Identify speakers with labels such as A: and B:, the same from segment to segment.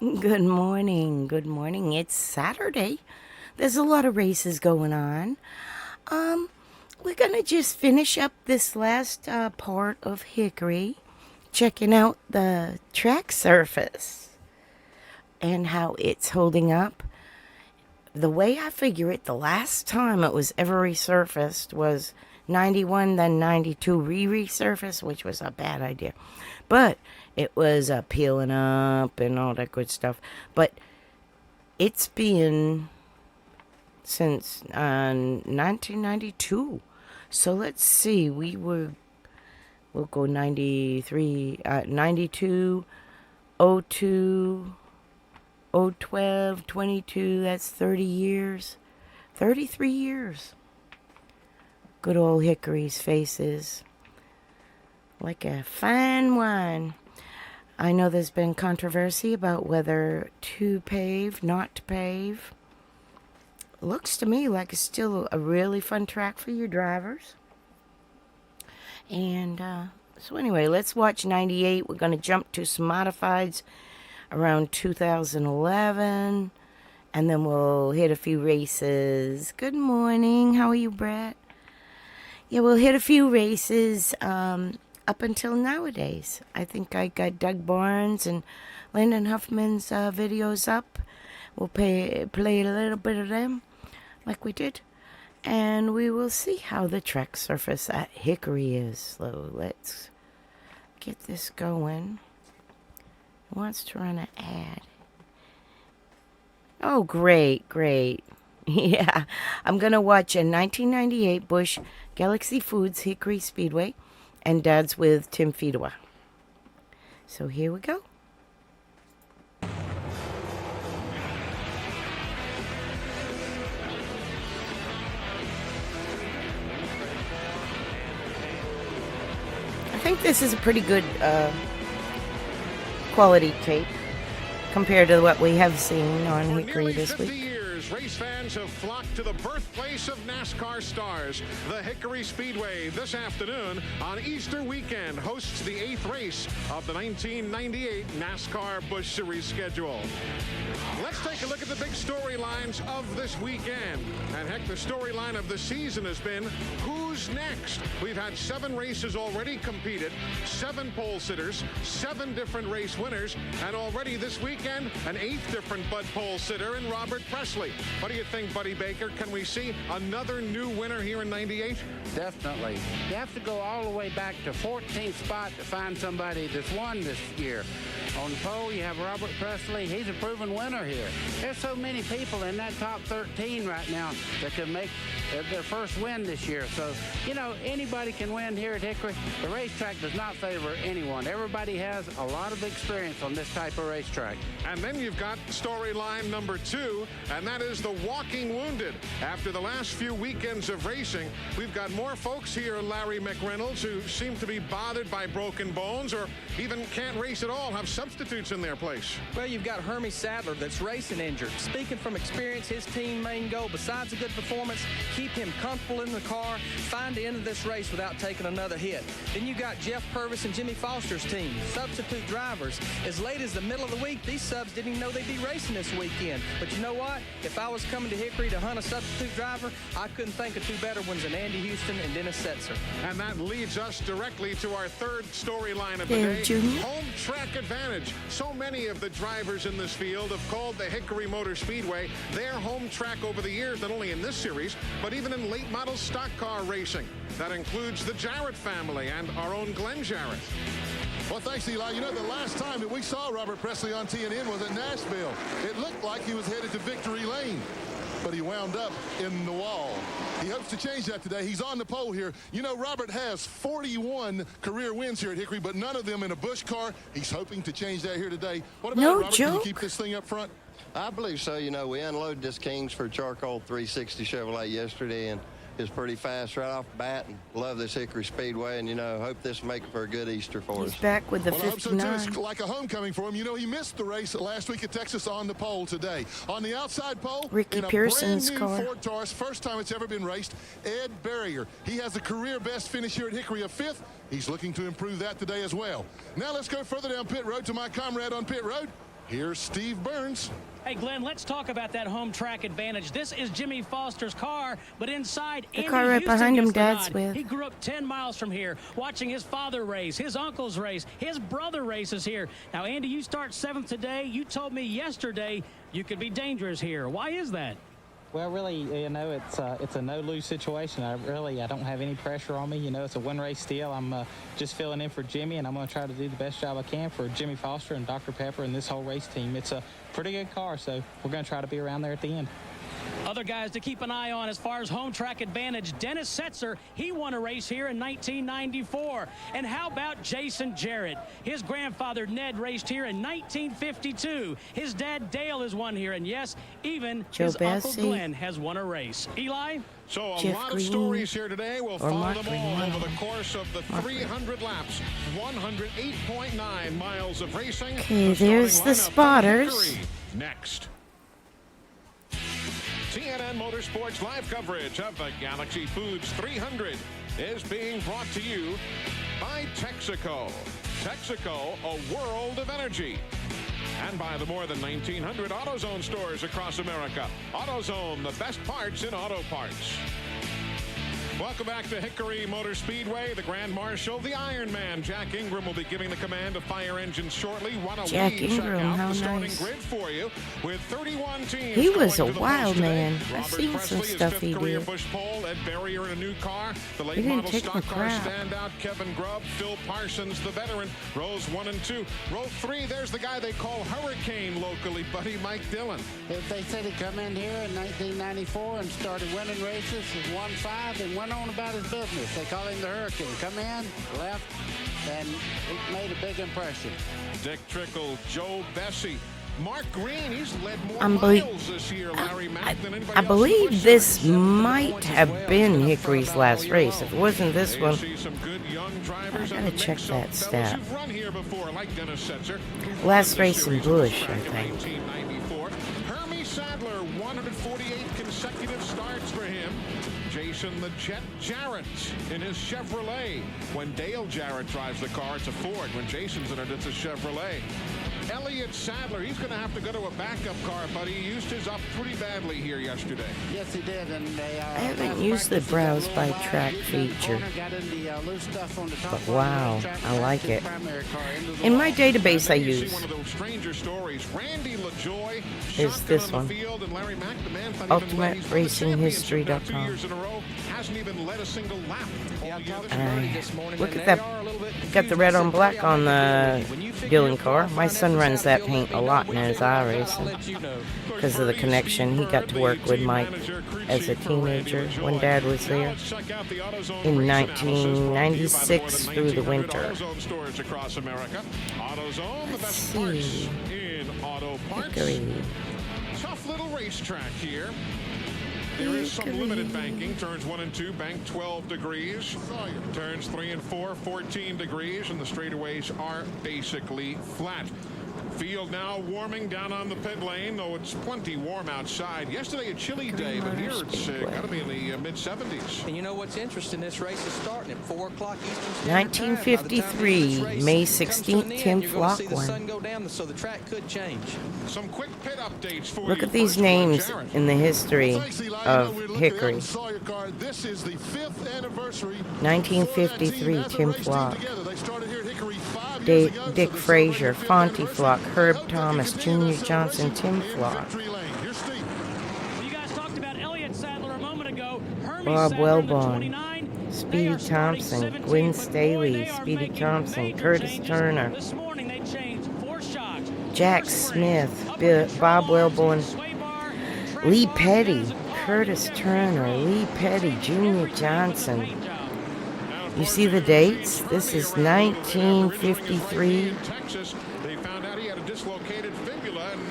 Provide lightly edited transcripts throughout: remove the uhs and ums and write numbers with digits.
A: Good morning. Good morning. It's Saturday. There's a lot of races going on. Um, we're gonna just finish up this last part of Hickory, checking out the track surface and how it's holding up. The way I figure it, the last time it was ever resurfaced was 91, then 92 resurfaced, which was a bad idea. But it was peeling up and all that good stuff. But it's been since 1992. So let's see. We'll go 93, 92, 02, 012, 22. That's 30 years. 33 years. Good old Hickory's faces. Like a fine wine. I know there's been controversy about whether to pave, not to pave. Looks to me like it's still a really fun track for your drivers. And so anyway, let's watch 98. We're going to jump to some modifieds around 2011. And then we'll hit a few races. Good morning. How are you, Brett? Yeah, we'll hit a few races up until nowadays. I think I got Doug Barnes and Lyndon Huffman's videos up. We'll play a little bit of them like we did. And we will see how the track surface at Hickory is. So let's get this going. Who wants to run an ad? Oh, great. Yeah, I'm going to watch a 1998 Busch Galaxy Foods Hickory Speedway and Dad's with Tim Fedewa. So here we go. I think this is a pretty good quality tape compared to what we have seen on Hickory this week.
B: Race fans have flocked to the birthplace of NASCAR stars. The Hickory Speedway this afternoon on Easter weekend hosts the 8th race of the 1998 NASCAR Busch Series schedule. Let's take a look at the big storylines of this weekend. And heck, the storyline of the season has been who's next? We've had 7 races already competed, 7 pole sitters, 7 different race winners, and already this weekend, an 8th different Bud pole sitter in Robert Presley. What do you think, Buddy Baker? Can we see another new winner here in 98?
C: Definitely. You have to go all the way back to 14th spot to find somebody that's won this year. On the pole, you have Robert Presley. He's a proven winner here. There's so many people in that top 13 right now that can make their first win this year. So, you know, anybody can win here at Hickory. The racetrack does not favor anyone. Everybody has a lot of experience on this type of racetrack.
B: And then you've got storyline number 2, and that is the walking wounded. After the last few weekends of racing, we've got more folks here, Larry McReynolds, who seem to be bothered by broken bones or even can't race at all, have substitutes in their place.
D: Well, you've got Hermie Sadler that's racing injured. Speaking from experience, his team main goal, besides a good performance, keep him comfortable in the car, find the end of this race without taking another hit. Then you got Jeff Purvis and Jimmy Foster's team, substitute drivers. As late as the middle of the week, these subs didn't even know they'd be racing this weekend. But you know what? If I was coming to Hickory to hunt a substitute driver, I couldn't think of 2 better ones than Andy Houston and Dennis Setzer.
B: And that leads us directly to our third storyline of the day.
A: Junior.
B: Home track advantage. So many of the drivers in this field have called the Hickory Motor Speedway their home track over the years, not only in this series, but even in late model stock car racing. That includes the Jarrett family and our own Glenn Jarrett.
E: Well, thanks, Eli. You know, the last time that we saw Robert Presley on TNN was at Nashville. It looked like he was headed to victory lane, but he wound up in the wall. He hopes to change that today. He's on the pole here. You know, Robert has 41 career wins here at Hickory, but none of them in a Busch car. He's hoping to change that here today. What about
A: No
E: Robert?
A: joke.
E: Can you keep this thing up front?
F: I believe so. You know, we unloaded this Kingsford Charcoal 360 Chevrolet yesterday, and it's pretty fast right off the bat, and love this Hickory Speedway, and, you know, hope this will make it for a good Easter for
A: He's
F: us.
A: back with the
E: Well, I hope so, too.
A: 59.
E: It's like a homecoming for him. You know, he missed the race last week at Texas on the pole today. On the outside pole,
A: Ricky
E: in a
A: Pearson's
E: brand new
A: car.
E: Ford Taurus, first time it's ever been raced, Ed Berrier. He has a career best finish here at Hickory of 5th. He's looking to improve that today as well. Now let's go further down pit road to my comrade on pit road, Here's Steve Burns.
G: Hey, Glenn, let's talk about that home track advantage. This is Jimmy Foster's car, but inside,
A: The
G: Andy
A: car right
G: Houston
A: behind him,
G: gets the
A: Dad's
G: nod.
A: with.
G: He grew up 10 miles from here, watching his father race, his uncles race, his brother races here. Now, Andy, you start 7th today. You told me yesterday you could be dangerous here. Why is that?
H: Well, really, you know, it's a no-lose situation. I don't have any pressure on me. You know, it's a one-race deal. I'm just filling in for Jimmy, and I'm going to try to do the best job I can for Jimmy Foster and Dr. Pepper and this whole race team. It's a pretty good car, so we're going to try to be around there at the end.
G: Other guys to keep an eye on as far as home track advantage. Dennis Setzer, he won a race here in 1994. And how about Jason Jarrett? His grandfather Ned raced here in 1952. His dad Dale has won here. And yes, even
A: Joe
G: his Uncle
A: Bessie.
G: Glenn has won a race. Eli?
B: So a
A: Jeff
B: lot
A: Green
B: of stories here today. We'll follow
A: Mark
B: them
A: Green,
B: all
A: one of
B: over the
A: them.
B: course of the 300 laps. 108.9 miles of racing.
A: Okay,
B: The starting
A: there's the
B: lineup from
A: spotters.
B: Hickory. Next. CNN Motorsports live coverage of the Galaxy Foods 300 is being brought to you by Texaco. Texaco, a world of energy. And by the more than 1,900 AutoZone stores across America. AutoZone, the best parts in auto parts. Welcome back to Hickory Motor Speedway. The Grand Marshal, the Iron Man, Jack Ingram, will be giving the command of fire engines shortly. Why don't
A: Jack
B: we
A: Ingram,
B: check out
A: how
B: the starting
A: nice.
B: grid for you with 31 teams.
A: He was
B: going
A: a
B: to the
A: wild
B: post today.
A: man. I've
B: Robert
A: seen
B: Presley,
A: some
B: his
A: stuff
B: fifth
A: he
B: career
A: did.
B: Busch pole. Ed Barrier in a new car. The late
A: didn't
B: model
A: take
B: stock
A: no
B: car
A: crap.
B: standout, Kevin Grubb, Phil Parsons, the veteran, rows 1 and 2. Row 3, there's the guy they call Hurricane locally, Buddy Mike Dillon.
C: If they said he come in here in 1994 and started winning races, won 5 and went on about his business. They call him the Hurricane. Come in, left, and it made a big impression.
B: Dick Trickle, Joe Bessie. Mark Green, he's led more
A: Unbelie-
B: miles this year, Larry Mack, than anybody
A: I
B: else in the
A: believe
B: Busch
A: this
B: Series.
A: might have been Hickory's last race. If it wasn't this
B: They
A: one,
B: see some good young drivers
A: I
B: in
A: gotta
B: the
A: check
B: mix
A: that
B: of
A: stat.
B: fellows who've run here before, like Dennis Setzer. who
A: Last
B: won the
A: race in
B: series
A: Busch,
B: back
A: I
B: in
A: think.
B: 1994. Hermie Sadler, 148 consecutive starts for him. Jason the Jet Jarrett in his Chevrolet. When Dale Jarrett drives the car, it's a Ford. When Jason's in it, it's a Chevrolet. Elliott Sadler, he's going to have to go to a backup car, but he used his up pretty badly here yesterday.
C: Yes, he did. And they,
A: I haven't used the Browse by Track feature. But wow, I like it. In my database I use
B: One of those stranger stories. Randy LaJoy
A: is this
B: shotgun on
A: one.
B: the field, and Larry Mack, the man, thought even when he's won the championship now 2
A: UltimateRacingHistory.com.
B: years in a row, hasn't even led a single lap. all year this year.
A: Look at that. Got the red on black on the Dillon car. My son runs that paint a lot in his iRacing because of the connection. He got to work with Mike as a teenager when Dad was there in 1996 through the winter. Let's see. Hickory.
B: Tough little racetrack here. There is some limited banking. Turns 1 and 2, bank 12 degrees. Turns 3 and 4, 14 degrees. And the straightaways are basically flat. Field now warming down on the pit lane, though it's plenty warm outside. Yesterday a chilly day, but here it's got to be in the mid-70s.
D: And you know what's interesting? This race is starting at 4 o'clock Eastern Standard Time.
A: 1953, May 16th, Tim Flock
D: The sun
A: won.
D: go down, so the track could change.
B: Some quick pit updates for
A: Look
B: you.
A: at these
B: First,
A: names
B: Jarrett.
A: in the history
E: Thanks, Eli.
A: of
E: We're looking at
A: Hickory.
E: the Sawyer car. This is the 5th anniversary
A: 1953,
E: for that team as a
A: Tim
E: race team
A: Flock.
E: together. They started here at Hickory 5 years ago, so
A: Dick
E: they're
A: Frazier,
E: celebrating
A: Fonte
E: their 5th
A: Flock,
E: anniversary.
A: Herb
E: Hope they
A: Thomas,
E: can continue
A: Junior
E: that
A: Johnson,
E: celebration
A: Tim
E: in
A: Flock.
E: Victory Lane. Here's Steve.
G: Well, you guys talked about Elliott Sadler a moment ago. Hermie
A: Bob
G: Sadler, the
A: Wellborn,
G: 29. They
A: Speedy
G: are starting
A: Thompson,
G: 17th,
A: Gwen
G: but boy,
A: Staley,
G: they are
A: Speedy
G: making
A: Thompson,
G: major
A: Curtis
G: changes.
A: Turner,
G: This morning they changed 4 shocks.
A: Jack
G: 4 springs,
A: Smith,
G: upper control
A: Bob
G: arms,
A: Wellborn,
G: sway bar, track
A: Lee
G: bar,
A: Petty,
G: as a car,
A: Curtis
G: and
A: Turner,
G: everything.
A: Lee Petty, Junior
G: Everything with the
A: Johnson.
G: paint job.
A: You see the dates? This is 1953.
B: They found out he had a dislocated fibula, and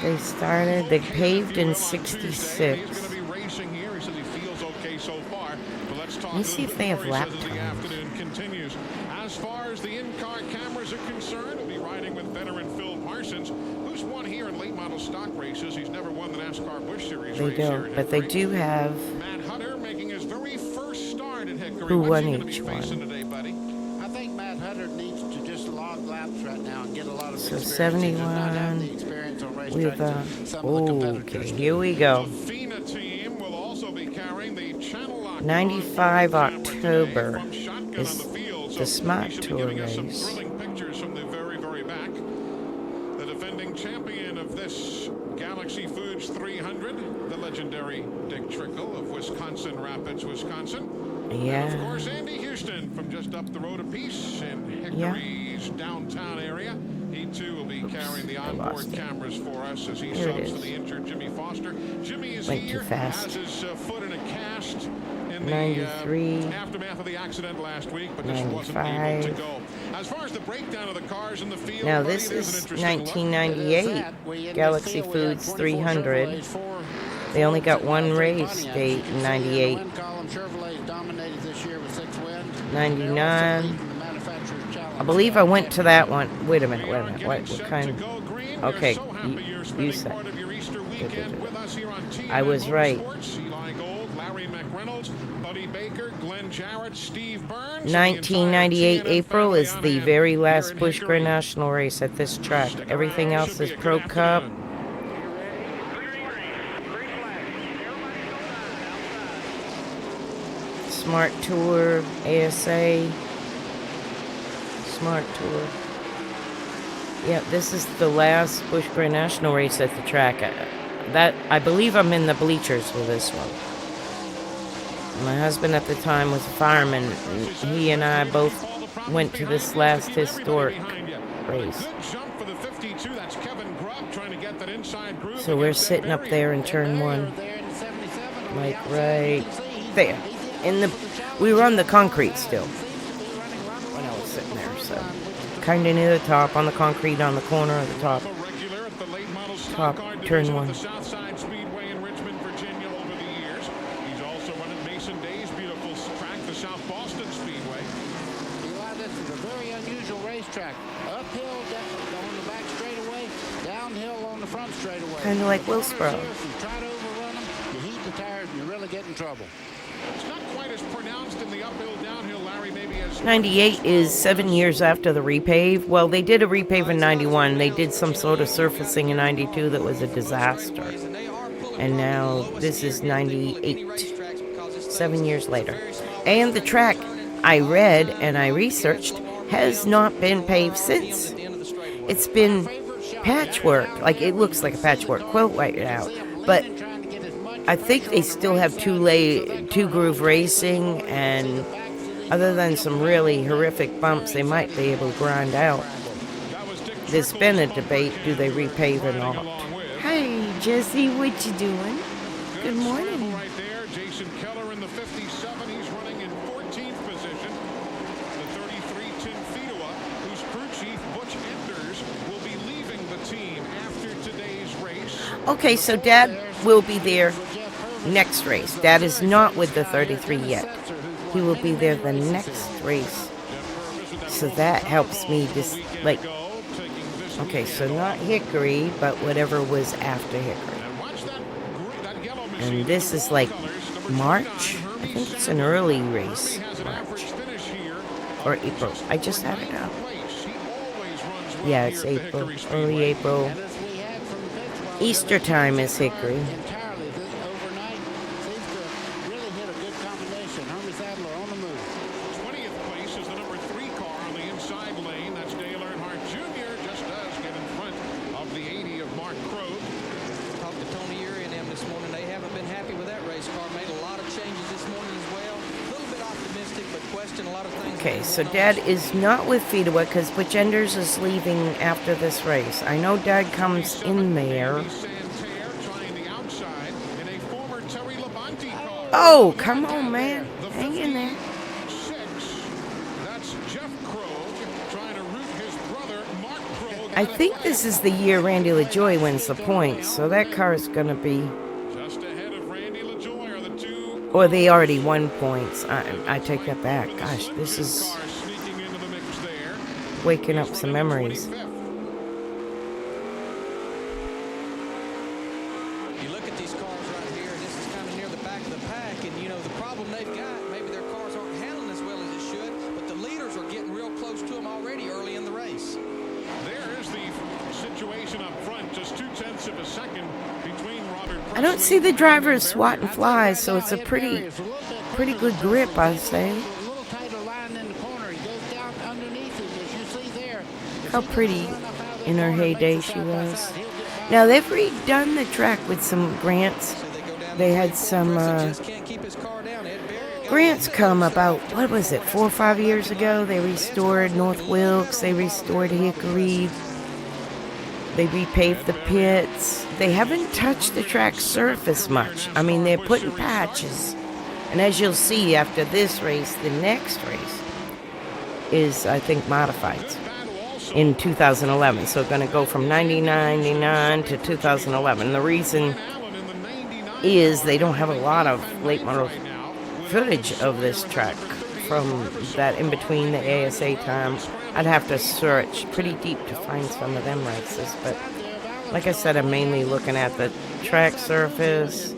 A: They started, they paved in
B: He's
A: 66.
B: going to be racing here. He says he feels okay so far. But let's talk
A: Let me see if they have lap times.
B: The afternoon continues. As far as the in-car cameras are concerned, we'll be riding with veteran Phil Parsons, who's won here in late model stock races. He's never won the Nascar Busch Series
A: They
B: race here
A: don't,
B: at
A: but they
B: Hickory.
A: do have
B: Matt Hutter making his very first start at Hickory.
A: who
B: What's
A: won
B: he gonna be
A: each
B: facing
A: one.
B: today, buddy?
C: I think Matt Hutter needs to just log lap laps right now and get a lot of
A: So
C: experience. He does not have the
A: 71
C: experience on racetracks
A: with
C: that some of the competitors
A: okay,
C: do.
A: here we go.
B: The FINA team will also be carrying the Channel Lock
A: 95
B: on-board camera today
A: October
B: from shotgun
A: is
B: on the field.
A: the
B: So
A: Smart
B: he should be
A: Tour
B: giving us some
A: race.
B: thrilling pictures from the very, very back. The defending champion of this Galaxy Foods 300, the legendary Dick Trickle of Wisconsin Rapids, Wisconsin.
A: Yeah.
B: And of course, Andy Houston from just up the road a piece in Hickory's downtown area. He too will be carrying the onboard cameras for us as he subs for the injured Jimmy Foster. Jimmy is
A: Went
B: here,
A: too fast.
B: has his foot in a cast in
A: 93.
B: the aftermath of the accident last week, but just wasn't able to
A: 95.
B: go. As far as the breakdown of the cars in the field,
A: Now
B: buddy,
A: this
B: there's an
A: is
B: interesting look.
A: 1998 Galaxy Foods 300. They only got one race date in 98. 99. I believe I went to that one. Wait a minute. What kind? Okay, you said. I was right. 1998 April is the very last Busch Grand National race at this track. Everything else is Pro Cup. Smart Tour, ASA, Smart Tour. Yeah, this is the last Busch Grand National race at the track. I believe I'm in the bleachers for this one. My husband at the time was a fireman. And he and I both went to this last historic race. So we're sitting up there in turn one, like right there. We were on the concrete still when I was sitting there, so kind of near the top, on the concrete, on the corner of the top turn one.
C: Track uphill on the back straightaway, downhill on the front straightaway.
A: Kind of like Wilsboro.
C: If you try to overrun them, you heat the tires and you really get in trouble.
B: It's not quite as pronounced in the uphill, downhill, Larry, maybe as
A: 98 is 7 years after the repave. Well, they did a repave in 91. They did some sort of surfacing in 92 that was a disaster. And now this is 98, 7 years later. And the track, I read and I researched, has not been paved since. It's been patchwork, like it looks like a patchwork quilt right now. But I think they still have two groove racing, and other than some really horrific bumps, they might be able to grind out. There's been a debate: do they repave or not? Hey, Jesse, what you doing? Good morning. Okay, so Dad will be there next race. Dad is not with the 33 yet. He will be there the next race. So that helps me just, like, okay, so not Hickory, but whatever was after Hickory. And this is like March? I think it's an early race. March. Or April. I just had it up. Yeah, it's April. Early April. Easter time is Hickory.
C: Entirely overnight seems to really hit a good combination. Hermie Sadler on the move.
B: 20th place is the number 3 car on the inside lane. That's Dale Earnhardt Jr. Just does get in front of the 80 of Mark Krogh.
D: Talked to Tony Uri and them this morning. They haven't been happy with that race car. Made a lot of changes this morning as well. A little bit optimistic, but question a lot of things.
A: Okay, so Dad is not with Fedewa because Butch Enders is leaving after this race. I know Dad comes in there. Oh, come on, man. Hang in there. I think this is the year Randy LaJoie wins the points, so that car is going to be... Or they already won points. I take that back. Gosh, this is waking up some memories.
D: You look at these cars right here, and this is kind of near the back of the pack, and you know the problem they've got, maybe their cars aren't handling as well as it should, but the leaders are getting real close to them already early in the race.
B: Just 0.2 of a second between Robert
A: I don't see the drivers swatting flies, so it's a pretty good grip, I say.
C: A little tighter line in the corner. He goes down underneath it, as you see there.
A: How pretty in her heyday she was. Now, they've redone the track with some grants. They had some grants come about, what was it, 4 or 5 years ago? They restored North Wilkes. They restored Hickory. They repaved the pits. They haven't touched the track surface much. I mean, they're putting patches. And as you'll see after this race, the next race is, I think, modifieds in 2011. So it's going to go from 1999 to 2011. The reason is they don't have a lot of late model footage of this track from that in between the ASA time. I'd have to search pretty deep to find some of them races, but like I said, I'm mainly looking at the track surface,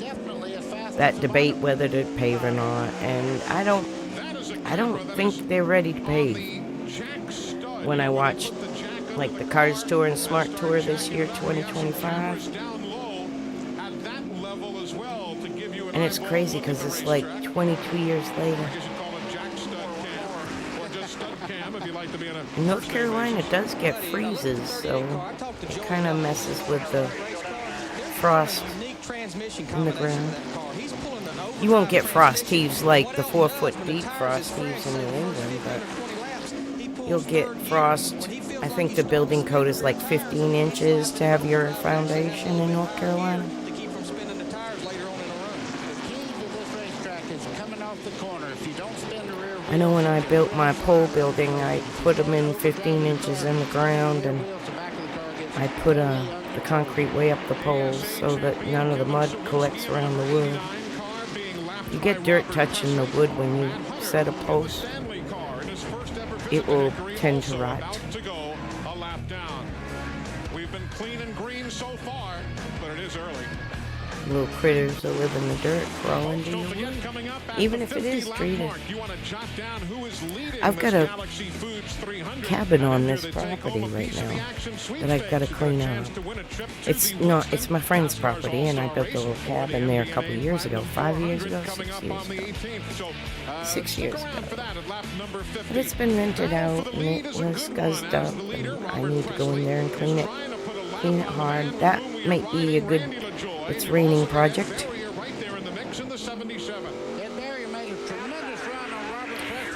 A: that debate whether to pave or not, and I don't think they're ready to pave. When I watched like the Cars Tour and Smart Tour this year, 2025, and it's crazy because it's like 22 years later. In North Carolina does get freezes, so it kind of messes with the frost in the ground. You won't get frost heaves like the 4-foot deep frost heaves in New England, but you'll get frost. I think the building code is like 15 inches to have your foundation in North Carolina. I know when I built my pole building, I put them in 15 inches in the ground, and I put the concrete way up the poles so that none of the mud collects around the wood. You get dirt touching the wood when you set a post, it will tend to rot.
B: We've been clean and green so far, but it is early.
A: Little critters that live in the dirt crawl into your wood, even if it is treated. I've got a cabin on this property right now that I've got to clean out. It's my friend's property, and I built a little cabin there a couple of years ago, 5 years ago, 6 years ago. 6 years ago. But it's been rented out, and it was scuzzed up, and I need to go in there and clean it hard. That might be a good, it's raining project.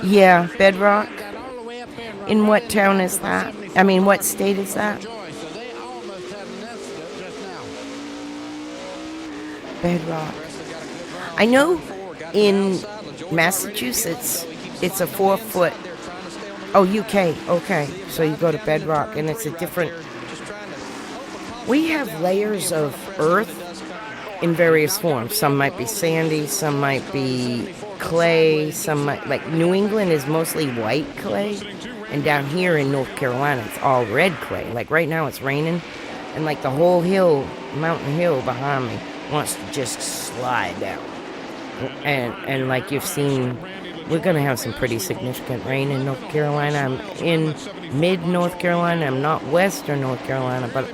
A: Yeah, Bedrock. In what town is that? I mean, what state is that? Bedrock. I know in Massachusetts, it's a 4-foot. Oh, UK. Okay. So you go to Bedrock, and it's a different. We have layers of earth in various forms. Some might be sandy, some might be clay, some might, like New England is mostly white clay, and down here in North Carolina it's all red clay. Like right now it's raining, and like the whole mountain hill behind me wants to just slide down. And like you've seen, we're going to have some pretty significant rain in North Carolina. I'm in mid-North Carolina. I'm not western North Carolina, but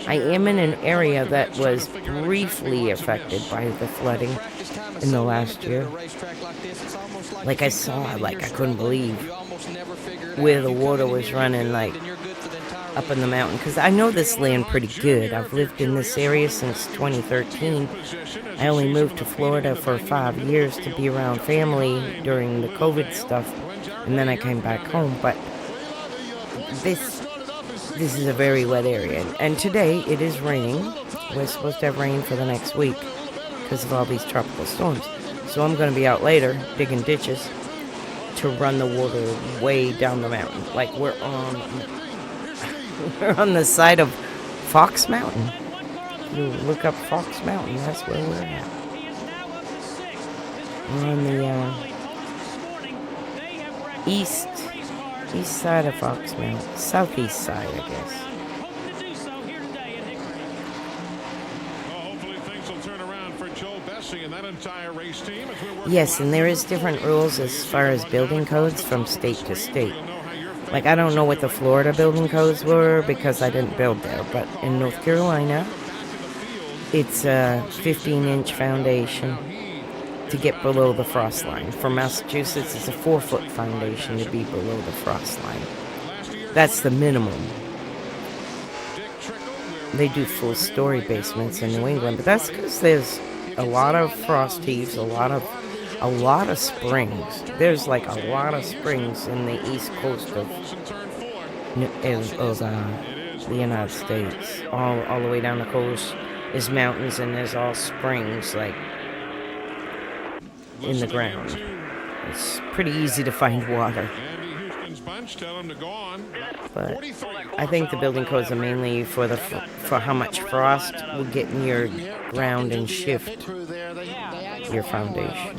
A: I am in an area that was briefly affected by the flooding in the last year. Like I couldn't believe where the water was running, like up in the mountain. Because I know this land pretty good. I've lived in this area since 2013. I only moved to Florida for 5 years to be around family during the COVID stuff, and then I came back home. But this is a very wet area, and today it is raining. We're supposed to have rain for the next week because of all these tropical storms. So I'm going to be out later digging ditches to run the water way down the mountain. Like we're on the side of Fox Mountain. You look up Fox Mountain, that's where we're at. We're on the east side of Fox Mountain. Southeast side, I guess. Yes, and there is different rules as far as building codes from state to state. Like, I don't know what the Florida building codes were because I didn't build there, but in North Carolina, it's a 15-inch foundation to get below the frost line. For Massachusetts, it's a 4-foot foundation to be below the frost line. That's the minimum. They do full-story basements in New England, but that's because there's a lot of frost heaves, a lot of springs. There's like a lot of springs in the east coast of the United States. All the way down the coast is mountains, and there's all springs like in the ground. It's pretty easy to find water. But I think the building codes are mainly for how much frost will get in your ground and shift your foundation.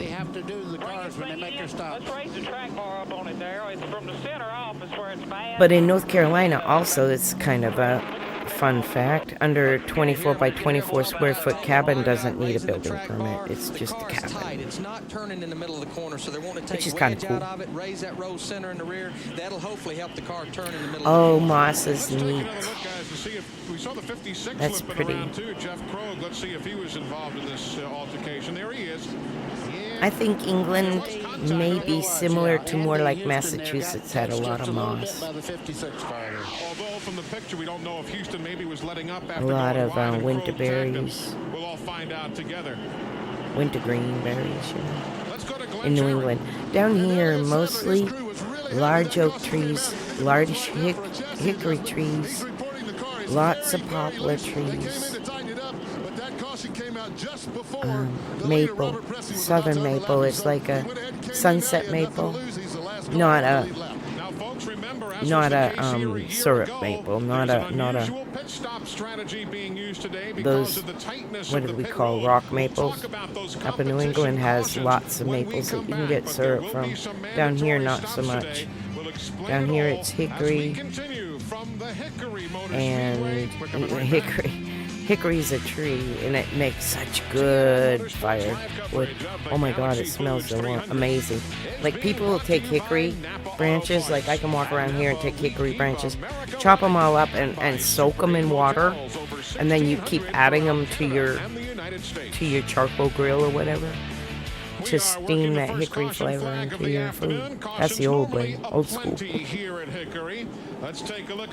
A: But in North Carolina also, it's kind of a fun fact. Under 24 by 24 square foot cabin doesn't need a building permit. It's just a cabin.
D: It's not turning in the middle of the corner, so they want to take
A: Which is kind of cool.
D: out of it, raise that roll center in the rear. That'll hopefully help the car turn in the middle.
A: Oh, moss is neat.
B: We saw the 56
A: That's
B: flipping
A: pretty.
B: around too. Jeff Krogh, let's see if he was involved in this altercation. There he is.
A: I think England may be similar to more like Massachusetts had a lot of moss.
B: Although from the picture we don't know if Houston maybe was letting up after
A: A lot
B: going
A: of
B: wide and Krogh
A: winterberries.
B: tagged him. We'll all find out together.
A: Wintergreen berries, you know,
B: Let's go to Glen
A: in New
B: Cherry.
A: England. Down here, mostly large oak trees, large hickory trees, lots of poplar trees, maple, southern maple. It's like a sunset maple, not a syrup maple, not a those, what do we call, rock maples. Up in New England has lots of maples that you can get syrup from. Down here, not so much. Down here it's hickory, and hickory's a tree, and it makes such good firewood. Oh my God, it smells amazing. Like, people will take hickory branches, like I can walk around here and take hickory branches, chop them all up and soak them in water, and then you keep adding them to your charcoal grill or whatever to steam that hickory flavor into your food. That's the old way, old school.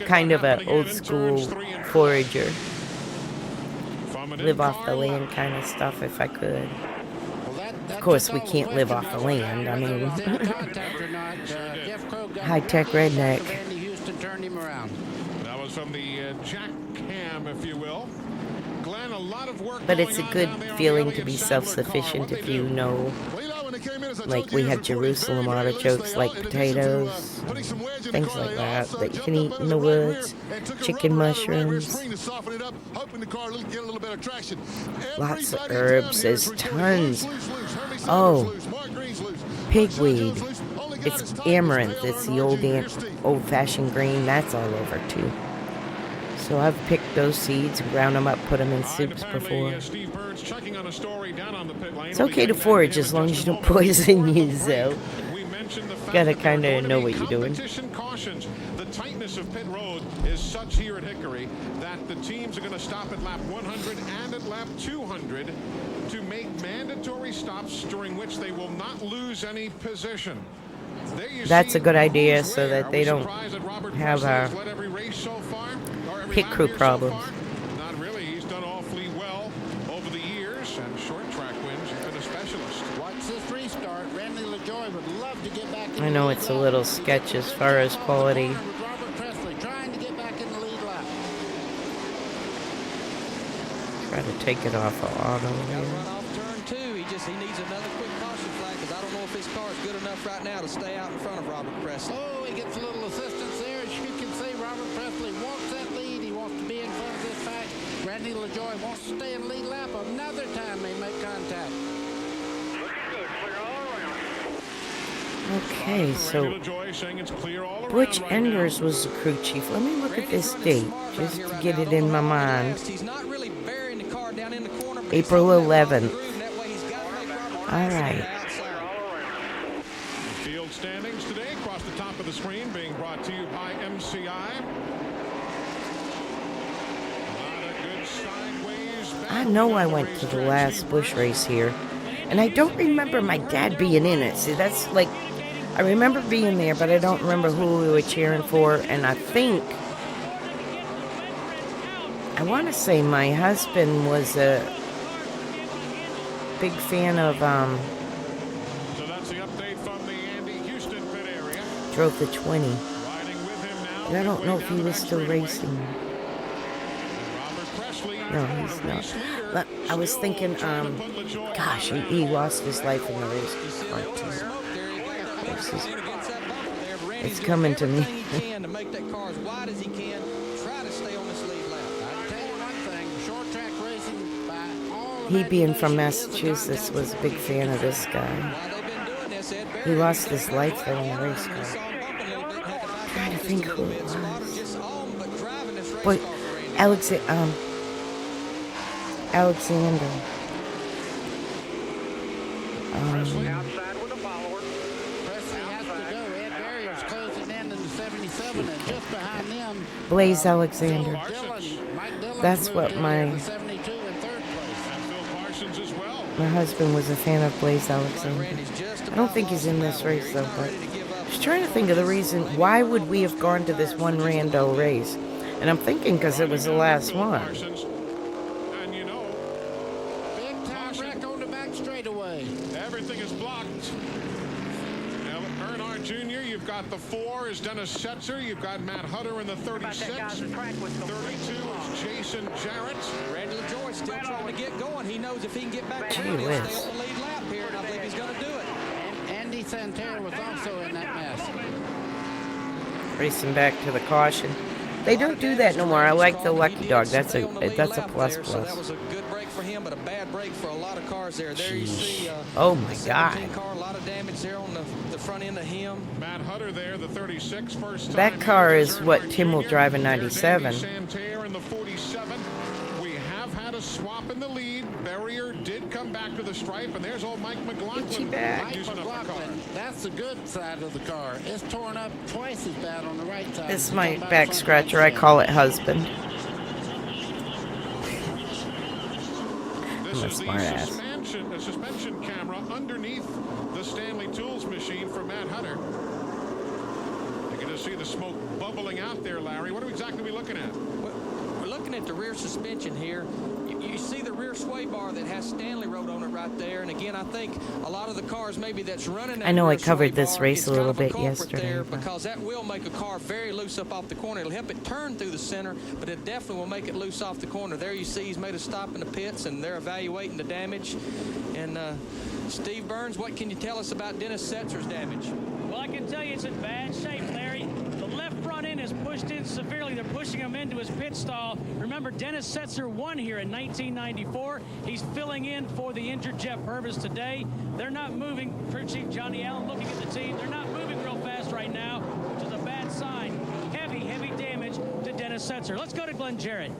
A: Kind of an old school forager. Live off the land kind of stuff if I could. Of course, we can't live off the land. I mean, high-tech redneck.
B: That was from the jack cam, if you will. Glenn, a lot of work.
A: But it's a good feeling to be self-sufficient if you know, like we have Jerusalem artichokes, like potatoes, things like that you can eat in the woods, chicken mushrooms, lots of herbs, there's tons. Oh, pigweed, it's amaranth, it's the old-fashioned green, that's all over too. So I've picked those seeds and ground them up, put them in soups before. It's okay to forage as long as you don't poison yourself. Gotta kind of know what you're doing.
B: The tightness of pit road is such here at Hickory that the teams are going to stop at lap 100 and at lap 200 to make mandatory stops during which they will not lose any position.
A: That's a good idea so that they don't have pit crew problems.
B: Not really. He's done awfully well over the years, and short track wins. He's been a specialist.
C: Watch this restart. Randy LaJoy would love to get back in
A: I know it's a little sketch as far as quality.
C: Robert Presley trying to get back in the lead lap.
A: Try to take it off of auto
D: Got
A: here.
D: to run off turn 2. He needs another quick caution flag, because I don't know if his car is good enough right now to stay out in front of Robert Presley.
C: Oh, he gets a little assistance there. As you can see, Robert Presley wants that lead. He wants to be in front of this pack. Randy LaJoy wants to stay in lead lap. Another time they make contact.
A: Okay, so Butch Enders was the crew chief. Let me look at this date just to get it in my mind. April 11th. All right.
B: Field standings today across the top of of the screen being brought to you by MCI.
A: I know I went to the last Busch race here, and I don't remember my dad being in it. See, that's like, I remember being there, but I don't remember who we were cheering for, and I want to say my husband was a big fan of,
B: So that's the update from the Andy Houston pit area.
A: drove the 20.
B: Riding with him now.
A: And I don't know if he was still racing.
B: Robert Presley,
A: No, he's not. But I was thinking, gosh, he lost his life in the race. It's coming to me.
D: To make that car as wide as he can, try to stay on this lead lap.
C: I'll tell you one thing, short track racing by all
A: He being from Massachusetts was a big fan of this guy. He lost his life though in the race car. I'm trying to think who it was. But Alexander.
C: outside with a follower. Presley has to go. Ed Barrier's closing in the 77, and just behind them,
A: Blaze Alexander.
C: Mike Dillon
A: That's what
C: moved
A: my
C: to 72 in third place.
B: And Phil Parsons as well.
A: my husband was a fan of Blaze Alexander. I don't think he's in this race though, but I was trying to think of the reason why would we have gone to this one rando race, and I'm thinking because it was the last one.
B: Parsons. And you know,
C: Big time wreck on the back straightaway.
B: everything is blocked. Now, Earnhardt Jr., you've got the 4 is Dennis Setzer. You've got Matt Hutter in the 36. 32 is Jason Jarrett.
D: Randy LaJoy still trying to get going. He knows if he can get back to
A: Gee
D: the
A: whiz.
D: stay on the lead lap here, and I believe he's going to do it.
C: And Andy Santerre was also in that mess.
A: Racing back to the caution. They don't do that no more. I like the lucky dog. That's a plus
D: So that
A: plus.
D: was a good break for him, but a bad break for a lot of cars there. There you see
A: Oh my
D: the 17
A: God.
D: car, a lot of damage there on the front end of him.
B: Matt Hutter there, the 36, first time.
A: That car is
B: There's
A: what
B: Earnhardt
A: Tim will
B: Jr.
A: drive in
B: There's
A: 97.
B: Andy Santerre in the 47. We have had a swap in the lead. Barrier did come back to the stripe, and there's old Mike McLaughlin.
A: back.
B: using up the car.
C: McLaughlin, that's the good side of the car. It's torn up twice as bad on the right side.
A: It's
C: It's
A: my
C: come back
A: back
C: from
A: scratcher.
C: the
A: I call it husband.
B: This
A: I'm a
B: is
A: smart ass.
B: the suspension camera underneath the Stanley Tools machine for Matt Hutter. You can just see the smoke bubbling out there, Larry. What are we looking at?
D: We're looking at the rear suspension here. You see the rear sway bar that has Stanley wrote on it right there. And again, I think a lot of the cars maybe that's running that
A: I know I
D: rear
A: covered
D: sway
A: this
D: bar
A: race
D: is
A: a little
D: kind of
A: bit
D: culprit
A: yesterday,
D: there,
A: but-
D: because that will make a car very loose up off the corner. It'll help it turn through the center, but it definitely will make it loose off the corner. There you see he's made a stop in the pits, and they're evaluating the damage. And Steve Burns, what can you tell us about Dennis Setzer's damage?
G: Well, I can tell you it's in bad shape, Larry. The left front end is pushed in severely. They're pushing him into his pit stall. Remember, Dennis Setzer won here in 1994. He's filling in for the injured Jeff Purvis today. They're not moving. Crew Chief Johnny Allen looking at the team. They're not moving real fast right now, which is a bad sign. Heavy damage to Dennis Setzer. Let's go to Glenn Jarrett.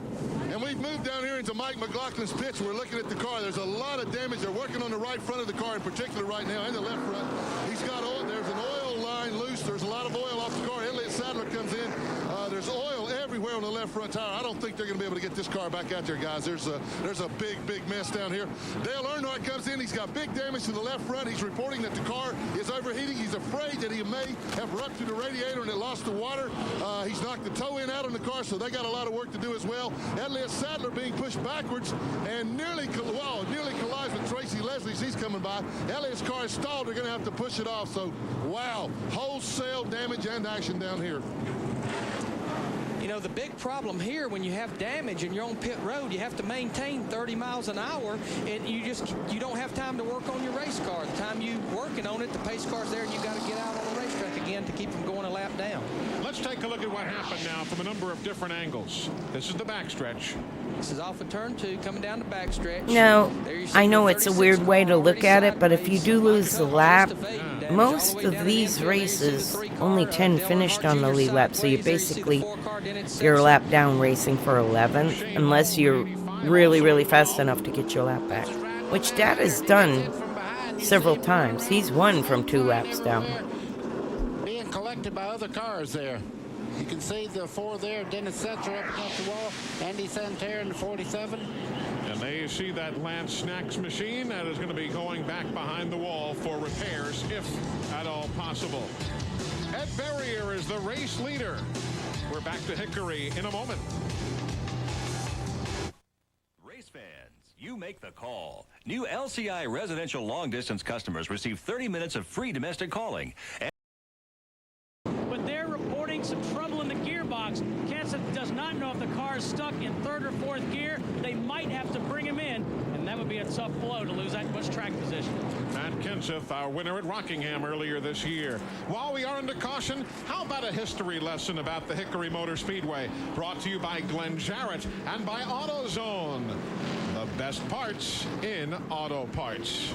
E: And we've moved down here into Mike McLaughlin's pits. We're looking at the car. There's a lot of damage. They're working on the right front of the car in particular right now, and the left front. He's got oil. There's an oil line loose. There's a lot of oil off the car. Elliott Sadler comes in. There's oil everywhere on the left front tire. I don't think they're going to be able to get this car back out there, guys. There's a big mess down here. Dale Earnhardt comes in. He's got big damage to the left front. He's reporting that the car is overheating. He's afraid that he may have ruptured the radiator and it lost the water. He's knocked the toe end out on the car, so they got a lot of work to do as well. Elliott Sadler being pushed backwards and nearly collides with Tracy Leslie. He's coming by. Elliott's car is stalled. They're going to have to push it off. So, wow, wholesale damage and action down here.
D: You know, the big problem here when you have damage and you're on pit road, you have to maintain 30 miles an hour, and you don't have time to work on your race car. The time you working on it, the pace car's there, and you got to get out on the racetrack again to keep them going a lap down.
B: Let's take a look at what happened now from a number of different angles. This is the backstretch.
D: This is off of turn 2, coming down the backstretch.
A: Now,
D: There you see
A: I know
D: the
A: it's a
D: 36
A: weird way to
D: car
A: look
D: already
A: at it, but if you
D: sideways.
A: do lose the lap,
D: Just evading damage
A: most
D: all the way
A: of
D: down
A: these
D: the infield. You see the
A: races,
D: 3 car,
A: only 10
D: Dale
A: finished
D: Earnhardt
A: on the
D: Jr.
A: lead lap, so you
D: sideways. There see the
A: basically,
D: 4 car, Dennis
A: you're a
D: Setzer.
A: lap down racing for 11th, unless you're really fast enough to get your lap back, which Dad has done several times. He's won from 2 laps down.
C: Being collected surrounded by other cars there. You can see the 4 there, Dennis Setzer up against the wall, Andy Santerre in the 47.
B: And there you see that Lance Snacks machine that is going to be going back behind the wall for repairs, if at all possible. Ed Berrier is the race leader. We're back to Hickory in a moment.
I: Race fans, you make the call. New LCI residential long-distance customers receive 30 minutes of free domestic calling.
G: But they're reporting some trouble in the gearbox. Kenseth does not know if the car is stuck in 3rd or 4th gear. They might have to bring him in, and that would be a tough blow to lose that much track position.
B: Matt Kenseth, our winner at Rockingham earlier this year. While we are under caution, how about a history lesson about the Hickory Motor Speedway? Brought to you by Glenn Jarrett and by AutoZone. The best parts in auto parts.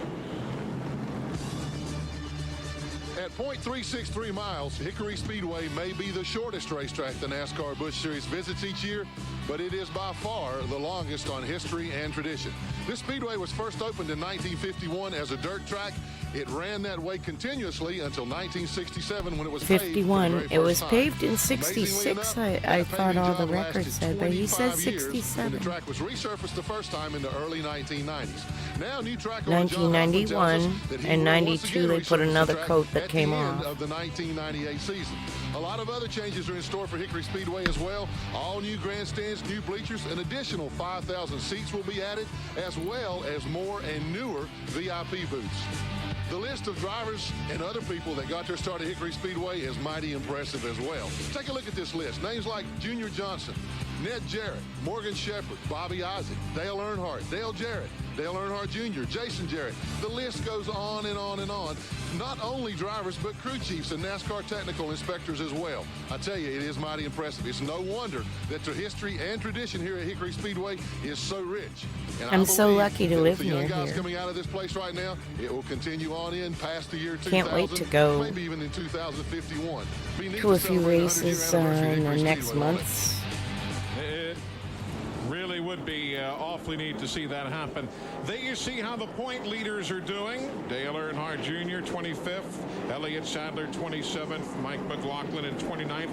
E: At .363 miles, Hickory Speedway may be the shortest racetrack the NASCAR Busch Series visits each year, but it is by far the longest on history and tradition. This speedway was first opened in 1951 as a dirt track. It ran that way continuously until 1967 when it was paved.
A: 51. It was paved in 66, I thought all the records said, but he said 67.
E: The track was resurfaced the first time in the early 1990s. Now, new track
A: 1991 and 92, they put another coat that came off.
E: Of the 1998 season. A lot of other changes are in store for Hickory Speedway as well. All new grandstands, new bleachers, an additional 5,000 seats will be added, as well as more and newer VIP booths. The list of drivers and other people that got their start at Hickory Speedway is mighty impressive as well. Take a look at this list. Names like Junior Johnson, Ned Jarrett, Morgan Shepherd, Bobby Isaac, Dale Earnhardt, Dale Jarrett, Dale Earnhardt Jr., Jason Jarrett. The list goes on and on and on. Not only drivers, but crew chiefs and NASCAR technical inspectors as well. I tell you, it is mighty impressive. It's no wonder that the history and tradition here at Hickory Speedway is so rich. And
A: I'm so lucky to live near
E: here. The young guys
A: here.
E: coming out of this place right now, it will continue on in past the year 2000.
A: Can't wait to go
E: maybe even in 2051.
A: to a few races in the next months.
B: It really would be awfully neat to see that happen. There you see how the point leaders are doing. Dale Earnhardt Jr. 25th, Elliott Sadler 27th, Mike McLaughlin in 29th.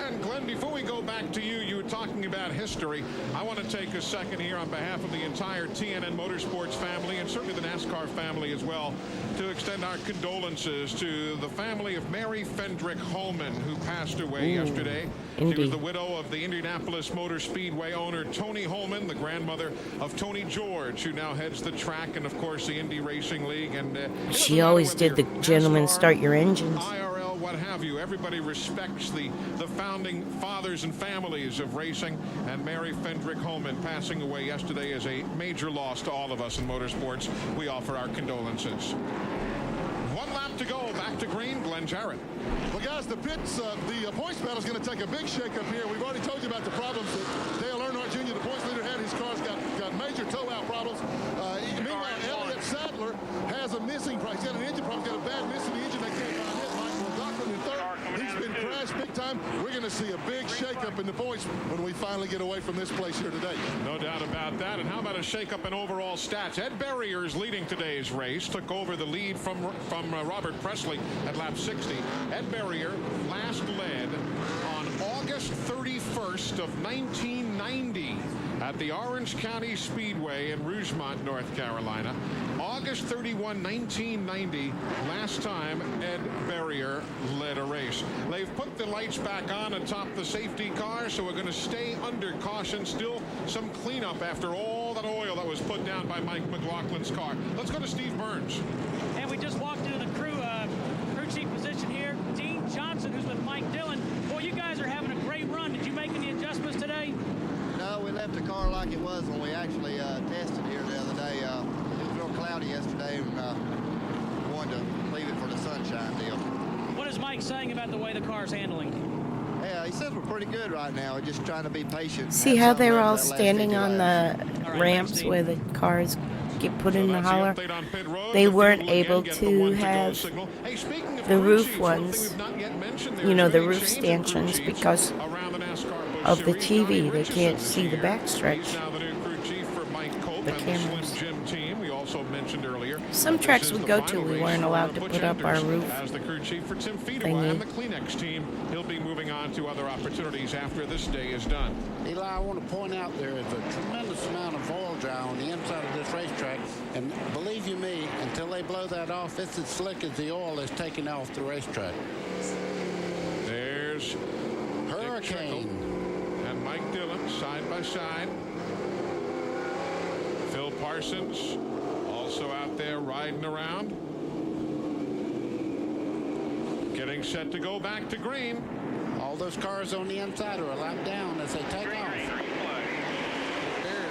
B: And Glenn, before we go back to you, you were talking about history. I want to take a second here on behalf of the entire TNN Motorsports family and certainly the NASCAR family as well to extend our condolences to the family of Mary Fendrick Holman, who passed away yesterday.
A: Indeed.
B: She was the widow of the Indianapolis Motor Speedway owner Tony Holman, the grandmother of Tony George, who now heads the track and, of course, the Indy Racing League. And
A: She always did the gentlemen start your engines.
B: IRL, what have you. Everybody respects the founding fathers and families of racing, and Mary Fendrick Holman passing away yesterday is a major loss to all of us in motorsports. We offer our condolences. One lap to go. Back to green. Glenn Jarrett.
E: Well, guys, the points battle is going to take a big shakeup here. We've already told you about the problems that Dale Earnhardt Jr., the points leader, had. His car's got major tow-out problems. Meanwhile, Elliott Sadler has a missing problem. He's got an engine problem. He's got a bad miss in the engine. They can't find it. Mike McLaughlin in third. He's been crashed big time. We're going to see a big shakeup in the points when we finally get away from this place here today.
B: No doubt about that. And how about a shakeup in overall stats? Ed Berrier is leading today's race. Took over the lead from Robert Presley at lap 60. Ed Berrier last led on August 31st of 1990 at the Orange County Speedway in Rougemont, North Carolina. August 31, 1990, last time Ed Berrier led a race. They've put the lights back on atop the safety car, so we're going to stay under caution. Still some cleanup after all that oil that was put down by Mike McLaughlin's car. Let's go to Steve Burns.
G: And we just walked into the crew chief position here. Dean Johnson, who's with Mike Dillon. Boy, you guys are having a great run. Did you make any adjustments today?
J: No, we left the car like it was when we actually tested here the other day. It was real cloudy yesterday, and we wanted to leave it for the sunshine deal.
G: What is Mike saying about the way the car's handling?
J: Yeah, he says we're pretty good right now. We're just trying to be patient.
A: See how they're all standing on the ramps where the cars get put in the holler? They weren't able to have the roof ones, you know, the roof stanchions, because of the TV. They can't see the backstretch. the
B: and the
A: cameras.
B: Slim Jim team. We also mentioned earlier.
A: Some
B: this
A: tracks
B: is
A: we
B: the
A: go
B: final
A: to, we
B: race
A: weren't
B: for
A: allowed to
B: Butch
A: put up our
B: Enders
A: roof
B: as the crew chief for Tim Fedewa
A: thingy.
B: and the Kleenex team. He'll be moving on to other opportunities after this day is done.
C: Eli, I want to point out there is a tremendous amount of oil dry on the inside of this racetrack. And believe you me, until they blow that off, it's as slick as the oil is taken off the racetrack.
B: There's
C: Hurricane.
B: And Mike Dillon side by side. Phil Parsons also out there riding around. Getting set to go back to green.
C: All those cars on the inside are a lap down as they take off.
D: Barry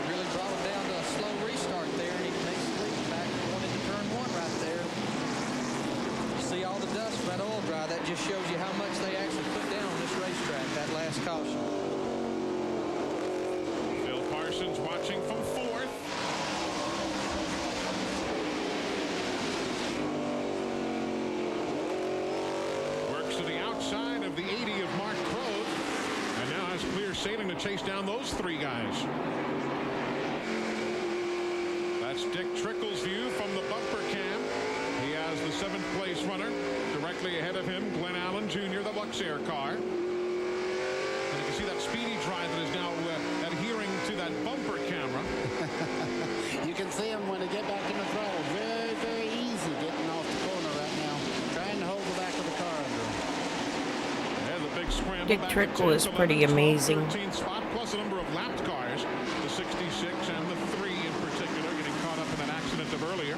D: really brought him down to a slow restart there, and he makes the lead back going into turn one right there. You see all the dust from that oil dry. That just shows you how much they actually put down on this racetrack, that last caution.
B: Phil Parsons watching from fourth. Works to the outside of the 80 of Mark Crowe, and now has clear sailing to chase down those three guys. That's Dick Trickle's view from the bumper cam. He has the 7th place runner directly ahead of him, Glenn Allen Jr., the Luxair car. And you can see that speedy drive that is now adhering to that bumper camera.
C: You can see them when they get back in the throttle. Very, very easy getting off the corner right now. Trying to hold the back of the car under them.
B: Yeah, the big scramble.
A: Dick Trickle is pretty amazing.
B: 13th spot plus a number of lapped cars. The 66 and the 3 in particular getting caught up in that accident of earlier.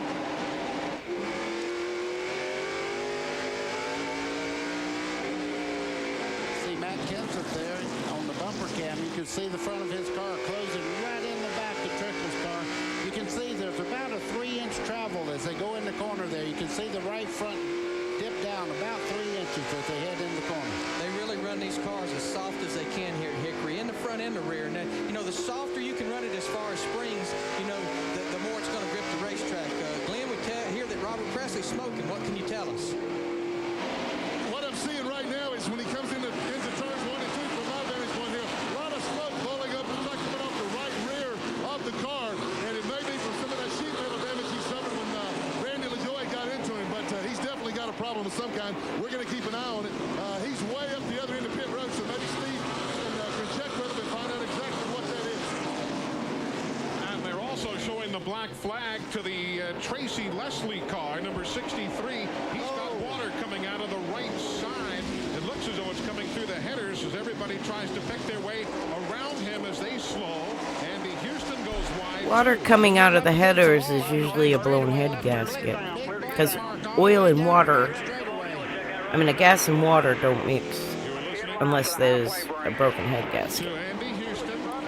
C: See Matt Kenseth there on the bumper cam. You can see the front of his car closing right in the back of Trickle's car. You can see there's about a 3-inch travel as they go in the corner there. You can see the right front dip down about 3 inches as they head in the corner.
D: They really run these cars as soft as they can here at Hickory, in the front and the rear. And you know, the softer you can run it as far as springs, you know, the more it's going to grip the racetrack. Glenn, we hear that Robert Presley's smoking. What can you tell us?
E: What I'm seeing right now is when he comes into turns 1 and 2 from my vantage point here, a lot of smoke blowing up and coming off the right rear of the car, and it may be from some of that sheet metal damage he suffered when Randy LaJoie got into him, but he's definitely got a problem of some kind. We're going to keep an eye on it. He's way up the other end of pit road, so maybe Steve can check with him and find out exactly what that is.
B: And they're also showing the black flag to the Tracy Leslie car, number 63. He's got water coming out of the right side. It looks as though it's coming through the headers as everybody tries to pick their way around him as they slow. Andy Houston goes wide.
A: Water coming out of the headers is usually a blown head gasket. Because oil and water, I mean, a gas and water don't mix unless there's a broken head gasket.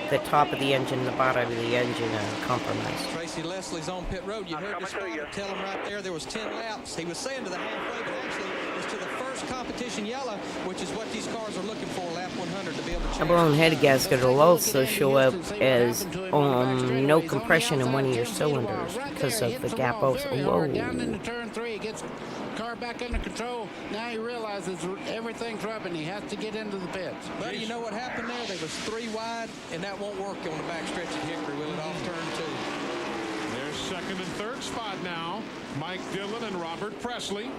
A: The top of the engine, the bottom of the engine are compromised.
D: Tracy Leslie's on pit road. You heard the spotter tell him right there was 10 laps. He was saying to the halfway, but actually it's to the first competition yellow, which is what these cars are looking for, lap 100, to be able to
A: A blown head gasket will also show up as no compression in one of your cylinders because of the gap of
C: Down into turn 3, he gets the car back under control. Now he realizes everything's rubbing. He has to get into the pits.
D: But you know what happened there? There was 3 wide, and that won't work on the back stretch at Hickory, will it, off turn 2?
B: There's second and third spot now. Mike Dillon and Robert Presley.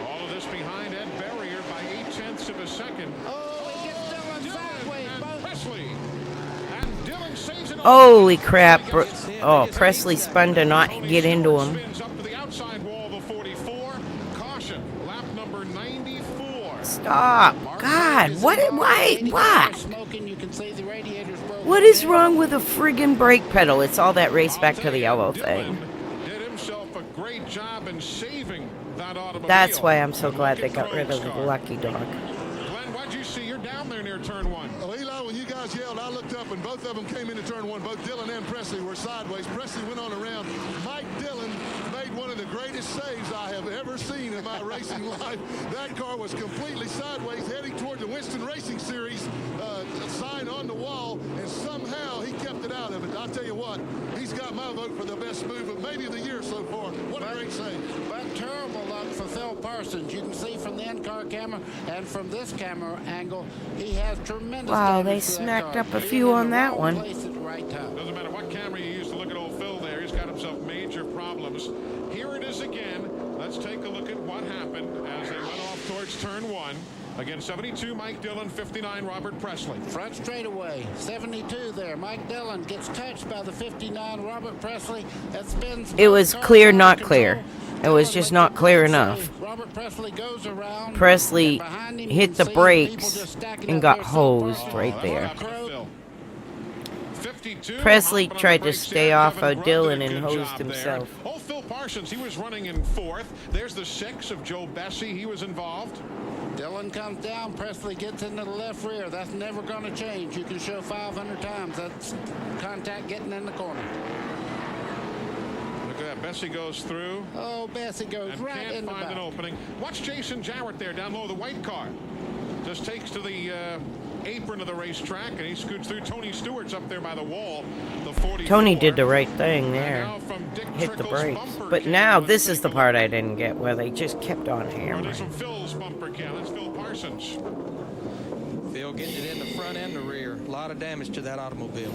B: All of this behind Ed Barrier by 0.8 of a second.
C: Oh, he gets Dillon sideways.
B: And Presley. And Dillon saves it.
A: Holy crap. Oh, Presley spun to not get into him.
B: Spins up to the outside wall of the 44. Caution. Lap number 94.
A: Stop. God, what?
C: Smoking, you can see the radiators broken.
A: What is wrong with a friggin' brake pedal? It's all that race back to the yellow thing.
B: Did himself a great job in saving that automobile.
A: That's why I'm so glad they got rid of the Lucky Dog.
B: Glenn, what'd you see? You're down there near turn 1.
E: Oh, Eli, when you guys yelled, I looked up and both of them came into turn 1. Both Dillon and Presley were sideways. Presley went on around. Mike Dillon made one of the greatest saves I have ever seen in my racing life. That car was completely sideways heading toward the Winston Racing Series sign on the wall, and somehow he kept it out of it. I'll tell you what, he's got my vote for the best move of maybe the year so far. What a great save.
C: But terrible luck for Phil Parsons. You can see from the in-car camera and from this camera angle, he has tremendous
A: Wow,
C: damage
A: they
C: to that
A: smacked
C: car.
A: up a few on that one.
C: Place at the right time.
B: Doesn't matter what camera you use to look at old Phil there. He's got himself major problems. Here it is again. Let's take a look at what happened as they went off towards turn 1. Again, 72, Mike Dillon, 59, Robert Presley.
C: Front straightaway, 72 there. Mike Dillon gets touched by the 59, Robert Presley. That spins.
A: It was clear, not clear. It was just not clear enough.
C: Robert Presley goes around.
A: Presley hit the brakes and got hosed right there. Presley tried to stay off of Dillon and hosed himself.
B: Oh, Phil Parsons, he was running in 4th. There's the 6 of Joe Bessie. He was involved.
C: Dillon comes down. Presley gets into the left rear. That's never going to change. You can show 500 times. That's contact getting in the corner.
B: Look at that. Bessie goes through.
C: Oh, Bessie goes
B: and
C: right in the back.
B: can't find an opening. Watch Jason Jarrett there down low, the white car. Just takes to the apron of the racetrack, and he scoots through. Tony Stewart's up there by the wall. The 44.
A: Tony did the right thing there. Hit the brakes. But now this is the part I didn't get, where they just kept on hammering.
B: There's some Phil's bumper cam. That's Phil Parsons.
D: Phil getting it in the front and the rear. A lot of damage to that automobile.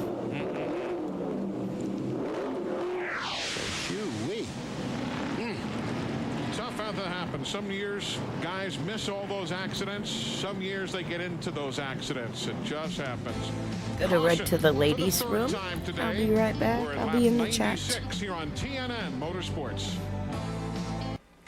B: Tough how that happens. Some years guys miss all those accidents. Some years they get into those accidents. It just happens.
A: Gotta run to the ladies' room. I'll be right back. I'll be in the chat.
B: Here on TNN Motorsports.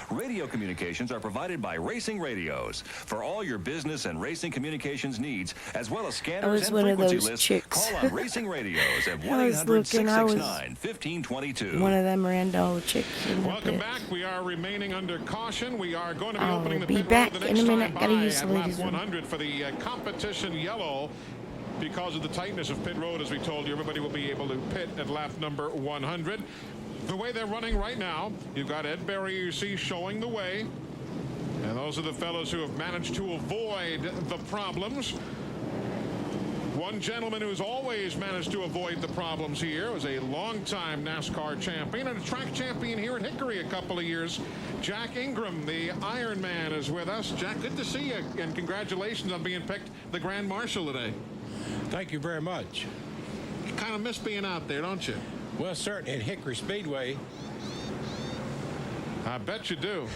I: Radio communications are provided by Racing Radios. For all your business and racing communications needs, as well as scanners and frequency lists,
A: chicks.
I: call on Racing Radios at 1-800-669-1522.
A: One of them rando chicks.
B: Welcome back. We are remaining under caution. We are going to be opening the
A: be
B: pit
A: back
B: road the
A: in a
B: next
A: minute.
B: time
A: Gotta
B: by
A: use the
B: at lap
A: ladies' room.
B: 100 for the competition yellow. Because of the tightness of pit road, as we told you, everybody will be able to pit at lap number 100. The way they're running right now, you've got Ed Berry, you see, showing the way. And those are the fellows who have managed to avoid the problems. One gentleman who's always managed to avoid the problems here was a longtime NASCAR champion and a track champion here at Hickory a couple of years. Jack Ingram, the Iron Man, is with us. Jack, good to see you, and congratulations on being picked the Grand Marshal today.
K: Thank you very much.
B: You kind of miss being out there, don't you?
K: Well, certainly at Hickory Speedway.
B: I bet you do.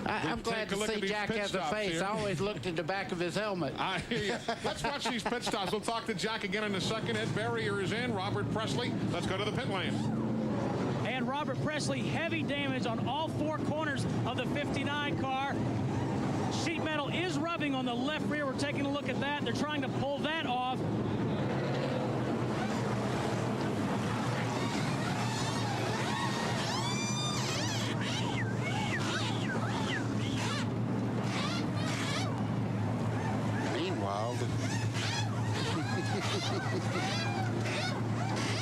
C: I'm glad to see Jack has a face.
B: Here.
C: I always looked at the back of his helmet.
B: I hear you. Let's watch these pit stops. We'll talk to Jack again in a second. Ed Berrier is in. Robert Presley. Let's go to the pit lane.
G: And Robert Presley, heavy damage on all 4 corners of the 59 car. Sheet metal is rubbing on the left rear. We're taking a look at that. They're trying to pull that off.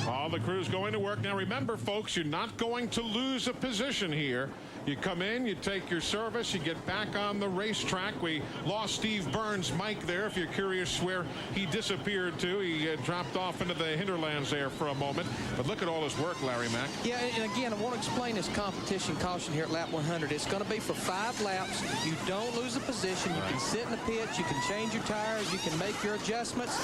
B: All the crews going to work. Now remember, folks, you're not going to lose a position here. You come in, you take your service, you get back on the racetrack. We lost Steve Burns' mic there, if you're curious where he disappeared to. He dropped off into the hinterlands there for a moment. But look at all his work, Larry Mack.
D: Yeah, and again, I want to explain this competition caution here at lap 100. It's going to be for 5 laps. You don't lose a position. You can sit in the pits. You can change your tires. You can make your adjustments.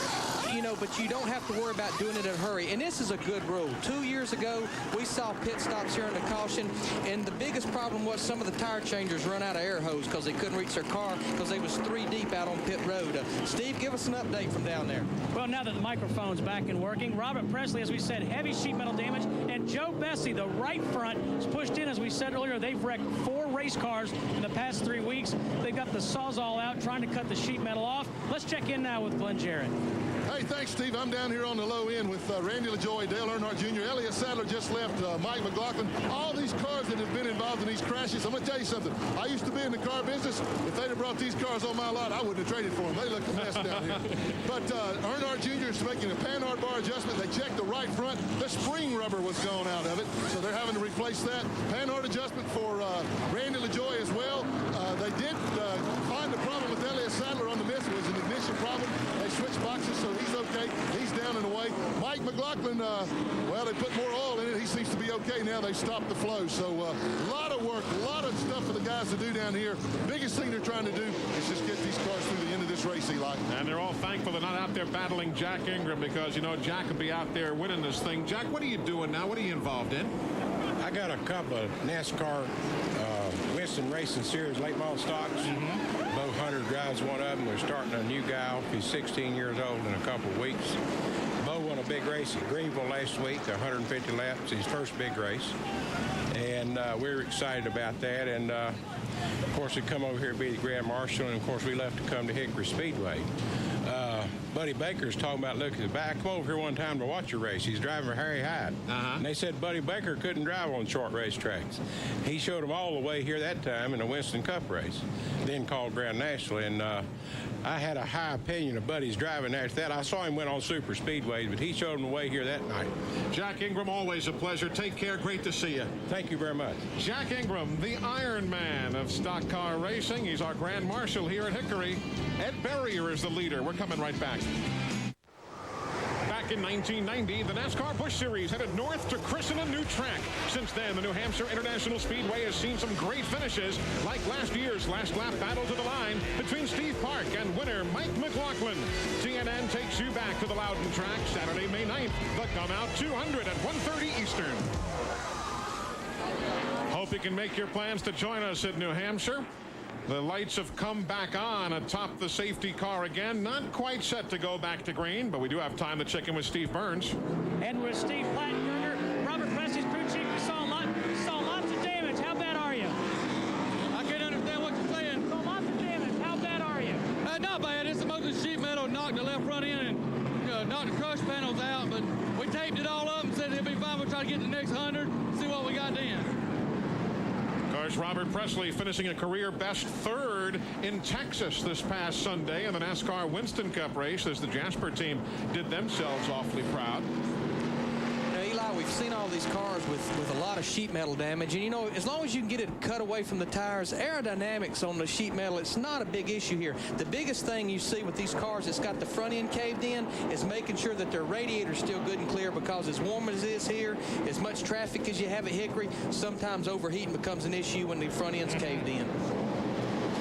D: You know, but you don't have to worry about doing it in a hurry. And this is a good rule. 2 years ago, we saw pit stops here in the caution, and the biggest problem was some of the tire changers run out of air hose because they couldn't reach their car because they was 3 deep out on pit road. Steve, give us an update from down there.
G: Well, now that the microphone's back and working, Robert Presley, as we said, heavy sheet metal damage, and Joe Bessie, the right front, is pushed in. As we said earlier, they've wrecked 4 race cars in the past 3 weeks. They've got the Sawzall out trying to cut the sheet metal off. Let's check in now with Glenn Jarrett.
E: Hey, thanks, Steve. I'm down here on the low end with Randy LaJoie, Dale Earnhardt Jr., Elliott Sadler just left, Mike McLaughlin. All these cars that have been involved in these crashes, I'm going to tell you something. I used to be in the car business. If they'd have brought these cars on my lot, I wouldn't have traded for them. They look a mess down here. But Earnhardt Jr. is making a panhard bar adjustment. They checked the right front. The spring rubber was gone out of it, so they're having to replace that. Panhard adjustment for Randy LaJoie as well. They did find the problem with Elliott Sadler on the miss. It was an ignition problem. They switched boxes, so he's okay. He's down and away. Mike McLaughlin, well, they put more oil in it. He's seems to be okay now. They stopped the flow. So a lot of work, a lot of stuff for the guys to do down here. Biggest thing they're trying to do is just get these cars through the end of this race, Eli.
B: And they're all thankful they're not out there battling Jack Ingram because, you know, Jack could be out there winning this thing. Jack, what are you doing now? What are you involved in?
K: I got a couple of NASCAR Winston Racing Series late model stocks. Bo Hunter drives one of them. We're starting a new guy off. He's 16 years old in a couple of weeks. Bo won a big race at Greenville last week, 150 laps, his first big race. And we're excited about that. And, of course, we come over here to be the Grand Marshal. And, of course, we left to come to Hickory Speedway. Buddy Baker's talking about looking at the back. I come over here one time to watch a race. He's driving for Harry Hyde. And they said Buddy Baker couldn't drive on short race tracks. He showed them all the way here that time in a Winston Cup race, then called Grand National. And I had a high opinion of Buddy's driving after that. I saw him win on super speedways, but he showed them the way here that night.
B: Jack Ingram, always a pleasure. Take care. Great to see you.
K: Thank you very much.
B: Jack Ingram, the Iron Man of stock car racing. He's our Grand Marshal here at Hickory. Ed Berrier is the leader. We're coming right back. Back in 1990, the NASCAR Busch Series headed north to christen a new track. Since then, the New Hampshire International Speedway has seen some great finishes, like last year's last lap battle to the line between Steve Park and winner Mike McLaughlin. CNN takes you back to the Loudon track Saturday, May 9th. The Come Out 200 at 1:30 Eastern. Hope you can make your plans to join us at New Hampshire. The lights have come back on atop the safety car again. Not quite set to go back to green, but we do have time to check in with Steve Burns.
G: And with Steve Plattenberger, Robert Presley's crew chief, we saw lots of damage. How bad are you?
L: I can't understand what you're saying.
G: Saw lots of damage. How bad are you?
L: Not bad. It's most of the sheet metal knocked the left front end and knocked the crush panels out, but we taped it all up and said it'll be fine. We'll try to get the next 100, see what we got then.
B: Of course, Robert Presley finishing a career best third in Texas this past Sunday in the NASCAR Winston Cup race as the Jasper team did themselves awfully proud.
D: Eli, we've seen all these cars with a lot of sheet metal damage, and you know, as long as you can get it cut away from the tires, aerodynamics on the sheet metal, it's not a big issue here. The biggest thing you see with these cars that's got the front end caved in is making sure that their radiator's still good and clear, because as warm as it is here, as much traffic as you have at Hickory, sometimes overheating becomes an issue when the front end's caved in.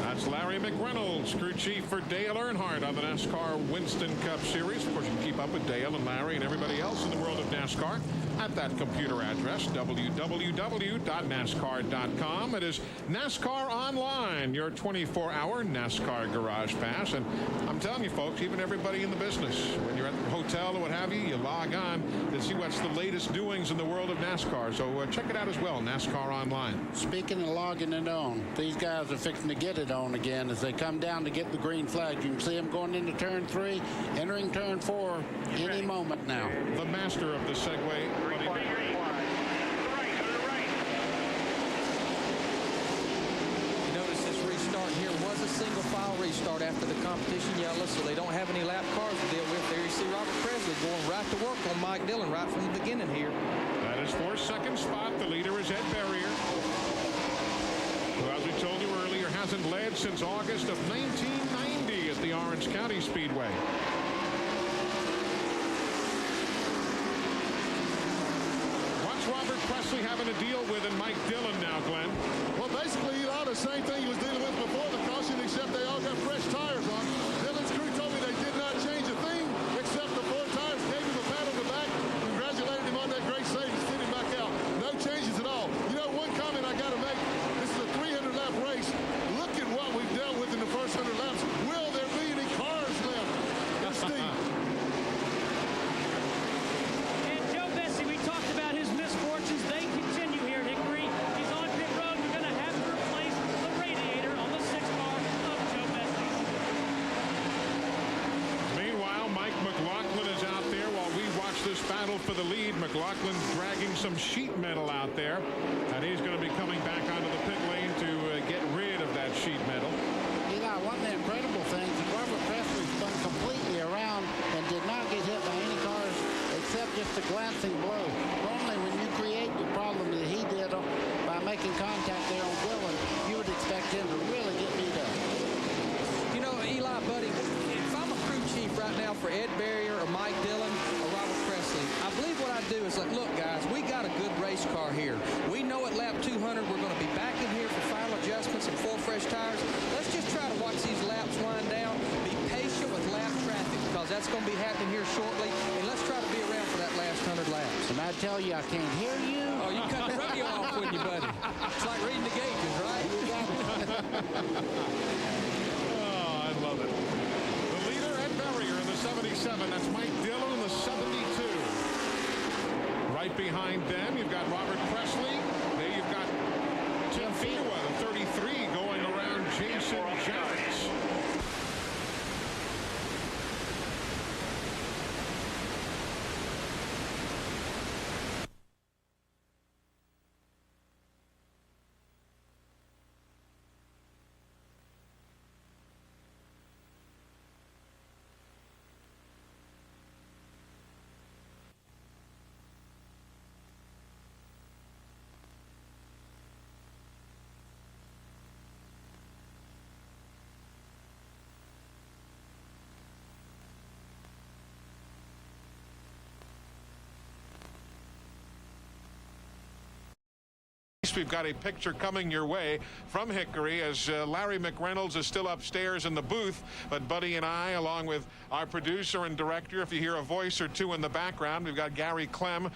B: That's Larry McReynolds, crew chief for Dale Earnhardt on the NASCAR Winston Cup Series. Of course, you can keep up with Dale and Larry and everybody else in the world of NASCAR at that computer address, www.nascar.com. It is NASCAR Online, your 24-hour NASCAR Garage Pass. And I'm telling you, folks, even everybody in the business, when you're at the hotel or what have you, you log on to see what's the latest doings in the world of NASCAR. So check it out as well, NASCAR Online.
C: Speaking of logging it on, these guys are fixing to get it on again as they come down to get the green flag. You can see them going into turn 3, entering turn 4 any moment now.
B: The master of the Segway.
D: You notice this restart here was a single file restart after the competition yellow, so they don't have any lap cars to deal with. There you see Robert Presley going right to work on Mike Dillon right from the beginning here.
B: That is for second spot. The leader is Ed Berrier, who, as we told you earlier, hasn't led since August of 1990 at the Orange County Speedway. Robert Presley having to deal with and Mike Dillon now, Glenn.
E: Well, basically, Eli, the same thing he was dealing with before the caution, except they all got fresh tires on. Dillon's crew told me they did not change a thing except the 4 tires, gave him a pat on the back, congratulated him on that great save, and sent him back out. No changes at all. You know, one comment I got to make, this is a 300-lap race. Look at what we've dealt with in the first 100 laps. Will there be any cars left? Here's Steve.
G: They continue here at Hickory. He's on pit road. We're going to have to replace the radiator on the 6th car of Joe Bessie.
B: Meanwhile, Mike McLaughlin is out there while we watch this battle for the lead. McLaughlin dragging some sheet metal out there, and he's going to be coming back onto the pit lane to get rid of that sheet metal.
C: Eli, one of the incredible things is Robert Presley spun completely around and did not get hit by any cars except just a glancing blow. Normally, when you create the problem that he did by making contact there on Dillon, you would expect him to really get beat up.
D: You know, Eli, buddy, if I'm a crew chief right now for Ed Berrier or Mike Dillon or Robert Presley, I believe what I do is like, look, guys, we got a good race some full fresh tires. Let's just try to watch these laps wind down. Be patient with lap traffic because that's going to be happening here shortly. And let's try to be around for that last 100 laps.
C: And I tell you, I can't hear you.
D: Oh, you cut the radio off, wouldn't you, buddy? It's like reading the gauges, right?
B: Oh, I love it. The leader at Barrier in the 77. That's Mike Dillon in the 72. Right behind them, you've got Robert Presley. There you've got Tim Fedua, the 33, going around Jason Jarrett. We've got a picture coming your way from Hickory as Larry McReynolds is still upstairs in the booth, but Buddy and I, along with our producer and director, if you hear a voice or two in the background, we've got Gary Clem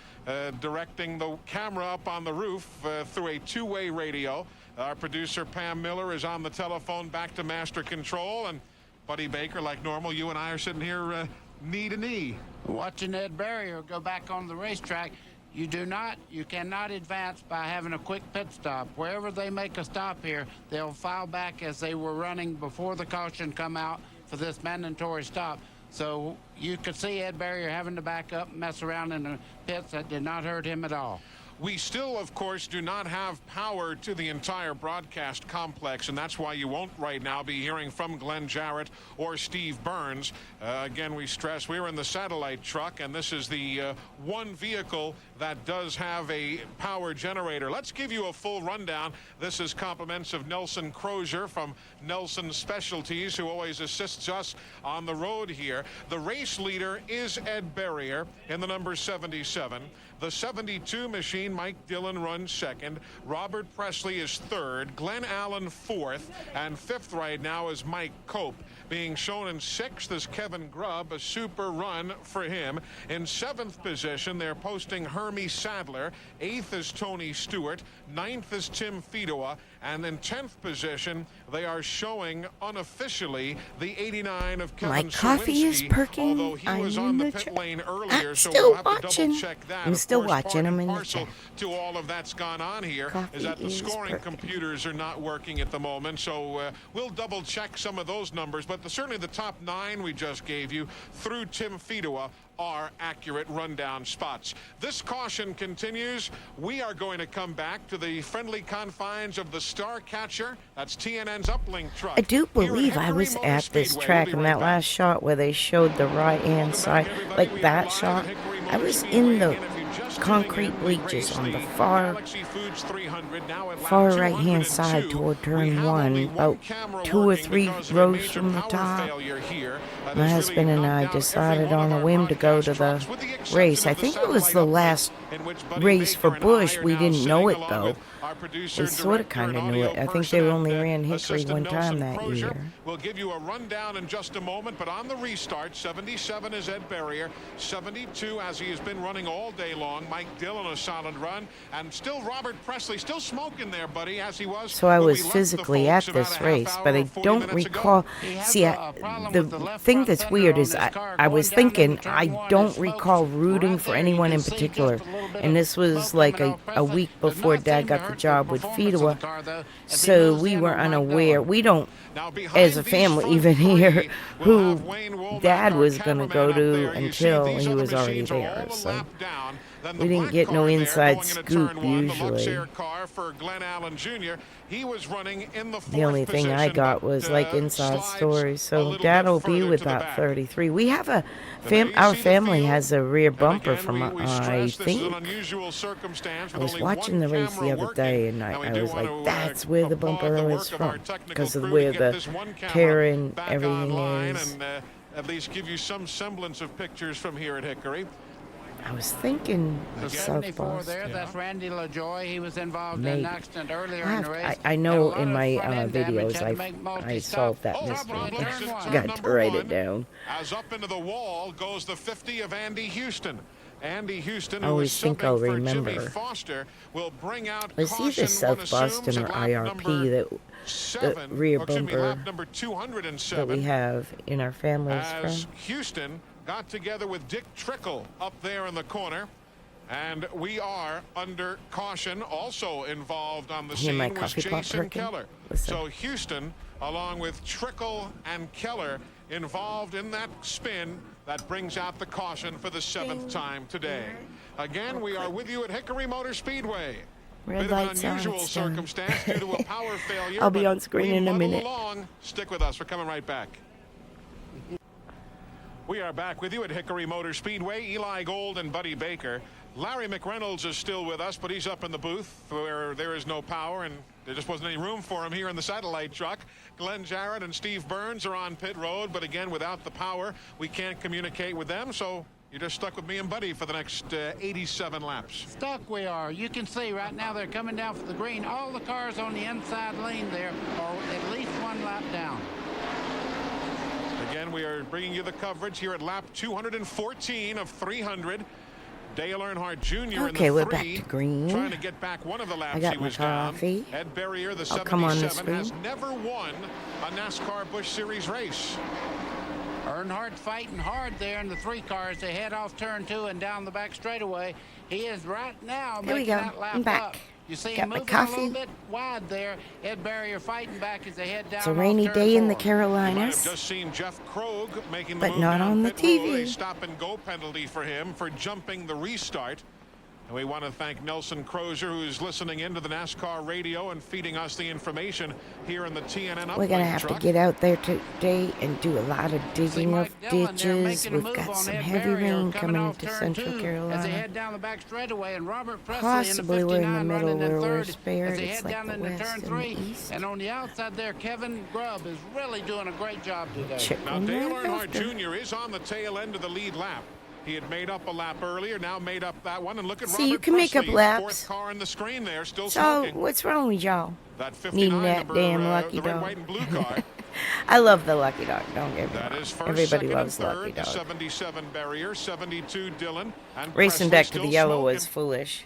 B: directing the camera up on the roof through a two-way radio. Our producer Pam Miller is on the telephone back to master control, and Buddy Baker, like normal, you and I are sitting here knee to knee.
C: Watching Ed Barrier go back on the racetrack. You cannot advance by having a quick pit stop. Wherever they make a stop here, they'll file back as they were running before the caution come out for this mandatory stop. So you could see Ed Barrier having to back up and mess around in the pits. That did not hurt him at all.
B: We still, of course, do not have power to the entire broadcast complex, and that's why you won't right now be hearing from Glenn Jarrett or Steve Burns. Again, we stress we're in the satellite truck, and this is the one vehicle that does have a power generator. Let's give you a full rundown. This is compliments of Nelson Crozier from Nelson Specialties, who always assists us on the road here. The race leader is Ed Barrier in the number 77. The 72 machine, Mike Dillon, runs second. Robert Presley is third. Glenn Allen fourth. And fifth right now is Mike Cope. Being shown in sixth is Kevin Grubb, a super run for him. In seventh position, they're posting Hermie Sadler. Eighth is Tony Stewart. Ninth is Tim Fedua. And in 10th position, they are showing unofficially the 89 of Kevin
A: My coffee is
B: Sawinski,
A: perking.
B: although he was
A: I'm
B: on the
A: in
B: pit
A: the
B: lane earlier,
A: I'm
B: so
A: still
B: we'll have to
A: watching.
B: double-check that.
A: I'm
B: Of
A: still
B: course,
A: watching.
B: part
A: I'm
B: and
A: in the
B: parcel
A: chat.
B: to all of that's gone on here
A: Coffee
B: is that the
A: is
B: scoring
A: perking.
B: computers are not working at the moment, so we'll double-check some of those numbers. But certainly the top 9 we just gave you through Tim Fedua are accurate rundown spots. This caution continues. We are going to come back to the friendly confines of the Star Catcher. That's TNN's uplink truck.
A: I do believe I was at this track in that last shot where they showed the right-hand side, like that shot. I was in the concrete bleachers on the far right-hand side toward turn 1, about 2 or 3 rows from the top. My husband and I decided on a whim to go to the race. I think it was the last race for Busch. We didn't know it, though. We sort of kind of knew it. I think they only ran Hickory one time that year.
B: We'll give you a rundown in just a moment, but on the restart, 77 is Ed Barrier, 72 as he has been running all day long. Mike Dillon a solid run, and still Robert Presley still smoking there, buddy, as he was.
A: So I was physically at this race, but I don't recall. See, the thing that's weird is I was thinking I don't recall rooting for anyone in particular, and this was like a week before Dad got the job with Fedua, so we were unaware. We don't, as a family, even here, who Dad was going to go to until he was already there. So we didn't get no inside scoop usually. The only thing I got was like inside stories. So Dad will be with that 33. We have a our family has a rear bumper from I think. I was watching the race the other day and I was like, that's where the bumper is from, because of where the tear and everything is.
B: At least give you some semblance of pictures from here at Hickory.
A: I was thinking
C: The
A: of South
C: 74
A: Boston.
C: there, that's Randy LaJoy. He was involved in
A: Maybe.
C: an accident earlier in the race.
A: I know in my videos I solved that mystery. I got to write it down.
B: As up into the wall goes the 50 of Andy Houston. Andy Houston,
A: I
B: who
A: always
B: is
A: think
B: subbing
A: I'll
B: for Jimmy
A: remember.
B: Foster, will bring out
A: It's
B: caution,
A: either
B: one
A: South Boston
B: assumes,
A: or
B: at lap
A: IRP,
B: number
A: the rear
B: lap
A: bumper
B: number
A: that
B: 207.
A: we have in our families
B: As
A: from.
B: Houston got together with Dick Trickle up there in the corner. And we are under caution. Also involved on the
A: Hear my
B: scene was
A: coffee pot
B: Jason
A: perking?
B: Keller.
A: Listen.
B: So Houston, along with Trickle and Keller, involved in that spin that brings out the caution for the 7th time today. Again, we are with you at Hickory Motor Speedway.
A: Red
B: Bit of an
A: lights on,
B: unusual
A: it's done.
B: circumstance due to a power failure.
A: I'll be
B: but
A: on screen
B: we
A: in a
B: muddle
A: minute.
B: along. Stick with us. We're coming right back. We are back with you at Hickory Motor Speedway. Eli Gold and Buddy Baker. Larry McReynolds is still with us, but he's up in the booth where there is no power, and there just wasn't any room for him here in the satellite truck. Glenn Jarrett and Steve Burns are on pit road, but again, without the power, we can't communicate with them, so you're just stuck with me and Buddy for the next 87 laps.
C: Stuck we are. You can see right now they're coming down for the green. All the cars on the inside lane there are at least one lap down.
B: Again, we are bringing you the coverage here at lap 214 of 300. Dale Earnhardt Jr.
A: Okay,
B: in the
A: we're back
B: 3,
A: to green.
B: trying to get back one of the laps
A: I got
B: he
A: my
B: was down.
A: coffee.
B: Ed Berrier, the
A: I'll come on the
B: 77, has
A: screen.
B: never won a NASCAR Busch Series race.
C: Earnhardt fighting hard there in the 3 cars. They head off turn 2 and down the back straightaway. He is right now
A: There we
C: making
A: go.
C: that lap
A: I'm back.
C: up. You see
A: Got
C: him
A: my
C: moving a
A: coffee.
C: little bit wide there. Ed Berrier fighting back as they head down.
A: It's a
C: off
A: rainy
C: turn
A: day in the
C: 4.
B: You might have
A: Carolinas.
B: just seen Jeff Krogh making the
A: But
B: move
A: not
B: down
A: on the
B: pit road.
A: TV.
B: A stop and go penalty for him for jumping the restart. And we want to thank Nelson Crozier, who's listening into the NASCAR radio and feeding us the information here in the TNN uplink
A: We're going to have
B: truck.
A: to get out there today and do a lot of digging
C: Mike
A: of
C: Dillon there
A: ditches.
C: making a
A: We've
C: move
A: got
C: on
A: some
C: Ed
A: heavy
C: Berrier
A: rain
C: coming
A: coming
C: off
A: into
C: turn
A: Central
C: 2 as they
A: Carolina.
C: head down the back straightaway, and Robert Presley
A: Possibly
C: in the
A: we're in the
C: 59
A: middle
C: running
A: where
C: in
A: we're
C: third
A: spared.
C: as they
A: It's
C: head
A: like
C: down
A: the
C: into
A: west
C: turn
A: and the
C: 3.
A: east.
C: And on the outside there, Kevin Grubb is really doing a great job today.
B: Now, Dale
A: right
B: Earnhardt
A: after.
B: Jr. is on the tail end of the lead lap. He had made up a lap earlier, now made up that one. And look at
A: See,
B: Robert
A: you can make up
B: Presley,
A: laps.
B: 4th car in the screen there, still
A: So,
B: smoking.
A: what's wrong with y'all?
B: That 59
A: Needing that
B: number,
A: damn lucky
B: the red,
A: dog.
B: white, and blue car.
A: I love the Lucky Dog. Don't get me
B: That
A: wrong.
B: is first,
A: Everybody
B: second,
A: loves
B: and third.
A: Lucky
B: The
A: Dog.
B: 77 Berrier, 72 Dillon, and
A: Racing
B: Presley
A: back to
B: still
A: the yellow
B: smoking.
A: was foolish.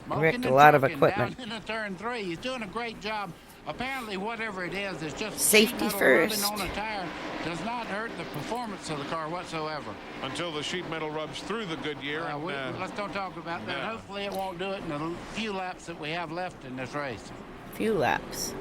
C: Smoking
A: Wrecked a
C: and
A: lot of
C: trucking
A: equipment.
C: Down into turn 3. He's doing a great job. Apparently, whatever it is just
A: Safety
C: sheet metal
A: first.
C: rubbing on a tire does not hurt the performance of the car whatsoever.
B: Until the sheet metal rubs through the Goodyear.
C: Let's don't talk about that.
B: no.
C: Hopefully, it won't do it in the few laps that we have left in this race.
A: Few laps.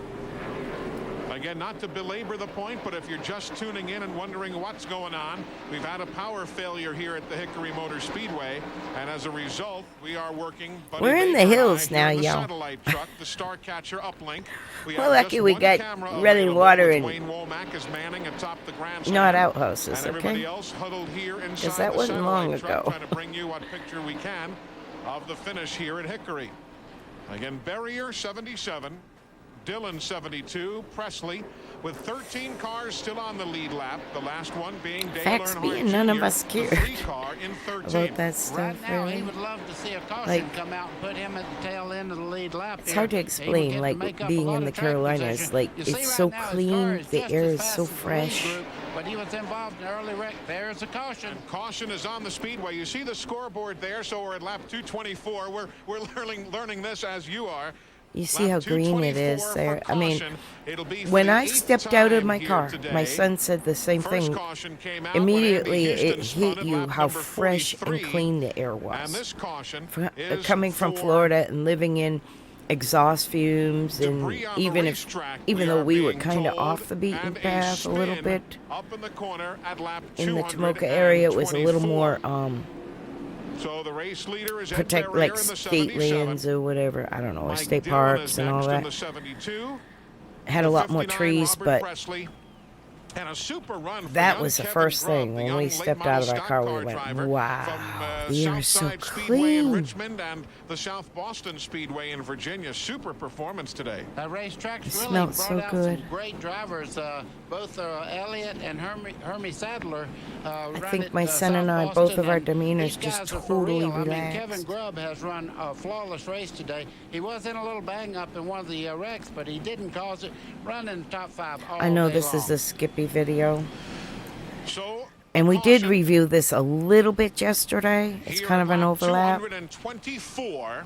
B: Again, not to belabor the point, but if you're just tuning in and wondering what's going on, we've had a power failure here at the Hickory Motor Speedway, and as a result, we are working. Buddy
A: We're in the
B: Baker and I
A: hills
B: here
A: now,
B: in the
A: y'all.
B: satellite truck, the Starcatcher uplink. We
A: We're
B: have
A: lucky
B: just
A: we
B: one
A: got
B: camera
A: running
B: available,
A: water
B: with
A: and
B: Wayne Womack is manning atop the grandstand.
A: not outhouses,
B: and everybody
A: okay?
B: else huddled here inside
A: 'Cause that
B: the
A: wasn't long
B: satellite truck,
A: ago.
B: trying to bring you what picture we can of the finish here at Hickory. Again, Berrier 77, Dillon 72, Presley with 13 cars still on the lead lap. The last one being Dale
A: Facts
B: Earnhardt
A: being, none of
B: Jr.,
A: us
B: the
A: cared
B: 3-car in 13.
A: about that stuff.
C: Right now, he
A: really.
C: would love to see a caution
A: Like,
C: come out and put him at the tail end of the lead lap.
A: It's
C: here.
A: hard to
C: He would
A: explain,
C: get to
A: like
C: make up a
A: being
C: lot
A: in
C: of
A: the
C: track
A: Carolinas.
C: position.
A: Like
C: You see
A: it's
C: right
A: so
C: now his car
A: clean,
C: is
A: the
C: just
A: air
C: as
A: is
C: fast
A: so
C: as the lead
A: fresh.
C: group, but he was involved in an early wreck. There's a caution.
B: And caution is on the speedway. You see the scoreboard there, so we're at lap 224. We're learning this as you are.
A: You see how
B: Lap
A: green it is
B: 224
A: there.
B: for
A: I mean,
B: caution. It'll be for
A: when
B: the
A: I
B: 8th
A: stepped out of
B: time
A: my
B: here
A: car,
B: today.
A: my son said the same
B: First
A: thing.
B: caution came out when
A: Immediately
B: Andy
A: it
B: Houston
A: hit
B: spun
A: you
B: lap
A: how
B: number
A: fresh and
B: 43.
A: clean the air
B: And
A: was.
B: this caution is
A: Coming from
B: for
A: Florida and living in exhaust fumes, and
B: debris on the
A: even
B: racetrack,
A: though we were
B: being
A: kind of
B: told,
A: off the beaten
B: and a
A: path a little
B: spin
A: bit
B: up in the corner at lap
A: in the Tomoka area, it was a little
B: 224.
A: more
B: So the race leader is Ed
A: protect
B: Berrier
A: like
B: in the
A: state
B: 77.
A: lands or whatever. I don't know, or
B: Mike
A: state
B: Dillon
A: parks
B: is
A: and all
B: next in
A: that.
B: the 72.
A: Had a lot more
B: 59,
A: trees,
B: Robert
A: but
B: Presley. And a super run for
A: that
B: young
A: was the
B: Kevin
A: first
B: Grubb,
A: thing
B: the
A: when
B: young
A: we
B: late
A: stepped
B: model
A: out of our
B: stock
A: car.
B: car
A: We went,
B: driver
A: wow,
B: from,
A: the air is so
B: Southside Speedway in
A: clean.
B: Richmond and the South Boston Speedway in Virginia. Super performance today.
C: That racetrack's
A: It
C: really
A: smelled
C: brought
A: so
C: out
A: good.
C: some great drivers. both Elliott and Hermie Sadler.
A: I think my son and I, both of our demeanors just totally relaxed.
C: I mean, Kevin Grubb has run a flawless race today. He was in a little bang up in one of the wrecks, but he didn't cause it. Running top 5 all
A: I know
C: day
A: this
C: long.
A: is a Skippy video.
B: So,
A: And we did review this a little bit yesterday. It's kind of an overlap.
B: 224.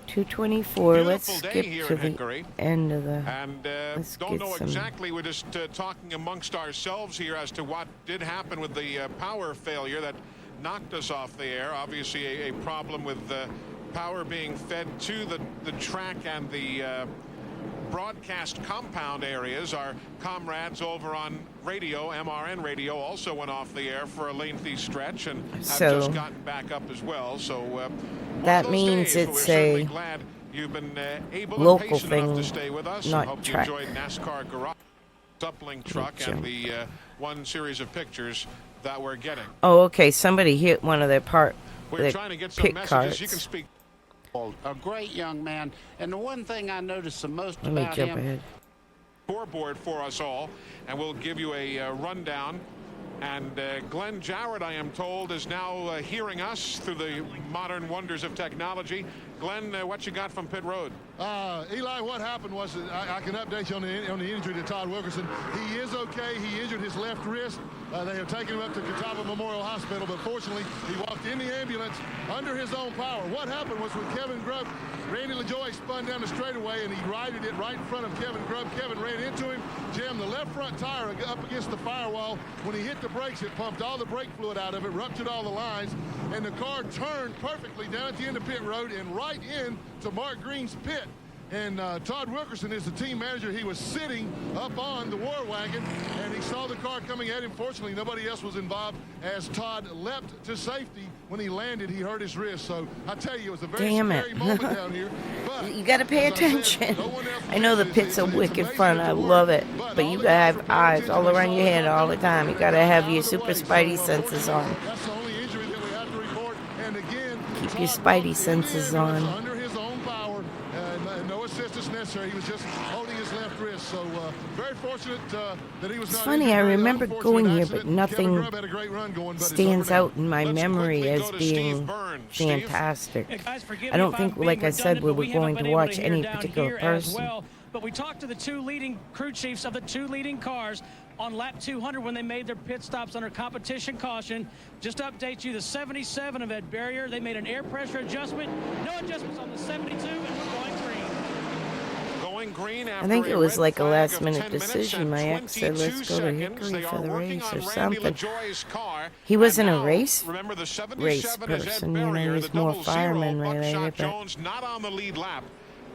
A: 224. Let's
B: Beautiful day
A: skip
B: here
A: to
B: at
A: the
B: Hickory.
A: end of the.
B: And
A: let's
B: don't
A: get
B: know
A: some-
B: exactly. We're just talking amongst ourselves here as to what did happen with the power failure that knocked us off the air. Obviously, a problem with power being fed to the track and the broadcast compound areas. Our comrades over on radio, MRN radio, also went off the air for a lengthy stretch and have
A: So-
B: just gotten back up as well. So
A: That means it's
B: a
A: a
B: glad you've been able
A: local
B: and patient enough
A: thing,
B: to stay with us.
A: not
B: Hope
A: track.
B: you enjoyed NASCAR Garage uplink truck and the one series of pictures that we're getting.
A: Oh, okay. Somebody hit one of their
B: We're trying to get some
A: pit
B: messages.
A: carts.
B: You can speak.
C: A great young man, and the one thing I noticed the most
A: Let me
C: about
A: jump
C: him.
A: ahead.
B: Scoreboard for us all, and we'll give you a rundown. And Glenn Jarrett, I am told, is now hearing us through the modern wonders of technology. Glenn, what you got from pit road?
E: Eli, what happened was that I can update you on the injury to Todd Wilkerson. He is okay. He injured his left wrist. They have taken him up to Catawba Memorial Hospital, but fortunately, he walked in the ambulance under his own power. What happened was when Kevin Grubb, Randy LaJoie spun down the straightaway, and he righted it right in front of Kevin Grubb. Kevin ran into him, jammed the left front tire up against the firewall. When he hit the brakes, it pumped all the brake fluid out of it, ruptured all the lines, and the car turned perfectly down at the end of pit road and right in to Mark Green's pit. And Todd Wilkerson is the team manager. He was sitting up on the war wagon, and he saw the car coming at him. Fortunately, nobody else was involved. As Todd leapt to safety, when he landed, he hurt his wrist. So I tell you, it was a very scary moment down here. But
A: You got to pay
E: as I said,
A: attention.
E: no one else
A: I know the
E: did.
A: pits are
E: It's
A: wicked
E: amazing
A: fun.
E: that
A: I
E: it worked.
A: love it.
E: But
A: But
E: all
A: you
E: the
A: got to
E: guys
A: have
E: were paying
A: eyes
E: attention.
A: all
E: They
A: around
E: saw
A: your
E: the
A: head
E: car
A: all the
E: coming
A: time. You
E: out
A: got to
E: of
A: have
E: the
A: your
E: way.
A: super
E: So,
A: spidey senses on.
E: that's the only injury that we have to report. And again,
A: Keep your
E: Todd
A: spidey
E: walked in the
A: senses
E: ambulance
A: on.
E: under his own power, and no assistance necessary. He was just holding his left wrist. So very fortunate that he was
A: It's
E: not
A: funny,
E: injured.
A: I
E: Very
A: remember
E: unfortunate
A: going here,
E: accident.
A: but nothing
E: Kevin Grubb had a great run going, but it's
A: stands
E: over now.
A: out in my
B: Let's
A: memory
B: quickly
A: as
B: go to Steve
A: being
B: Byrne. Steve?
A: fantastic.
G: Hey, guys, forgive
A: I
G: me
A: don't
G: if
A: think,
G: I'm
A: like
G: being
A: I said, we
G: redundant, but
A: were
G: haven't
A: going
G: been
A: to
G: able
A: watch
G: hear
A: any
G: down
A: particular
G: here as
A: person.
G: well. But we talked to the two leading crew chiefs of the two leading cars on lap 200 when they made their pit stops under competition caution. Just to update you, the 77 of Ed Barrier, they made an air pressure adjustment. No adjustments on the 72, and we're going green.
B: Going green
A: I
B: after
A: think it
B: a
A: was
B: red
A: like a
B: flag of
A: last-minute
B: 10 minutes
A: decision.
B: and
A: My ex said,
B: 22
A: let's go to
B: seconds.
A: Hickory
B: They
A: for
B: are
A: the
B: working
A: race
B: on
A: or
B: Randy
A: something.
B: LaJoie's car.
A: He wasn't
B: And
A: a
B: now,
A: race
B: remember the 77
A: race
B: is Ed
A: person, you know,
B: Barrier,
A: he
B: the
A: was more
B: 00
A: fireman related,
B: Buckshot
A: but
B: Jones not on the lead lap.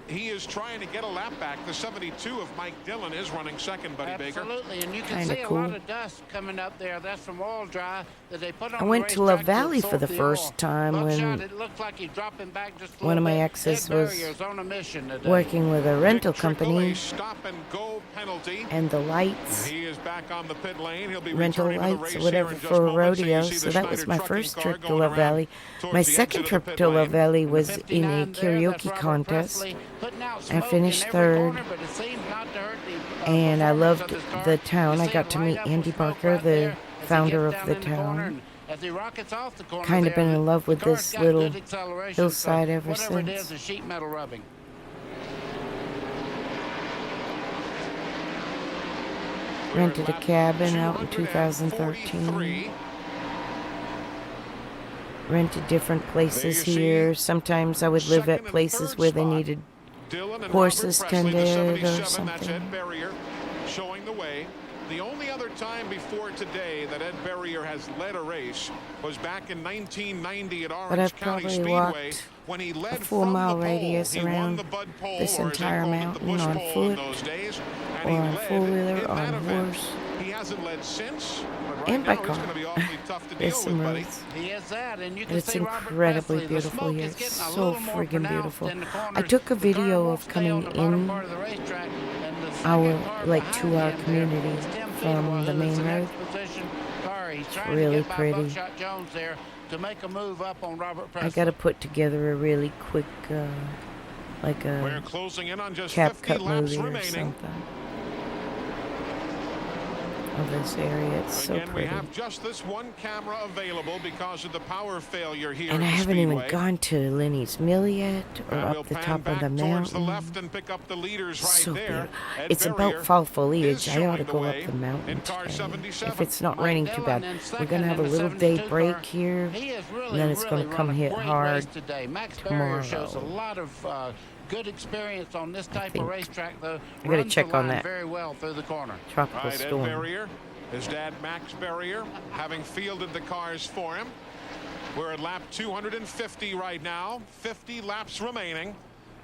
B: He is trying to get a lap back. The 72 of Mike Dillon is running second, Buddy Baker.
C: Absolutely, and you can
A: Kinda
C: see
A: cool.
C: a lot of dust coming up there. That's from oil dry that they put on
A: I went
C: the
A: to Love
C: racetrack
A: Valley for
C: absorb
A: the first
C: oil.
A: time
C: Buckshot,
A: when
C: it looked like he's dropping back just a
A: one of
C: little
A: my
C: bit.
A: exes
C: Ed
A: was
C: Barrier's on a mission today.
A: working with a rental company,
B: A stop and go penalty.
A: and the lights,
B: He is back on the pit lane. He'll be
A: rental
B: returning to the
A: lights
B: race
A: or whatever
B: here in just
A: for a
B: moments. So you
A: rodeo.
B: see the
A: So that was
B: Schneider
A: my
B: trucking
A: first
B: car
A: trip to
B: going
A: Love
B: around
A: Valley.
B: towards
A: My
B: the
A: second
B: exit of the
A: trip
B: pit
A: to Love
B: lane.
A: Valley
C: And the
A: was in a
C: 59 there, that's
A: karaoke
C: Robert
A: contest.
C: Presley, putting out
A: I
C: smoke
A: finished
C: in every
A: third,
C: corner, but it seems not to hurt the,
A: and I
C: performance
A: loved
C: of this car.
A: the town.
C: You
A: I
C: see
A: got
C: him
A: to
C: light
A: meet
C: up
A: Andy
C: with smoke
A: Barker,
C: right
A: the
C: there as he
A: founder
C: gets
A: of
C: down
A: the
C: in corner,
A: town.
C: and as he rockets off the corner
A: Kind of
C: there,
A: been in love with
C: the car's
A: this
C: got
A: little
C: good acceleration,
A: hillside
C: so
A: ever
C: whatever it
A: since.
C: is, the sheet metal rubbing.
A: Rented a cabin out in 2013.
B: 243.
A: Rented different places
B: There you see
A: here. Sometimes I would live
B: second
A: at
B: and
A: places
B: third
A: where they
B: spot.
A: needed
B: Dillon and
A: horses
B: Robert Presley, the
A: tended or
B: 77, that's
A: something.
B: Ed Barrier showing the way. The only other time before today that Ed Barrier has led a race was back in 1990 at
A: But
B: Orange
A: I've
B: County
A: probably
B: Speedway
A: walked
B: when he led
A: a
B: from
A: 4-mile
B: the pole.
A: radius
B: He won
A: around
B: the Bud Pole,
A: this
B: or as they
A: entire
B: called it, the
A: mountain
B: Busch
A: on
B: Pole in
A: foot
B: those days, and
A: or
B: he
A: on
B: led
A: four-wheeler
B: in
A: or
B: that
A: on
B: event.
A: horse.
B: He hasn't led since, but right
A: And by
B: now
A: car.
B: it's going to be awfully tough to
A: There's
B: deal
A: some
B: with, buddy.
A: roads.
C: He is that, and you can
A: And it's
C: see Robert
A: incredibly
C: Presley. The
A: beautiful
C: smoke
A: here.
C: is getting a
A: So
C: little more
A: friggin'
C: pronounced
A: beautiful.
C: in the
A: I
C: corners.
A: took a
C: The car
A: video
C: won't
A: of
C: stay
A: coming
C: on the bottom
A: in
C: part of the racetrack, and the
A: our,
C: second car
A: like,
C: behind
A: to our
C: him there
A: community
C: is Tim
A: from
C: Feedwell,
A: the
C: who is
A: main
C: the
A: road.
C: next position car. He's trying
A: really
C: to get by
A: pretty.
C: Buckshot Jones there to make a move up on Robert Presley.
A: I got to put together a really quick, like
B: We're
A: a
B: closing in on just
A: cap
B: 50
A: cut
B: laps
A: movie or
B: remaining.
A: something. of this area. It's so
B: Again, we
A: pretty.
B: have just this one camera available because of the power failure here
A: And I
B: at the
A: haven't even
B: Speedway.
A: gone to Lenny's Mill yet, or
B: And we'll
A: up the
B: pan
A: top
B: back
A: of the
B: towards the
A: mountain.
B: left and pick up the leaders right
A: So
B: there.
A: beautiful.
B: Ed
A: It's
B: Berrier
A: about fall
B: is
A: foliage. I ought to
B: showing the
A: go
B: way
A: up the mountain
B: in car
A: today.
B: 77.
A: If it's not
C: Mike
A: raining too
C: Dillon
A: bad.
C: in
A: We're
C: second
A: going to have a
C: in the
A: little day
C: 72
A: break
C: car.
A: here,
C: He is really,
A: and then it's going to
C: really
A: come
C: run a
A: hit
C: great
A: hard
C: race today. Max
A: tomorrow.
C: Berrier shows a lot of good experience on this type of racetrack, though.
A: I gotta
C: Runs
A: check
C: the
A: on
C: line
A: that
C: very well through the corner.
A: tropical
B: Right, Ed
A: storm.
B: Berrier, his dad Max Berrier, having fielded the cars for him. We're at lap 250 right now. 50 laps remaining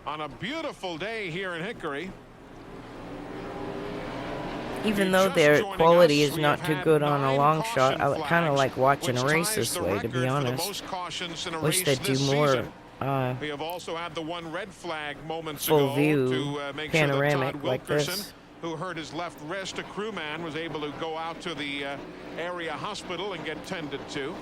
B: on a beautiful day here in Hickory.
A: Even though their quality is not too good on a long shot, I kind of like watching a race this way, to be honest. Wish they'd do more
B: We have also had the one red flag moments
A: full
B: ago
A: view
B: to make
A: panoramic
B: sure that Todd
A: like
B: Wilkerson,
A: this.
B: who hurt his left wrist, a crewman, was able to go out to the area hospital and get tended to.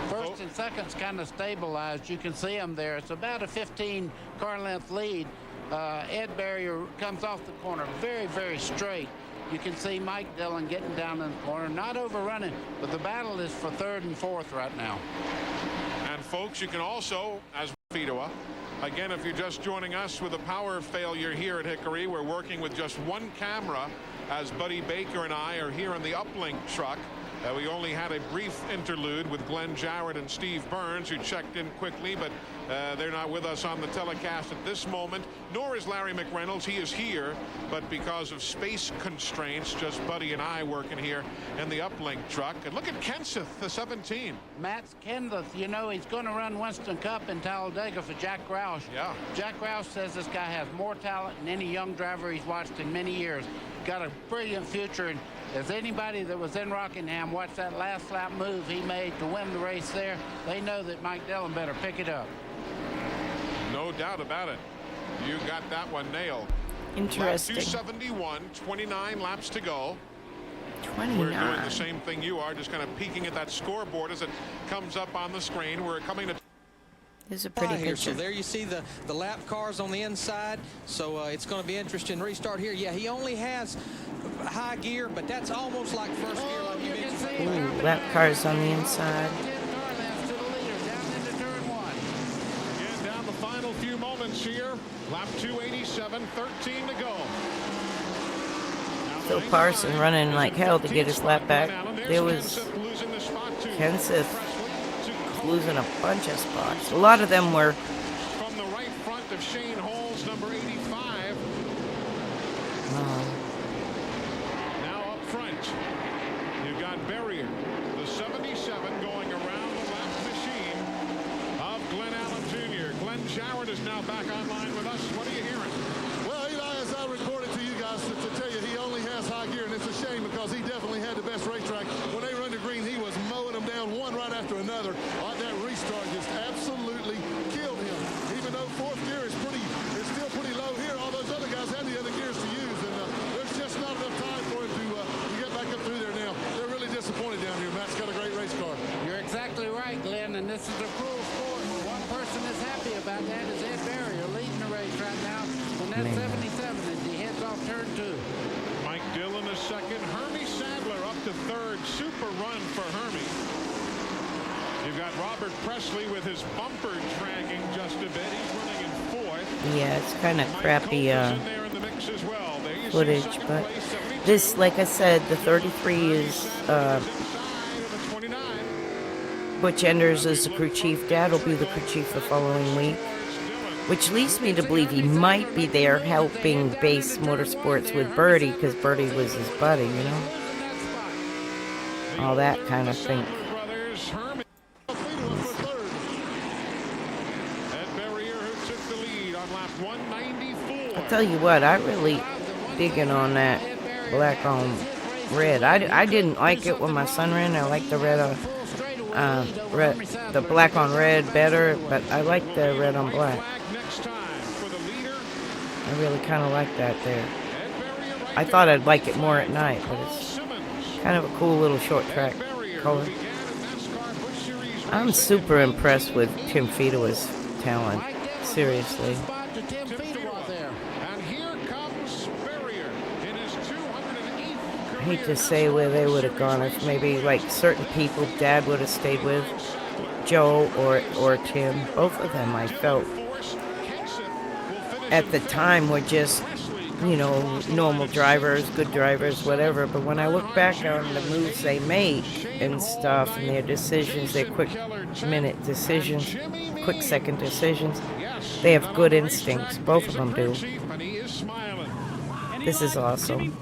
C: First and second's kind of stabilized. You can see them there. It's about a 15 car length lead. Ed Berrier comes off the corner very, very straight. You can see Mike Dillon getting down in the corner, not overrunning, but the battle is for third and fourth right now.
B: And folks, you can also, as Fedua, again, if you're just joining us with a power failure here at Hickory, we're working with just one camera as Buddy Baker and I are here in the uplink truck. We only had a brief interlude with Glenn Jarrett and Steve Burns, who checked in quickly, but they're not with us on the telecast at this moment, nor is Larry McReynolds. He is here, but because of space constraints, just Buddy and I working here in the uplink truck. And look at Kenseth, the 17.
C: Matt Kenseth, you know, he's going to run Winston Cup in Talladega for Jack Roush.
B: Yeah.
C: Jack Roush says this guy has more talent than any young driver he's watched in many years. Got a brilliant future, and as anybody that was in Rockingham watched that last lap move he made to win the race there, they know that Mike Dillon better pick it up.
B: No doubt about it. You got that one nailed.
A: Interesting.
B: Lap 271, 29 laps to go.
A: 29.
B: We're doing the same thing you are, just kind of peeking at that scoreboard as it comes up on the screen. We're coming to...
A: This is a pretty
D: here.
A: picture.
D: So there you see the lap cars on the inside. So it's going to be interesting. Restart here. Yeah, he only has high gear, but that's almost like first gear, like you mentioned.
A: Ooh, lap cars on the inside.
B: Again, down the final few moments here. Lap 287, 13 to go.
A: Phil Parson running like hell to get his lap back. There was Kenseth losing a bunch of spots. A lot of them were
B: from the right front of Shane Hall's number 85. Now up front, you've got Berrier, the 77, going around the lap machine of Glenn Allen Jr. Glenn Jarrett is now back online with us. What are you hearing?
E: Well, Eli, as I reported to you guys, to tell you he only has high gear, and it's a shame because he definitely had the best racetrack. When they run to green, he was mowing them down one right after another. That restart just absolutely killed him. Even though fourth gear is still pretty low here, all those other guys have the other gears to use, and there's just not enough time for him to get back up through there now. They're really disappointed down here. Matt's got a great race car.
C: You're exactly right, Glenn, and this is a cruel sport. One person is happy about that is Ed Berrier leading the race right now, and that's 77 as he heads off turn 2.
B: Mike Dillon is second. Hermie Sadler up to third. Super run for Hermie. You've got Robert Presley with his bumper dragging just a bit. He's running in fourth.
A: Yeah, it's kind of crappy
B: in there in the mix as well. There you
A: footage,
B: see second
A: but
B: place, 72.
A: this, like I said, the 33 is Butch Enders is the crew chief. Dad will be the crew chief the following week, which leads me to believe he might be there helping Base Motorsports with Birdie, because Birdie was his buddy, you know? All that kind of thing. I'll tell you what, I really digging on that black on red. I didn't like it when my son ran. I like the red on the black on red better, but I like the red on black. I really kind of like that there. I thought I'd like it more at night, but it's kind of a cool little short track color. I'm super impressed with Tim Fedewa's talent. Seriously.
B: And here comes Berrier in his 200th
A: hate to say where they would have gone if maybe like certain people Dad would have stayed with, Joe or Tim. Both of them I felt at the time were just, you know, normal drivers, good drivers, whatever. But when I look back on the moves they make and stuff and their decisions, their quick minute decisions, quick second decisions, they have good instincts. Both of them do. This is awesome.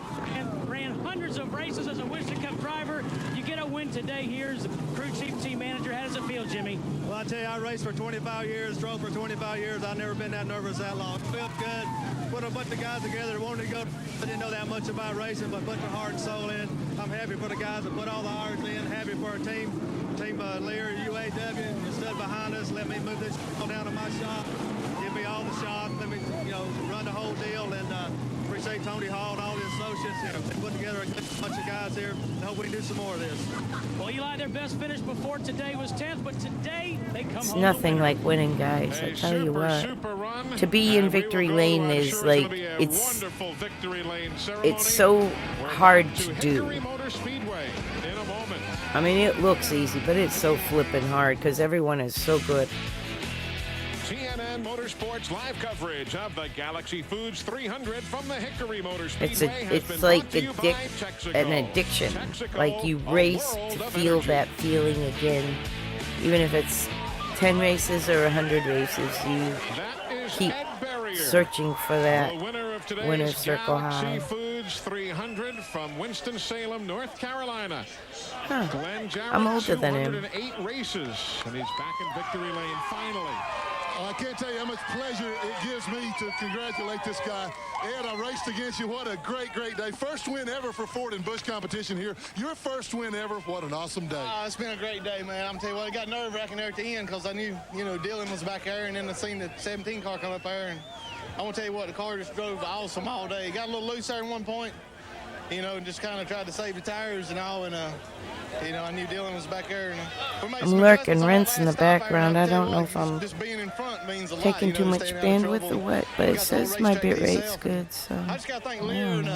G: Ran hundreds of races as a Winston Cup driver. You get a win today here as the crew chief team manager. How does it feel, Jimmy?
M: Well, I tell you, I raced for 25 years, drove for 25 years. I've never been that nervous that long. Felt good. Put a bunch of guys together that wanted to go. I didn't know that much about racing, but put their heart and soul in. I'm happy for the guys that put all the hours in. Happy for our team Lear, UAW, that stood behind us. Let me move this down to my shop. Give me all the shots. Let me, run the whole deal. And appreciate Tony Hall and all the associates. They put together a good bunch of guys here. I hope we can do some more of this.
G: Well, Eli, their best finish before today was 10th, but today they come home.
A: It's nothing like winning, guys. I tell you what. To be in victory lane is like, it's so hard to do. I mean, it looks easy, but it's so flippin' hard because everyone is so good.
B: CNN Motorsports live coverage of the Galaxy Foods 300 from the Hickory Motor Speedway.
A: It's like an addiction. Like you race to feel that feeling again. Even if it's 10 races or 100 races, you keep searching for that winner's circle high.
B: Foods 300 from Winston-Salem, North Carolina.
A: Huh. I'm older than him.
B: 208 races, and he's back in victory lane finally.
E: I can't tell you how much pleasure it gives me to congratulate this guy. Ed, I raced against you. What a great, great day. First win ever for Ford and Busch competition here. Your first win ever. What an awesome day.
J: It's been a great day, man. I'm telling you what, it got nerve-wracking there at the end because I knew, Dylan was back there, and then I seen the 17 car come up there, and I want to tell you what, the car just drove awesome all day. Got a little loose there at one point, just kind of tried to save the tires and all, and I knew Dylan was back there. And
A: I'm lurking rents in the background. I don't know if I'm taking too much bandwidth or what, but it says my bit rate's good, so
J: I just got to thank Lear and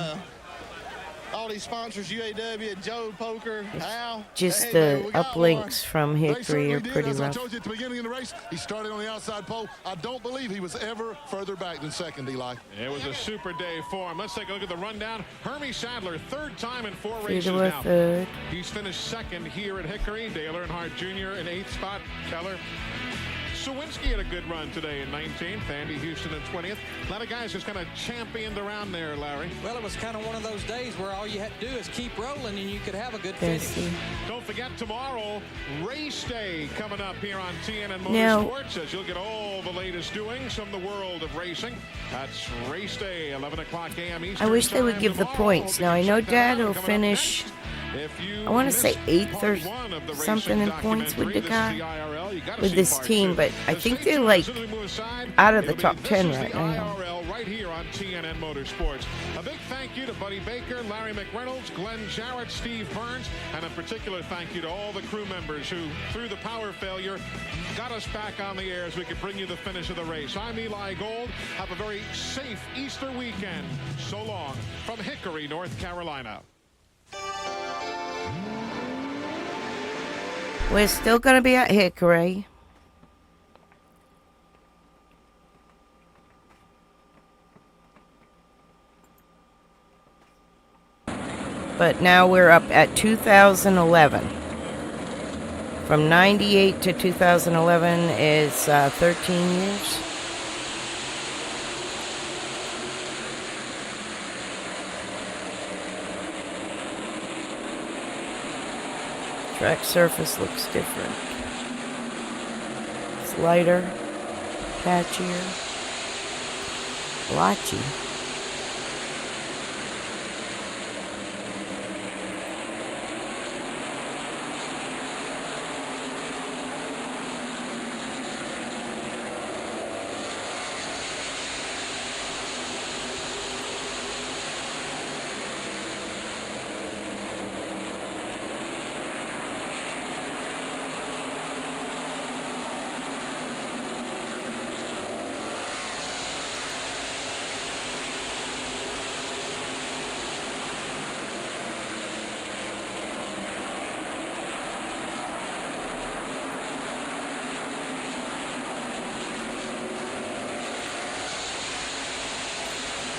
J: all these sponsors, UAW, Joe, Poker, Al.
A: Just the uplinks from Hickory are pretty rough.
E: I told you at the beginning of the race, he started on the outside pole. I don't believe he was ever further back than second, Eli.
B: It was a super day for him. Let's take a look at the rundown. Hermie Sadler, third time in 4 races now.
A: Third.
B: He's finished second here at Hickory. Dale Earnhardt Jr. in 8th spot. Keller. Sawinski had a good run today in 19th. Andy Houston in 20th. A lot of guys just kind of championed around there, Larry.
D: Well, it was kind of one of those days where all you had to do is keep rolling and you could have a good finish.
B: Don't forget tomorrow, race day coming up here on TNN
A: Now,
B: Motorsports, as you'll get all the latest doings from the world of racing. That's race day, 11 o'clock a.m. Eastern.
A: I wish they would give the points. Now, I know Dad will finish, I want to say 8th or something in points with the guy, with this team, but I think they're like out of the top 10 right now.
B: Right here on TNN Motorsports. A big thank you to Buddy Baker, Larry McReynolds, Glenn Jarrett, Steve Burns, and a particular thank you to all the crew members who, through the power failure, got us back on the air as we could bring you the finish of the race. I'm Eli Gold. Have a very safe Easter weekend. So long from Hickory, North Carolina.
A: We're still going to be at Hickory. But now we're up at 2011. From 98 to 2011 is 13 years. Track surface looks different. It's lighter, patchier, blotchy.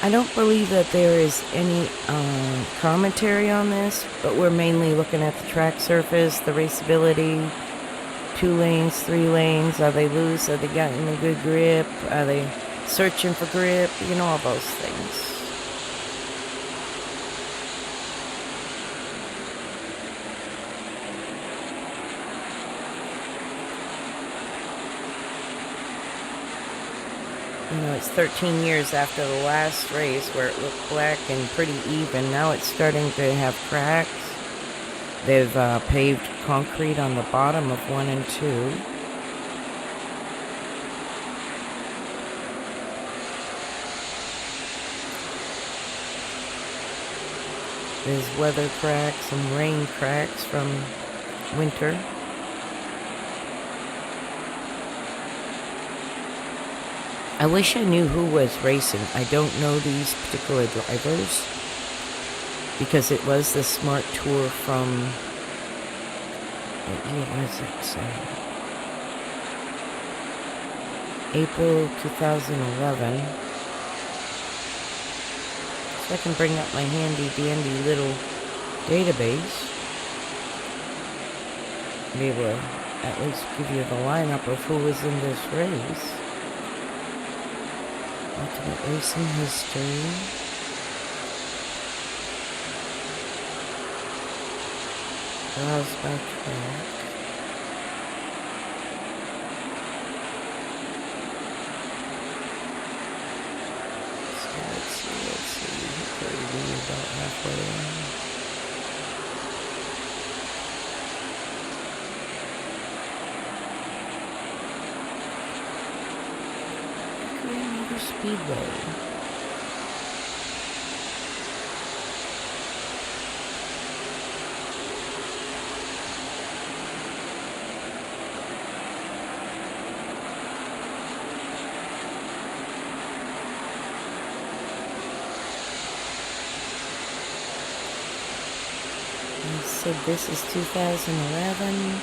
A: I don't believe that there is any commentary on this, but we're mainly looking at the track surface, the raceability, 2 lanes, 3 lanes. Are they loose? Are they getting a good grip? Are they searching for grip? You know, all those things. You know, it's 13 years after the last race where it looked black and pretty even. Now it's starting to have cracks. They've paved concrete on the bottom of 1 and 2. There's weather cracks and rain cracks from winter. I wish I knew who was racing. I don't know these particular drivers because it was the Smart Tour from, what year was it? So, April 2011. So I can bring up my handy dandy little database. Be able to at least give you the lineup of who was in this race. Ultimate racing history. Browse by track. So let's see. Hickory, we're about halfway in. Speedway. I said this is 2011.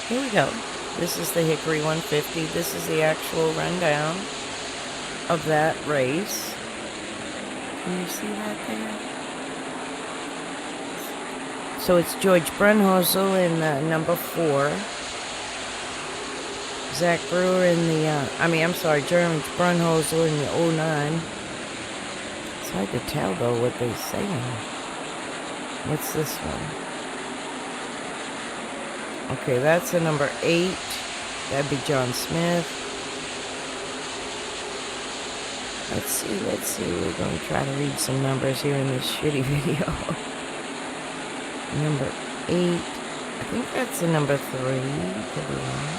A: Here we go. This is the Hickory 150. This is the actual rundown of that race. Can you see that there? So it's George Brunhosel in number 4. Zach Brewer in the, George Brunhosel in the 09. It's hard to tell though what they're saying. What's this one? Okay, that's a number 8. That'd be John Smith. Let's see. We're going to try to read some numbers here in this shitty video. Number 8. I think that's a number 3. Could be wrong.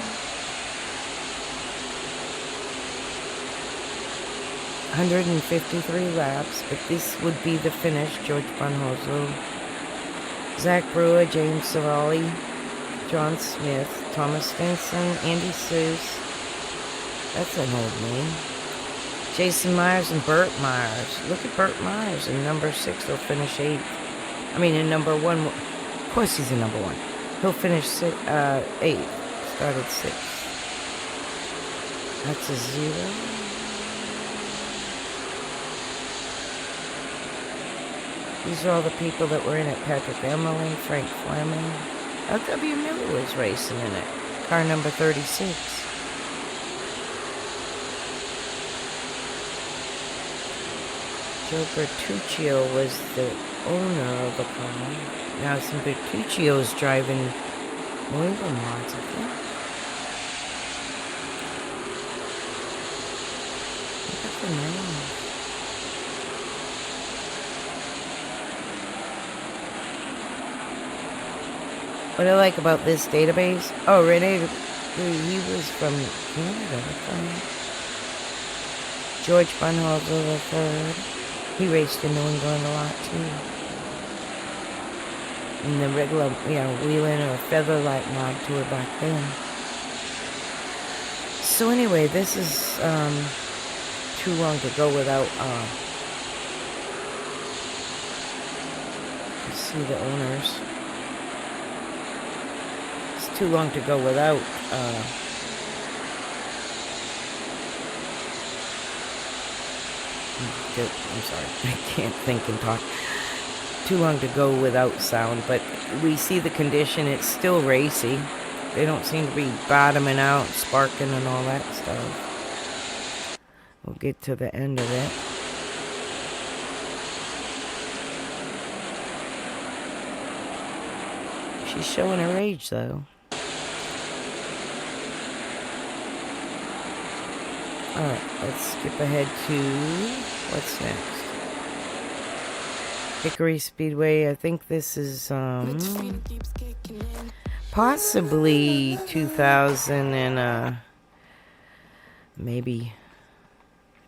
A: 153 laps, but this would be the finish. George Brunhosel, Zach Brewer, James Savali, John Smith, Thomas Stinson, Andy Seuss. That's an old name. Jason Myers and Burt Myers. Look at Burt Myers in number 6. He'll finish 8th. In number 1. Of course he's in number 1. He'll finish 8th. Started 6th. That's a 0. These are all the people that were in it. Patrick Emmerling, Frank Fleming. L.W. Miller was racing in it. Car number 36. Joe Bertuccio was the owner of the car. Now some Bertuccio's driving New England mods, I think. Look at the names. What I like about this database, Rene, he was from Canada, I think. George Brunhosel III. He raced in New England a lot too. In the regular, Wheeling or Featherlight mod tour back then. So anyway, this is too long to go without see the owners. too long to go without I'm sorry, I can't think and talk. Too long to go without sound, but we see the condition. It's still racy. They don't seem to be bottoming out, sparking and all that stuff. We'll get to the end of it. She's showing her age, though. Alright, let's skip ahead to what's next. Hickory Speedway, I think this is possibly 2000 and maybe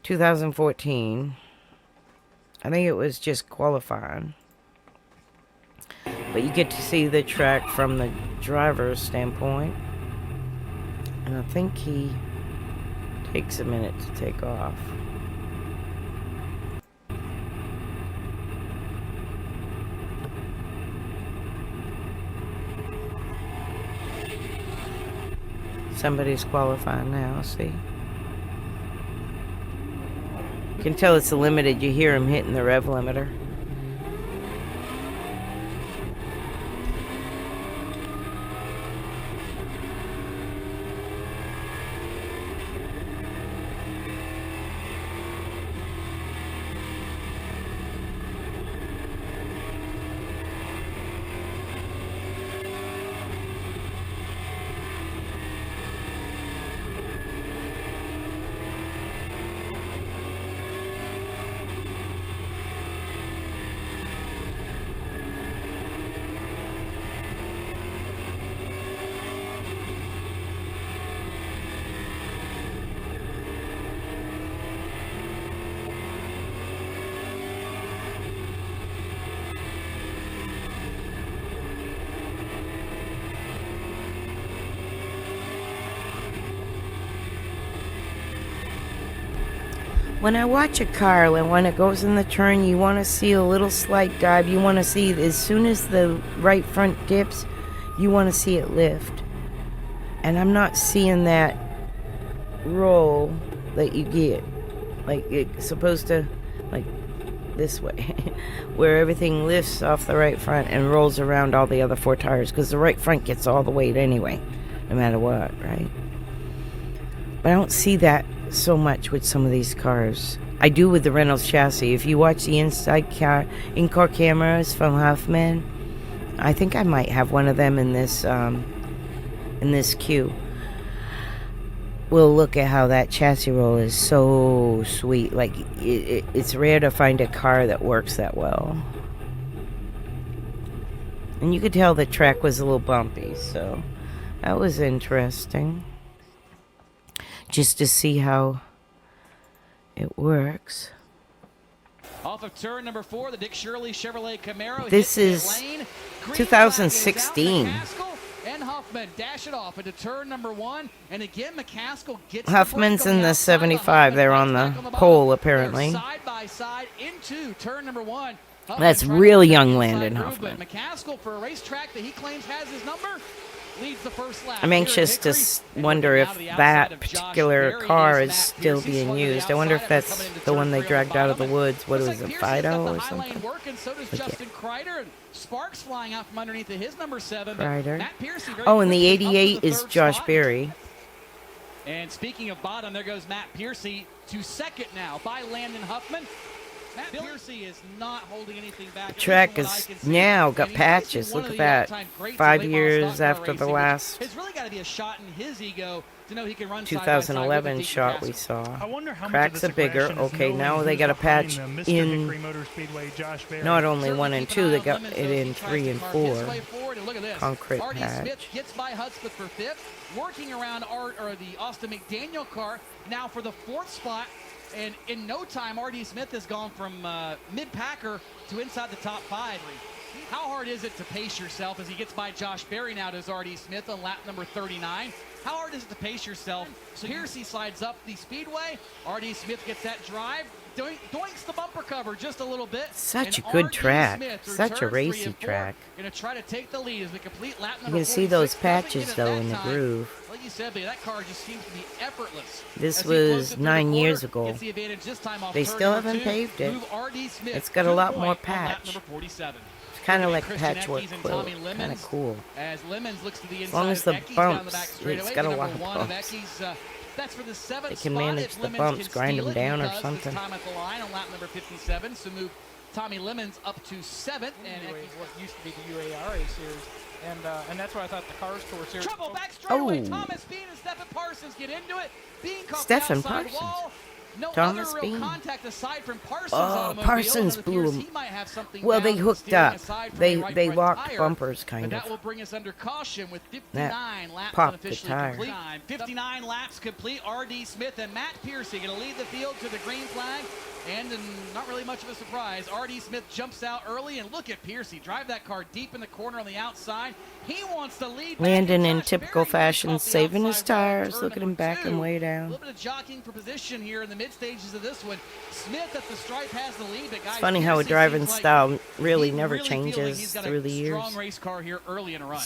A: 2014. I think it was just qualifying. But you get to see the track from the driver's standpoint. And I think he takes a minute to take off. Somebody's qualifying now, see? You can tell it's a limited. You hear him hitting the rev limiter. When I watch a car, when it goes in the turn, you want to see a little slight dive. You want to see, as soon as the right front dips, you want to see it lift. And I'm not seeing that roll that you get. Like, it's supposed to, like, this way. Where everything lifts off the right front and rolls around all the other four tires. Because the right front gets all the weight anyway, no matter what, right? But I don't see that so much with some of these cars. I do with the Reynolds chassis. If you watch the in-car cameras from Huffman, I think I might have one of them in this queue. We'll look at how that chassis roll is so sweet. Like, it's rare to find a car that works that well. And you could tell the track was a little bumpy, so that was interesting. Just to see how it works.
N: Off of turn number 4, the Dick Shirley Chevrolet Camaro.
A: This is 2016.
N: And Huffman dash it off into turn number 1. And again, McCaskill gets
A: Huffman's in the 75. They're on the pole, apparently.
N: Side by side into turn number 1.
A: That's really young Landon Huffman.
N: McCaskill, for a racetrack that he claims has his number, leads the first lap.
A: I'm anxious to wonder if that particular car is still being used. I wonder if that's the one they dragged out of the woods. What was it, Fido or something?
N: Sparks flying out from underneath his number 7.
A: Oh, and the 88 is Josh Berry.
N: And speaking of bottom, there goes Matt Piercy to second now by Landon Huffman. Matt Piercy is not holding anything back.
A: The track is now got patches. Look at that. 5 years after the last
N: it's really got to be a shot in his ego to know he can run
A: 2011 shot we saw. Cracks are bigger. Okay, now they got a patch in not only 1 and 2, they got it in 3 and 4. Concrete patch.
N: Gets by Hudspeth for 5th, working around the Austin McDaniel car now for the 4th spot. And in no time, R.D. Smith has gone from mid-packer to inside the top 5. How hard is it to pace yourself as he gets by Josh Berry now, does R.D. Smith on lap number 39? How hard is it to pace yourself? So Piercy slides up the speedway. R.D. Smith gets that drive. Doinks the bumper cover just a little bit.
A: Such a
N: And
A: good
N: R.D.
A: track.
N: Smith through
A: Such a
N: turns 3
A: racy
N: and 4,
A: track.
N: Going to try to take the lead as we complete lap
A: You
N: number
A: can see those
N: 46. Doesn't
A: patches
N: get it
A: though
N: that
A: in the
N: time.
A: groove.
N: Like you said, but that car just seems to be effortless.
A: This
N: As he closes
A: was
N: through the
A: 9
N: corner,
A: years ago.
N: gets the advantage this time off
A: They
N: turn
A: still
N: number
A: haven't
N: 2.
A: paved it.
N: Move R.D. Smith
A: It's got a
N: to
A: lot
N: the
A: more
N: point on lap
A: patch.
N: number 47.
A: It's kind of
N: Looking at
A: like
N: Christian
A: patchwork
N: Eckes and
A: quilt.
N: Tommy Lemons,
A: Kind of cool.
N: As Lemons looks to the
A: As
N: inside
A: long as the
N: of Eckes down the
A: bumps,
N: back straightaway.
A: it's got a
N: Number
A: lot of
N: 1 of
A: bumps.
N: Eckes, that's for the 7th
A: They can
N: spot.
A: manage
N: If
A: the
N: Lemons
A: bumps,
N: can
A: grind
N: steal
A: them
N: it,
A: down
N: he
A: or
N: does
A: something.
N: This time at the line on lap number 57, so move Tommy Lemons up to 7th.
O: And what used to be the UARA series. And that's why I thought the Cars Tour series.
N: Trouble back straightaway.
A: Oh.
N: Thomas Bean and Stephen Parsons get into it. Bean caught
A: Stephen
N: the outside
A: Parsons.
N: wall. No
A: Thomas
N: other real
A: Bean.
N: contact aside from Parsons'
A: Oh,
N: automobile.
A: Parsons
N: It
A: blew
N: appears
A: him.
N: he might have something
A: Well, they
N: down
A: hooked
N: steering
A: up.
N: aside from
A: They
N: the right
A: they
N: front
A: locked
N: tire.
A: bumpers
N: But
A: kind
N: that
A: of.
N: will bring us under caution with 59
A: That
N: laps
A: popped the
N: unofficially
A: tire.
N: complete. 59 laps complete. R.D. Smith and Matt Piercy going to lead the field to the green flag. And not really much of a surprise, R.D. Smith jumps out early, and look at Piercy drive that car deep in the corner on the outside. He wants to lead back,
A: Landon
N: and
A: in
N: Josh
A: typical
N: Berry
A: fashion,
N: off the
A: saving his
N: outside wall,
A: tires.
N: turn
A: Look at him
N: number
A: backing
N: 2.
A: way
N: A
A: down.
N: little bit of jockeying for position here in the mid stages of this one. Smith at the stripe has the lead, but guys,
A: It's funny how a
N: Piercy
A: driving
N: seems like
A: style really
N: he's
A: never
N: really feeling he's
A: changes
N: got
A: through the
N: a
A: years.
N: strong race car here early in a run.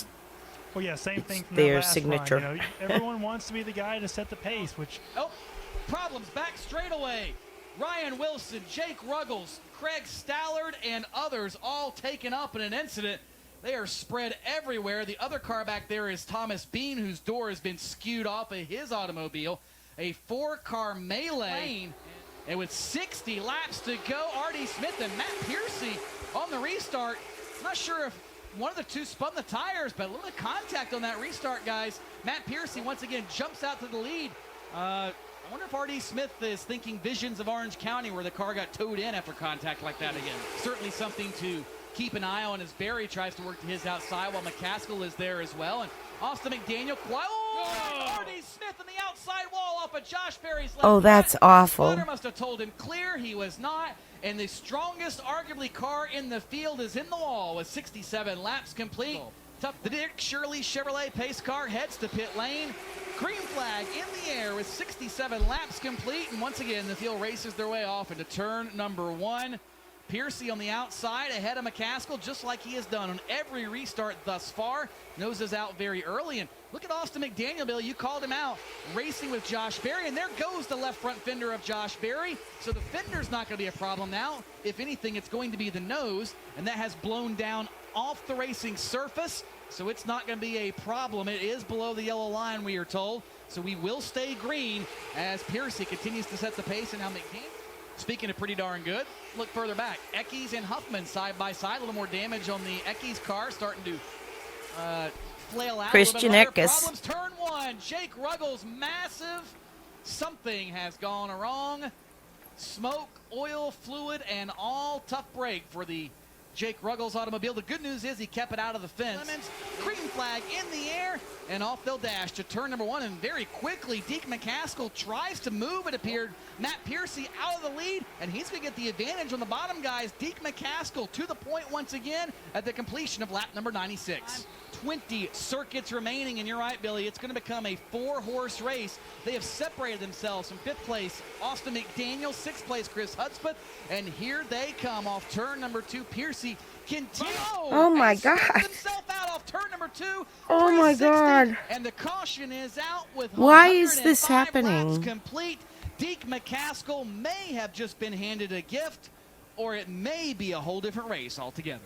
P: Well, yeah, same thing from
A: their
P: their last
A: signature.
P: Run, you know, everyone wants to be the guy to set the pace, which
N: Oh, problems back straightaway. Ryan Wilson, Jake Ruggles, Craig Stallard, and others all taken up in an incident. They are spread everywhere. The other car back there is Thomas Bean, whose door has been skewed off of his automobile. A 4-car melee. And with 60 laps to go, R.D. Smith and Matt Piercy on the restart. Not sure if one of the two spun the tires, but a little bit of contact on that restart, guys. Matt Piercy once again jumps out to the lead. I wonder if R.D. Smith is thinking visions of Orange County where the car got towed in after contact like that again. Certainly something to keep an eye on as Barry tries to work to his outside while McCaskill is there as well. And Austin McDaniel, R.D. Smith on the outside wall off of Josh Berry's left.
A: Oh, that's
N: front.
A: awful.
N: Spotter must have told him clear. He was not. And the strongest, arguably, car in the field is in the wall with 67 laps complete. The Dick Shirley Chevrolet pace car heads to pit lane. Green flag in the air with 67 laps complete. And once again, the field races their way off into turn number 1. Piercy on the outside ahead of McCaskill, just like he has done on every restart thus far. Noses out very early. And look at Austin McDaniel, Bill. You called him out, racing with Josh Berry. And there goes the left front fender of Josh Berry. So the fender's not going to be a problem now. If anything, it's going to be the nose. And that has blown down off the racing surface. So it's not going to be a problem. It is below the yellow line, we are told. So we will stay green as Piercy continues to set the pace. And now McDaniel, speaking of pretty darn good, look further back. Eckes and Huffman side by side. A little more damage on the Eckes car, starting to flail out.
A: Christian
N: a little bit.
A: Eckes.
N: Problems. Turn 1. Jake Ruggles, massive. Something has gone wrong. Smoke, oil, fluid, and all tough break for the Jake Ruggles automobile. The good news is he kept it out of the fence. Lemons, green flag in the air, and off they'll dash to turn number 1. And very quickly, Deke McCaskill tries to move, it appeared. Matt Piercy out of the lead, and he's going to get the advantage on the bottom, guys. Deke McCaskill to the point once again at the completion of lap number 96. 20 circuits remaining, and you're right, Billy, it's going to become a 4-horse race. They have separated themselves from 5th place Austin McDaniel, 6th place Chris Hudspeth, and here they come off turn number 2. Piercy continues.
A: Oh my God.
N: Himself out off turn number 2.
A: Oh my
N: 360,
A: God.
N: and the caution is out with
A: Why is
N: 105
A: this happening?
N: laps complete. Deke McCaskill may have just been handed a gift, or it may be a whole different race altogether.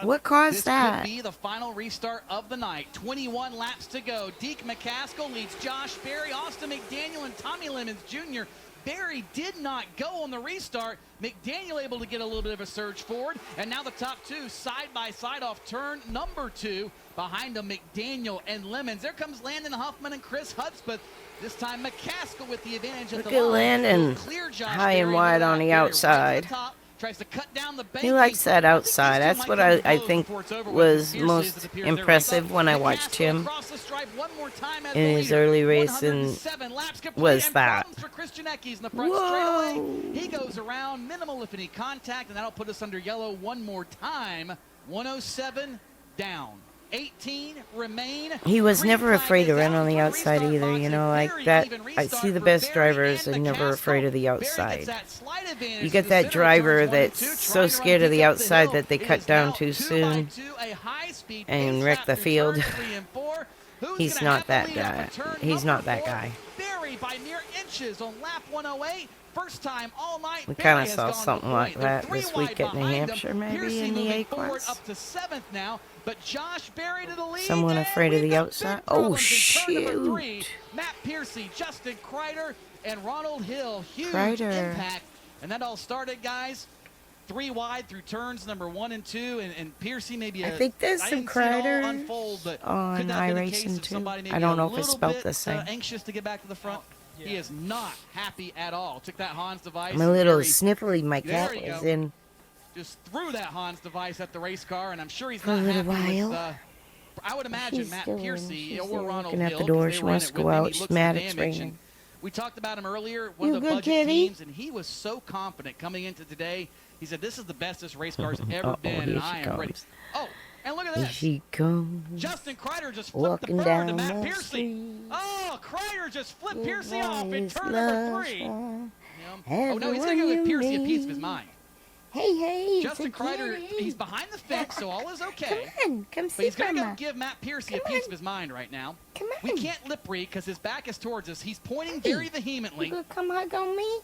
A: What caused
N: This
A: that?
N: could be the final restart of the night. 21 laps to go. Deke McCaskill leads Josh Berry, Austin McDaniel, and Tommy Lemons Jr. Berry did not go on the restart. McDaniel able to get a little bit of a surge forward. And now the top two side by side off turn number 2. Behind them, McDaniel and Lemons. There comes Landon Huffman and Chris Hudspeth. This time McCaskill with the advantage at
A: Look
N: the
A: at
N: line.
A: Landon
N: Clear Josh
A: high and
N: Berry
A: wide
N: into
A: on
N: that.
A: the
N: Berry right to
A: outside.
N: the top, tries to cut down the
A: He likes that outside. That's what I think was most impressive when I watched him in his early racing was that.
N: Whoa! He goes around, minimal if any contact, and that'll put us under yellow one more time. 107 down. 18 remain.
A: He was never afraid to run on the outside either, you know, like that. I see the best drivers are never afraid of the outside. You get that driver that's so scared of the outside that they cut down too soon and wreck the field. He's not that guy. He's not that guy.
N: Barry by mere inches on lap 108. First time all night.
A: We kind of saw something like that this week at New Hampshire, maybe in the A class.
N: Up to 7th now, but Josh Berry to the lead.
A: Someone afraid of the outside? Oh, shoot.
N: Matt Piercy, Justin Kreider, and Ronald Hill. Huge
A: Kreider.
N: impact. And that all started, guys, 3 wide through turns number 1 and 2, and Piercy maybe.
A: I think there's some Kreider
N: on
A: iRacing too. I don't know if it's spelled the same.
N: Anxious to get back to the front. Yeah. He is not happy at all. Took that Hans device.
A: I'm a little sniffly. My cat is in.
N: Just threw that Hans device at the race car, and I'm sure he's not happy with. I would imagine Matt Piercy or Ronald Hill.
A: At the door. She wants to go out. She's mad it's raining.
N: We talked about him earlier, one of the budget teams, and he was so confident coming into today. He said, "This is the best this race car's ever been, and I am ready." Oh, and look at this.
A: Here she comes.
N: Justin Kreider just flipped the bird to Matt Piercy. Oh, Kreider just flipped Piercy off in turn number 3. Oh, no, he's going to go with Piercy a piece of his mind.
A: Hey,
N: Justin Kreider, he's behind the fence, so all is okay.
A: Come see
N: But he's going to
A: Mama.
N: go give Matt Piercy a piece of his mind right now.
A: Come on.
N: We can't lip read because his back is towards us. He's pointing very vehemently.
A: You gonna come hug on me?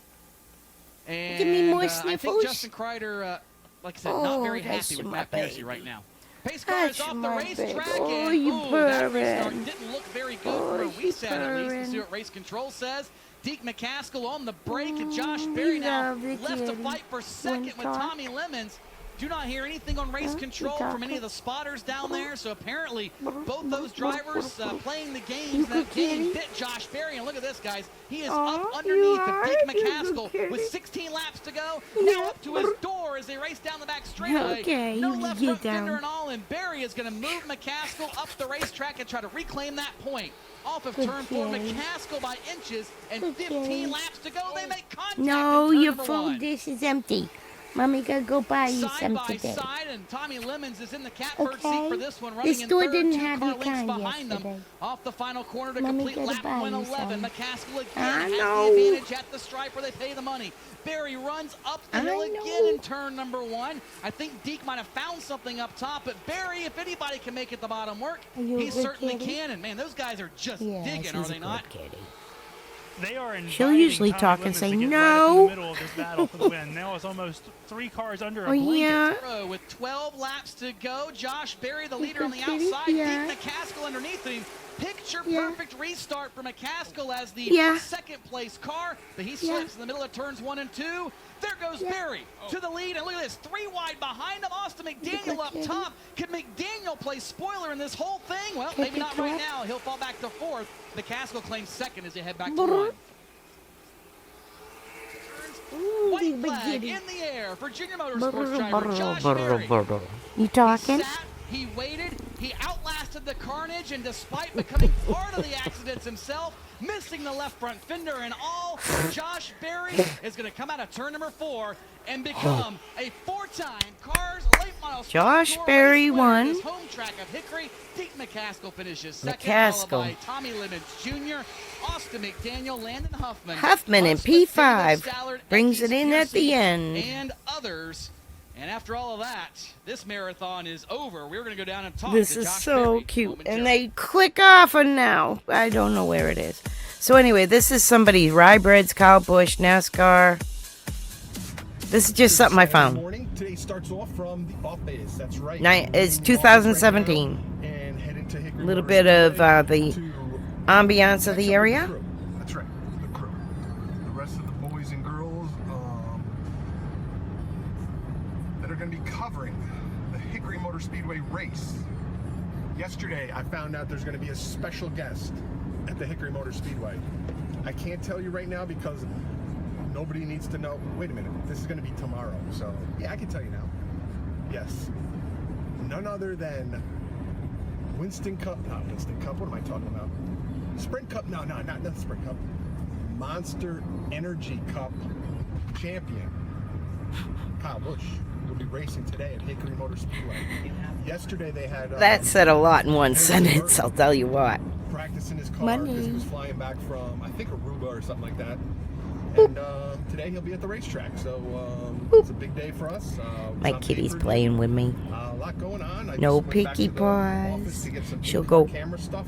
N: And
A: Give me more
N: I
A: sniffles.
N: think Justin Kreider, like I said, not very happy with Matt Piercy right now. Pace car is off the racetrack, and that restart didn't look very good for a reset, at least. Let's see what race control says. Deke McCaskill on the brake, and Josh Berry now left to fight for second with Tommy Lemons. Do not hear anything on race control from any of the spotters down there, so apparently both those drivers playing the games that game bit Josh Berry. And look at this, guys. He is up underneath of Deke McCaskill with 16 laps to go. Now up to his door as they race down the back straightaway. No left front fender and all, and Berry is going to move McCaskill up the racetrack and try to reclaim that point. Off of turn 4, McCaskill by inches, and 15 laps to go. They make contact.
A: No, your phone dish is empty. Mommy gotta go buy you some today.
N: Side by side, and Tommy Lemons is in the catbird seat for this one, running
A: This store
N: in third,
A: didn't
N: 2
A: have
N: car
A: your
N: lengths
A: kind
N: behind
A: yesterday.
N: them. Off the final corner to
A: Mommy
N: complete
A: gotta
N: lap
A: buy you
N: 111.
A: some.
N: McCaskill again
A: I
N: has
A: know.
N: the advantage at the stripe where they pay the money. Barry runs up the hill again in turn number 1. I think Deke might have found something up top, but Barry, if anybody can make it the bottom work, he certainly can. And man, those guys are just digging, are they not?
P: They are inviting
A: She'll usually
P: Tommy
A: talk and
P: Lemons
A: say
P: to get
A: no.
P: right up in the middle of this battle for the win. Now it's almost 3 cars under a blanket.
A: Yeah.
N: With 12 laps to go, Josh Berry, the leader on the
A: Kitty,
N: outside,
A: yeah.
N: Deke McCaskill underneath him. Picture perfect restart for McCaskill as the second place car, but he slips in the middle of turns 1 and 2. There goes Berry to the lead, and look at this, 3 wide behind him. Austin McDaniel up top. Could McDaniel play spoiler in this whole thing? Well, maybe not right now. He'll fall back to 4th. McCaskill claims 2nd as they head back to 1. White flag in the air for Junior Motorsports driver Josh Berry.
A: You talking?
N: He sat, he waited, he outlasted the carnage, and despite becoming part of the accidents himself, missing the left front fender and all, Josh Berry is going to come out of turn number 4 and become a 4-time Cars Late Model
A: Josh Berry won.
N: His home track of Hickory. Deke McCaskill finishes second, followed by Tommy Lemons Jr., Austin McDaniel, Landon Huffman.
A: Huffman in P5 brings it in at the end.
N: And others. And after all of that, this marathon is over. We're going to go down and talk
A: This
N: to
A: is
N: Josh
A: so
N: Berry
A: cute. And they click off and now. I don't know where it is. So anyway, this is somebody's Ryebreds, Kyle Busch, NASCAR. This is just something I found.
Q: Morning. Today starts off from the off base. That's right.
A: It's 2017.
Q: And head into Hickory.
A: A little bit of the ambiance of the area.
Q: That's right. The crew. The rest of the boys and girls that are going to be covering the Hickory Motor Speedway race. Yesterday, I found out there's going to be a special guest at the Hickory Motor Speedway. I can't tell you right now because nobody needs to know. Wait a minute, this is going to be tomorrow, so yeah, I can tell you now. Yes, none other than Winston Cup, not Winston Cup, what am I talking about? Sprint Cup, no, not the Sprint Cup. Monster Energy Cup champion, Kyle Busch, will be racing today at Hickory Motor Speedway. Yesterday they had...
A: That said a lot in one sentence, I'll tell you what.
Q: Practicing his car because he was flying back from, I think, Aruba or something like that. And today he'll be at the racetrack, so it's a big day for us.
A: My kitty's playing with me.
Q: A lot going on.
A: No picky paws. She'll go
Q: camera stuff.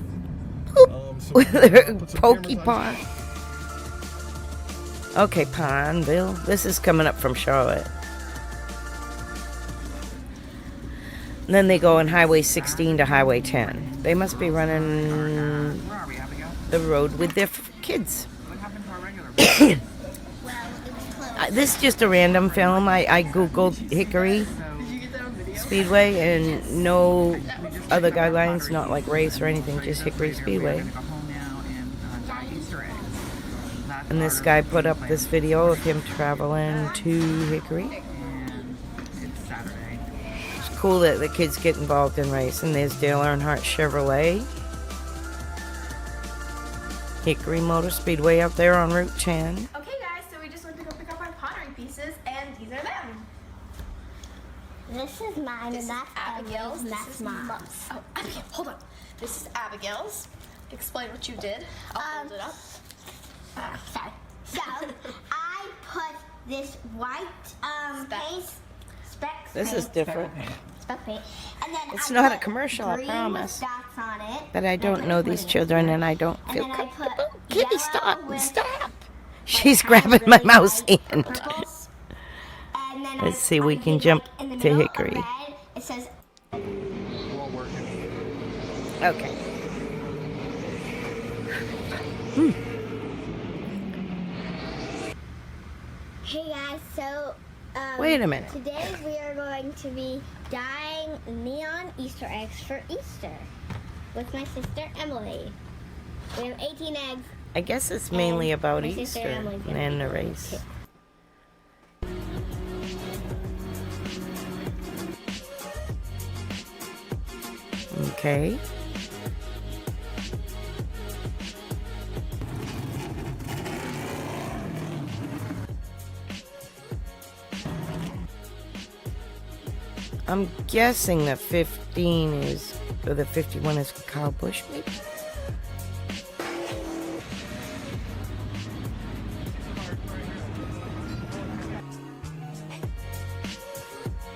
A: with her pokey paw. Okay, Pineville. This is coming up from Charlotte. And then they go on Highway 16 to Highway 10. They must be running the road with their kids. This is just a random film. I googled Hickory Speedway and no other guidelines, not like race or anything, just Hickory Speedway. And this guy put up this video of him traveling to Hickory. It's cool that the kids get involved in racing. There's Dale Earnhardt Chevrolet. Hickory Motor Speedway up there on Route 10.
R: Okay guys, so we just went to go pick up our pottery pieces, and these are them.
S: This is mine, and that's
R: Abigail's.
S: and that's mine.
R: Oh, Abigail, hold on. This is Abigail's. Explain what you did. I'll hold it up.
S: Sorry. So, I put this white specs
A: This is different.
S: Spec paint. And then
A: It's
S: I
A: not a
S: put
A: commercial, I
S: green
A: promise.
S: dots on it.
A: But I don't know these children and I don't feel
S: And then I
A: comfortable.
S: put
A: Kitty,
S: yellow
A: stop. She's grabbing my mouse hand.
S: And then
A: Let's see, we can jump
S: in the
A: to
S: middle of
A: Hickory.
S: red, it says
A: Okay.
S: Hey guys, so
A: Wait a minute.
S: Today we are going to be dyeing neon Easter eggs for Easter with my sister Emily. We have 18 eggs.
A: I guess it's mainly about
S: my sister
A: Easter
S: Emily's gonna
A: and
S: be
A: the
S: doing it
A: race.
S: too.
A: Okay. I'm guessing the 15 is, or the 51 is Kyle Busch, maybe?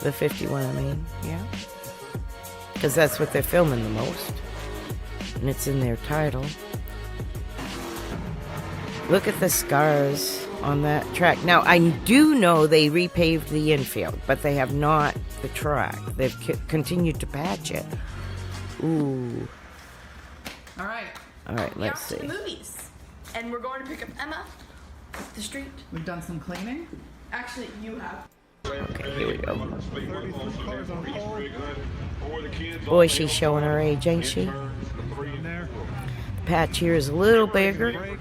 A: The 51, I mean, yeah. Because that's what they're filming the most. And it's in their title. Look at the scars on that track. Now, I do know they repaved the infield, but they have not the track. They've continued to patch it. Ooh.
R: All right.
A: All right, let's
R: We're off
A: see.
R: to the movies. And we're going to pick up Emma up the street.
T: We've done some cleaning.
R: Actually, you have.
A: Okay, here we go. Boy, she's showing her age, ain't she? The patch here is a little bigger.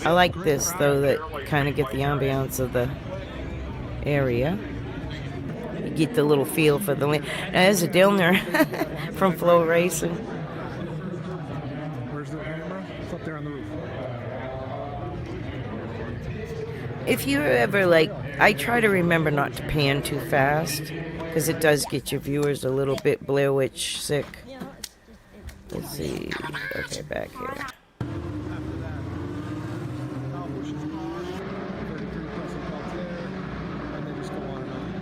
A: I like this, though, that kind of get the ambiance of the area. You get the little feel for the land. Now, there's a Dillner from Flow Racing.
Q: Where's the camera? It's up there on the roof.
A: If you're ever like, I try to remember not to pan too fast because it does get your viewers a little bit Blair Witch sick. Let's see. Okay, back here.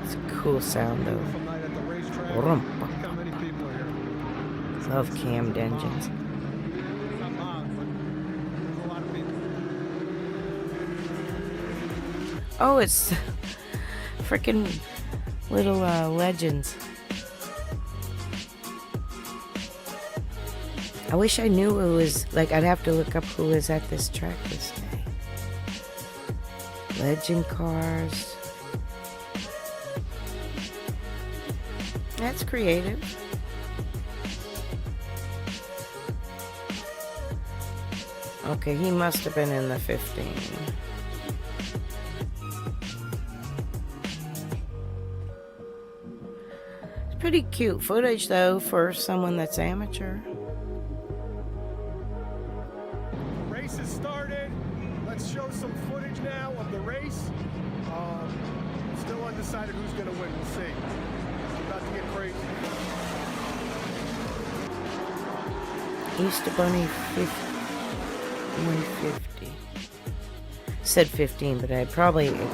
A: It's a cool sound though. Love cammed engines. Oh, it's freaking little legends. I wish I knew who was, like, I'd have to look up who was at this track this day. Legend cars. That's creative. Okay, he must have been in the 15. Pretty cute footage, though, for someone that's amateur.
Q: Race has started. Let's show some footage now of the race. Still undecided who's going to win. We'll see. It's about to get crazy.
A: Easter Bunny 150. Said 15, but it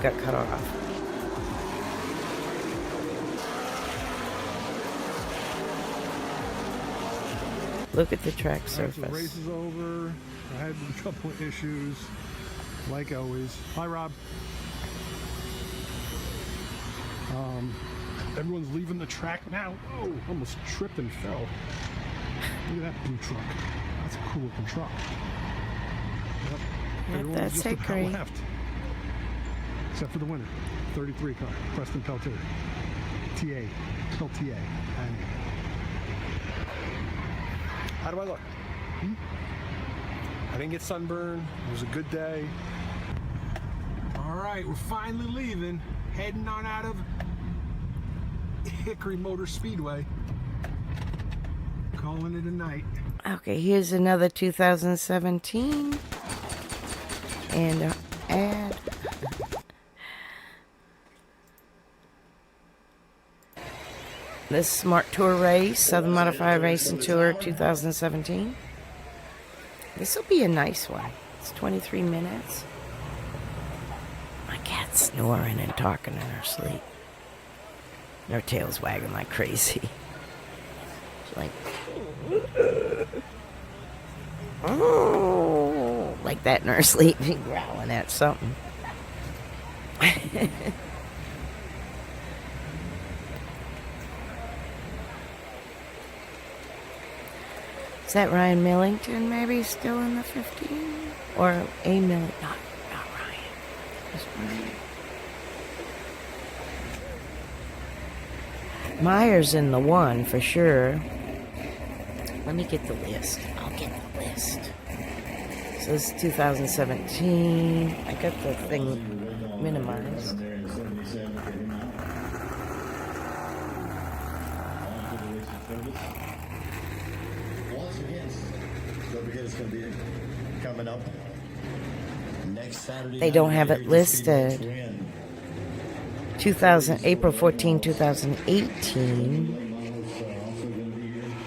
A: got cut off. Look at the track surface.
Q: The race is over. I had a couple of issues, like always. Hi, Rob. Everyone's leaving the track now. Oh, almost tripped and fell. Look at that blue truck. That's a cool looking truck. Yep. Everyone's
A: that's
Q: just
A: Hickory.
Q: about left. Except for the winner. 33 car, Preston Peltier. TA. Peltier. How do I look? I didn't get sunburned. It was a good day. All right, we're finally leaving. Heading on out of Hickory Motor Speedway. Calling it a night.
A: Okay, here's another 2017. And ad. This Smart Tour race, Southern Modified Racing Tour 2017. This will be a nice one. It's 23 minutes. My cat's snoring and talking in her sleep. Her tail's wagging like crazy. She's like, oh, like that in her sleep. She's growling at something. Is that Ryan Millington maybe still in the 15? Or A. Millington? Not Ryan. It's Ryan. Myers in the 1 for sure. Let me get the list. I'll get the list. So this is 2017. I got the thing minimized.
T: It's going to be coming up next Saturday.
A: They don't have it listed. April 14, 2018.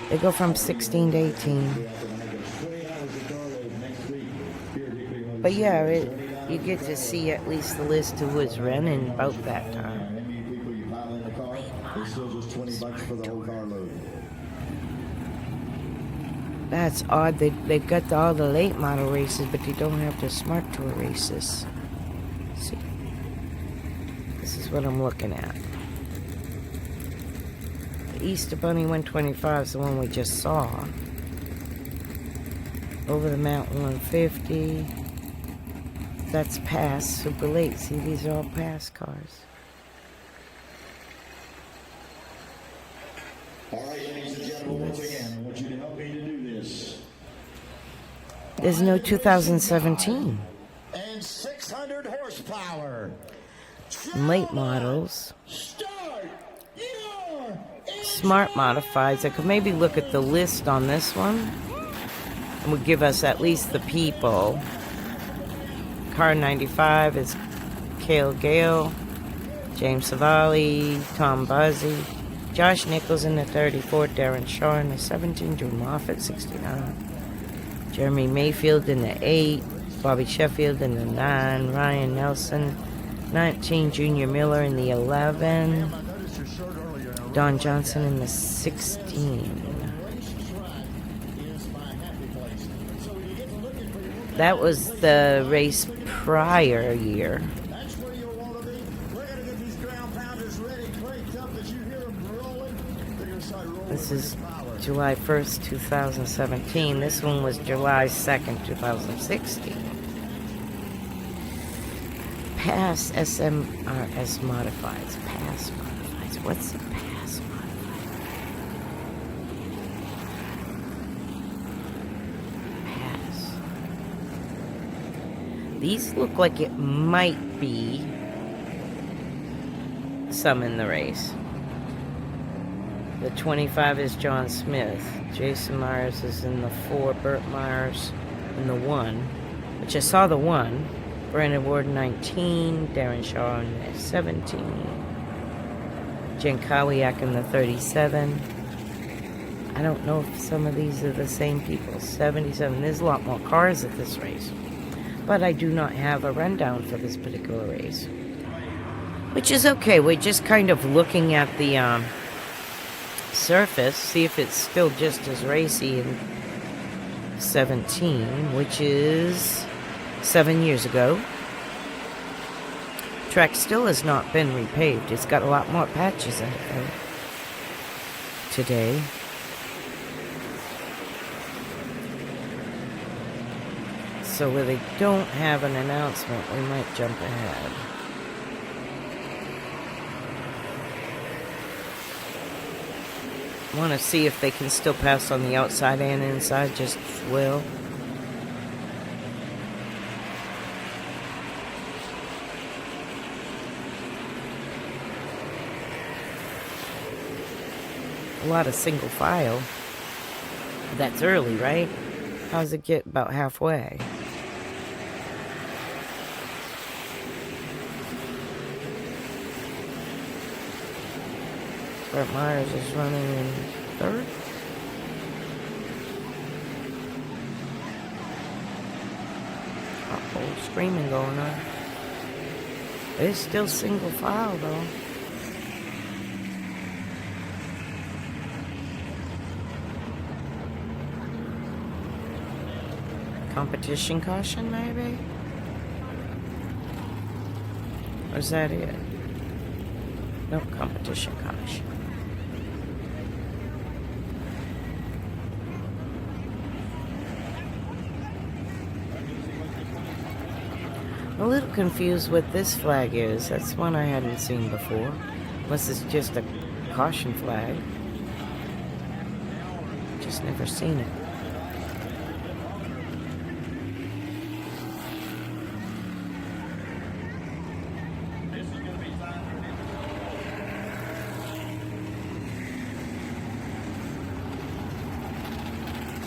A: They go from 16 to 18. But yeah, you get to see at least the list who was running about that time.
T: It's still just $20 for the whole carload.
A: That's odd. They've got all the late model races, but they don't have the Smart Tour races. See, this is what I'm looking at. The Easter Bunny 125 is the one we just saw. Over the Mountain 150. That's past, super late. See, these are all past cars.
T: All right, ladies and gentlemen, once again, I want you to help me to do this.
A: There's no 2017.
T: And 600 horsepower.
A: Late models. Smart modifieds. I could maybe look at the list on this one. It would give us at least the people. Car 95 is Cale Gale, James Savali, Tom Buzzy, Josh Nichols in the 34, Darren Shaw in the 17, Drew Moffitt 69, Jeremy Mayfield in the 8, Bobby Sheffield in the 9, Ryan Nelson 19, Junior Miller in the 11, Don Johnson in the 16. That was the race prior year. This is July 1st, 2017. This one was July 2nd, 2016. Pass SMRS modifieds. Pass modifieds. What's the pass modified? Pass. These look like it might be some in the race. The 25 is John Smith. Jason Myers is in the 4. Burt Myers in the 1. The which I saw the one. Brandon Ward 19, Darren Shaw in the 17, Jen Kowiak in the 37. I don't know if some of these are the same people. 77. There's a lot more cars at this race. But I do not have a rundown for this particular race. Which is okay. We're just kind of looking at the surface. See if it's still just as racy in 17, which is 7 years ago. Track still has not been repaved. It's got a lot more patches in it though today. So where they don't have an announcement, we might jump ahead. Want to see if they can still pass on the outside and inside just as well. A lot of single file. That's early, right? How does it get about halfway? Burt Myers is running in third. Uh-oh, screaming going on. It's still single file though. Competition caution, maybe? Or is that it? No competition caution. I'm a little confused what this flag is. That's one I hadn't seen before. Unless it's just a caution flag. Just never seen it.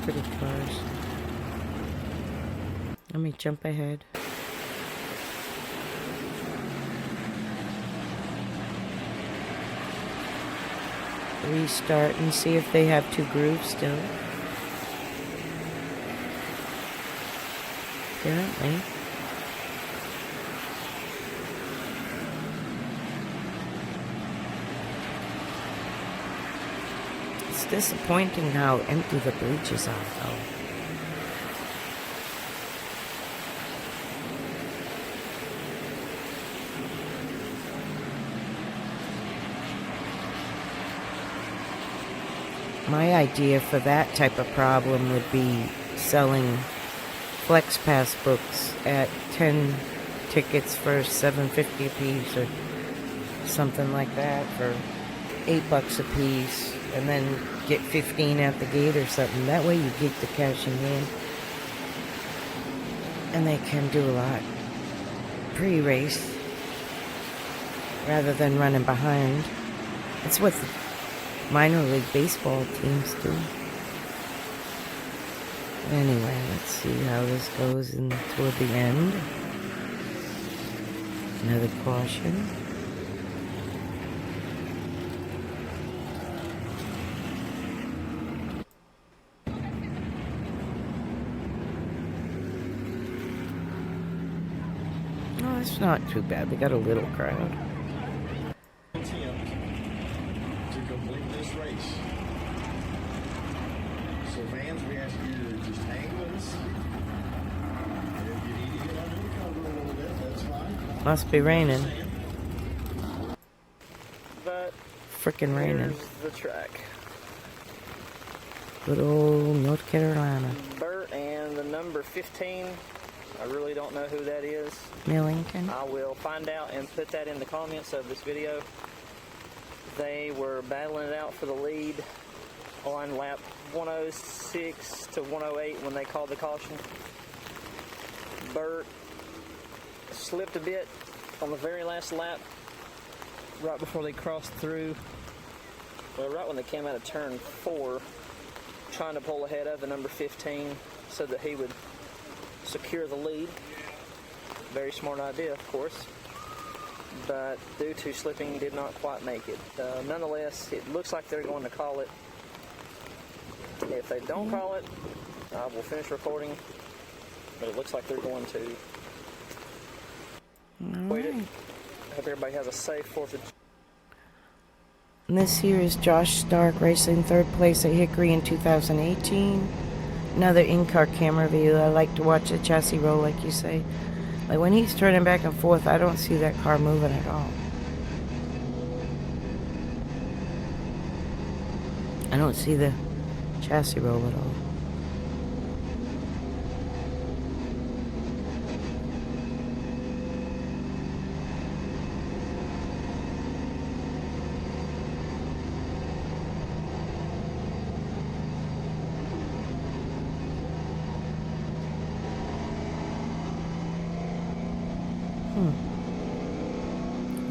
A: Pretty cars. Let me jump ahead. Restart and see if they have two grooves still. Apparently. It's disappointing how empty the bleachers are, though. My idea for that type of problem would be selling Flex Pass books at 10 tickets for $7.50 a piece or something like that for $8 a piece, and then get 15 at the gate or something. That way you get the cashing in, and they can do a lot pre-race rather than running behind. That's what the minor league baseball teams do. Anyway, let's see how this goes toward the end. Another caution. Oh, it's not too bad. We got a little crowd.
T: So fans, we ask you to just hang with us. If you need to get under the cover a little bit, that's fine.
A: Must be raining.
U: But
A: Frickin' raining.
U: here's the track.
A: Good old North Carolina.
U: Burt and the number 15. I really don't know who that is.
A: Millington.
U: I will find out and put that in the comments of this video. They were battling it out for the lead on lap 106 to 108 when they called the caution. Burt slipped a bit on the very last lap right before they crossed through, well, right when they came out of turn 4, trying to pull ahead of the number 15 so that he would secure the lead. Very smart idea, of course. But due to slipping, did not quite make it. Nonetheless, it looks like they're going to call it. If they don't call it, I will finish recording. But it looks like they're going to. Wait it. I hope everybody has a safe 4th of July.
A: And this here is Josh Stark racing 3rd place at Hickory in 2018. Another in-car camera view. I like to watch the chassis roll, like you say. Like when he's turning back and forth, I don't see that car moving at all. I don't see the chassis roll at all.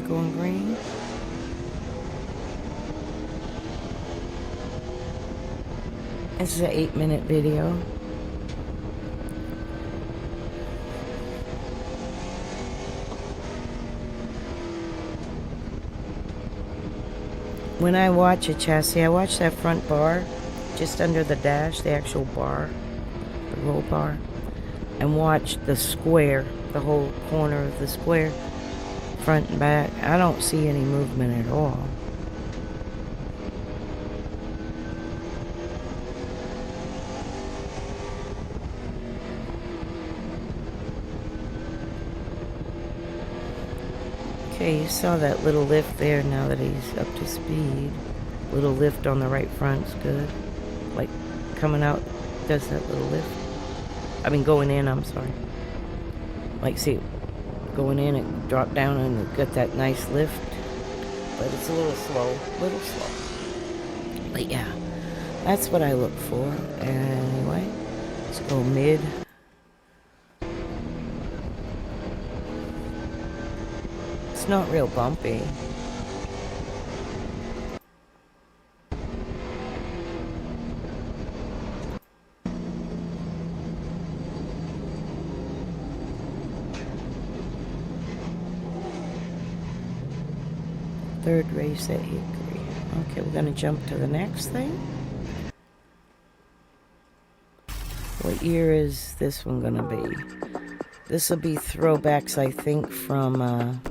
A: Going green. This is an 8-minute video. When I watch a chassis, I watch that front bar just under the dash, the actual bar, the roll bar, and watch the square, the whole corner of the square, front and back. I don't see any movement at all. Okay, you saw that little lift there now that he's up to speed. Little lift on the right front's good. Like coming out, does that little lift. I mean going in, I'm sorry. Like see, going in, it dropped down and got that nice lift. But it's a little slow, But yeah, that's what I look for. Anyway, let's go mid. It's not real bumpy. Third race at Hickory. Okay, we're gonna jump to the next thing. What year is this one gonna be? This will be throwbacks, I think, from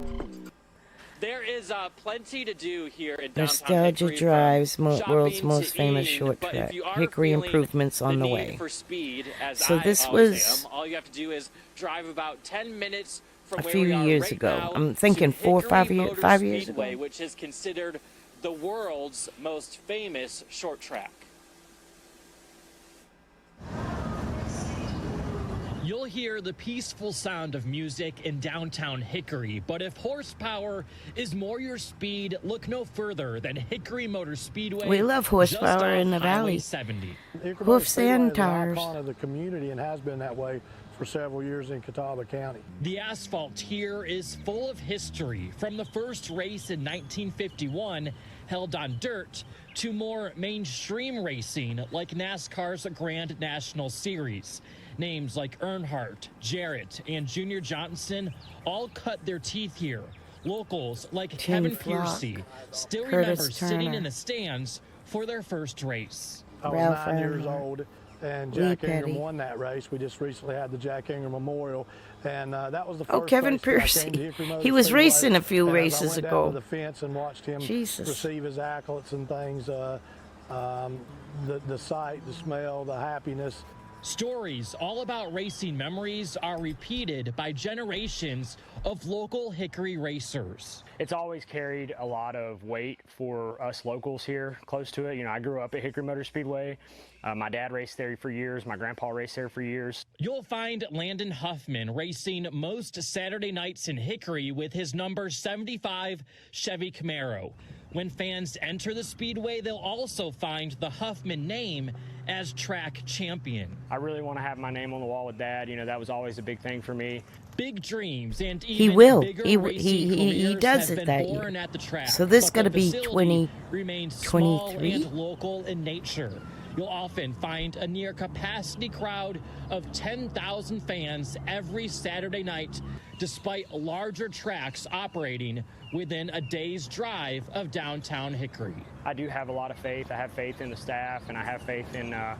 F: There is plenty to do here in downtown
A: Nostalgia
F: Hickory,
A: Drives,
F: from
A: world's
F: shopping
A: most
F: to
A: famous
F: eating,
A: short
F: but
A: track.
F: if you are
A: Hickory
F: feeling
A: improvements on the
F: need
A: way.
F: for speed, as
A: So
F: I
A: this
F: always
A: was
F: am, all you have to do is drive about 10 minutes from
A: a
F: where
A: few
F: we are
A: years
F: right
A: ago.
F: now
A: I'm thinking
F: to
A: 4 or 5
F: Hickory
A: years,
F: Motor
A: 5 years
F: Speedway,
A: ago.
F: which is considered the world's most famous short track.
V: You'll hear the peaceful sound of music in downtown Hickory, but if horsepower is more your speed, look no further than Hickory Motor Speedway.
A: We love horsepower in the valley.
V: 70.
A: Hoofs and tires.
W: Icon of the community and has been that way for several years in Catawba County.
V: The asphalt here is full of history, from the first race in 1951 held on dirt to more mainstream racing like NASCAR's Grand National Series. Names like Earnhardt, Jarrett, and Junior Johnson all cut their teeth here. Locals like
A: Tim
V: Kevin
A: Flock,
V: Piercy still
A: Curtis
V: remember sitting
A: Turner.
V: in the stands for their first race.
W: I was
A: Ralph
W: 9 years
A: Earnhardt.
W: old, and
A: Lee
W: Jack Ingram
A: Petty.
W: won that race. We just recently had the Jack Ingram Memorial, and that was the
A: Oh,
W: first
A: Kevin
W: race that I
A: Piercy.
W: came to Hickory Motor
A: He was
W: Speedway,
A: racing a few
W: and as
A: races
W: I went
A: ago.
W: down to the fence and watched him
A: Jesus.
W: receive his accolades and things. The sight, the smell, the happiness.
V: Stories all about racing memories are repeated by generations of local Hickory racers.
X: It's always carried a lot of weight for us locals here close to it. You know, I grew up at Hickory Motor Speedway. My dad raced there for years. My grandpa raced there for years.
V: You'll find Landon Huffman racing most Saturday nights in Hickory with his number 75 Chevy Camaro. When fans enter the speedway, they'll also find the Huffman name as track champion.
X: I really want to have my name on the wall with Dad. You know, that was always a big thing for me.
V: Big dreams and
A: He
V: even
A: will.
V: bigger
A: He
V: racing
A: he does
V: careers
A: it
V: have
A: that
V: been born
A: year.
V: at the track,
A: So this
V: but
A: got to
V: the
A: be
V: facility remains small
A: 2023.
V: and local in nature. you'll often find a near capacity crowd of 10,000 fans every Saturday night, despite larger tracks operating within a day's drive of downtown Hickory.
X: I do have a lot of faith. I have faith in the staff, and I have faith in our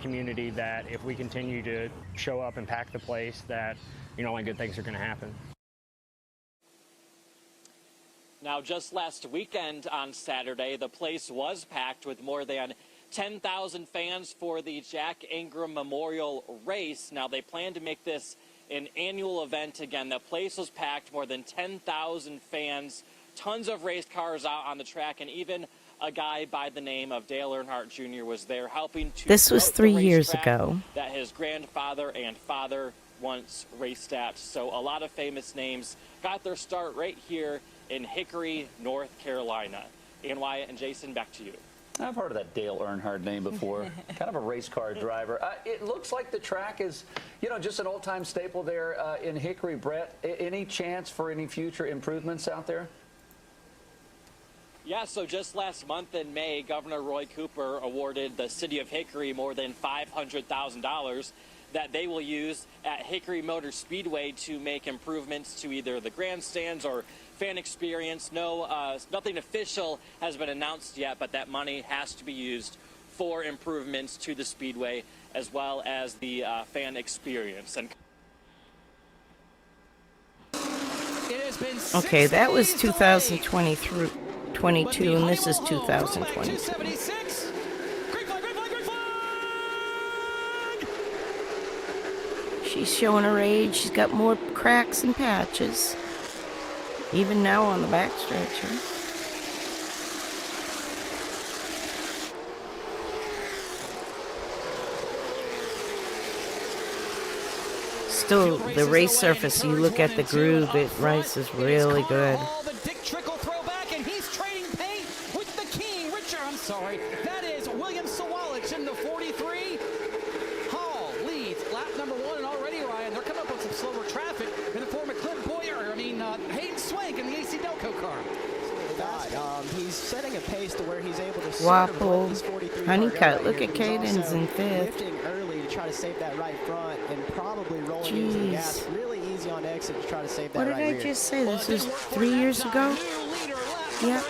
X: community that if we continue to show up and pack the place, that only good things are going to happen.
F: Now, just last weekend on Saturday, the place was packed with more than 10,000 fans for the Jack Ingram Memorial Race. Now, they plan to make this an annual event again. The place was packed, more than 10,000 fans, tons of race cars out on the track, and even a guy by the name of Dale Earnhardt Jr. was there helping to
A: This was 3 years ago.
F: That his grandfather and father once raced at. So a lot of famous names got their start right here in Hickory, North Carolina. Ian Wyatt and Jason, back to you.
H: I've heard of that Dale Earnhardt name before. Kind of a race car driver. It looks like the track is, just an old-time staple there in Hickory. Brett, any chance for any future improvements out there?
F: Yeah, so just last month in May, Governor Roy Cooper awarded the city of Hickory more than $500,000 that they will use at Hickory Motor Speedway to make improvements to either the grandstands or fan experience. No, nothing official has been announced yet, but that money has to be used for improvements to the speedway as well as the fan experience. And
A: okay, that was 2022, and this is 2022. She's showing her age. She's got more cracks and patches. Even now on the backstretcher. Still, the race surface, you look at the groove, it rises really good.
N: That is William Sawalich in the 43. Hall leads lap number 1, and already, Ryan, they're coming up with some slower traffic in the form of Clint Boyer, Hayden Swank in the AC Delco car.
I: He's setting a pace to where he's able to
A: Waffle, Honeycutt, look at Caden's in 5th.
I: Lifting early to try to save that right front and probably rolling into the gas. Really easy on exit to try to save that right rear.
A: What did I just say? This was 3 years ago? Yep.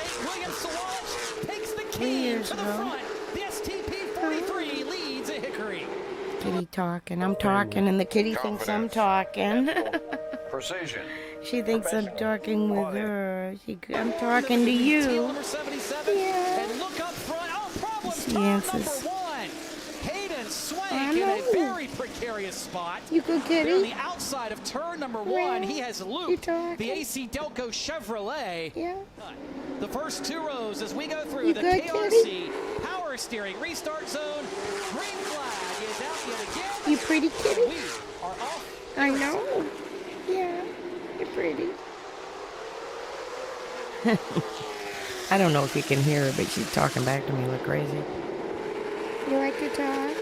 A: 3 years ago.
N: The STP 43 leads at Hickory.
A: Kitty talking. I'm talking, and the kitty thinks I'm talking.
K: Precision.
A: She thinks I'm talking with her. I'm talking to you. Yeah.
N: And look up front. Oh, problem.
A: Number
N: 1. Hayden Swank in a very precarious spot.
A: You good, kitty?
N: On the outside of turn number 1, he has looped the AC Delco Chevrolet.
A: Yeah.
N: The first 2 rows as we go through the
A: good,
N: KRC
A: kitty?
N: power steering restart zone. Green flag is out yet again.
A: You pretty kitty?
N: We are off.
A: I know. Yeah, you're pretty. I don't know if you can hear her, but she's talking back to me like crazy. You like to talk?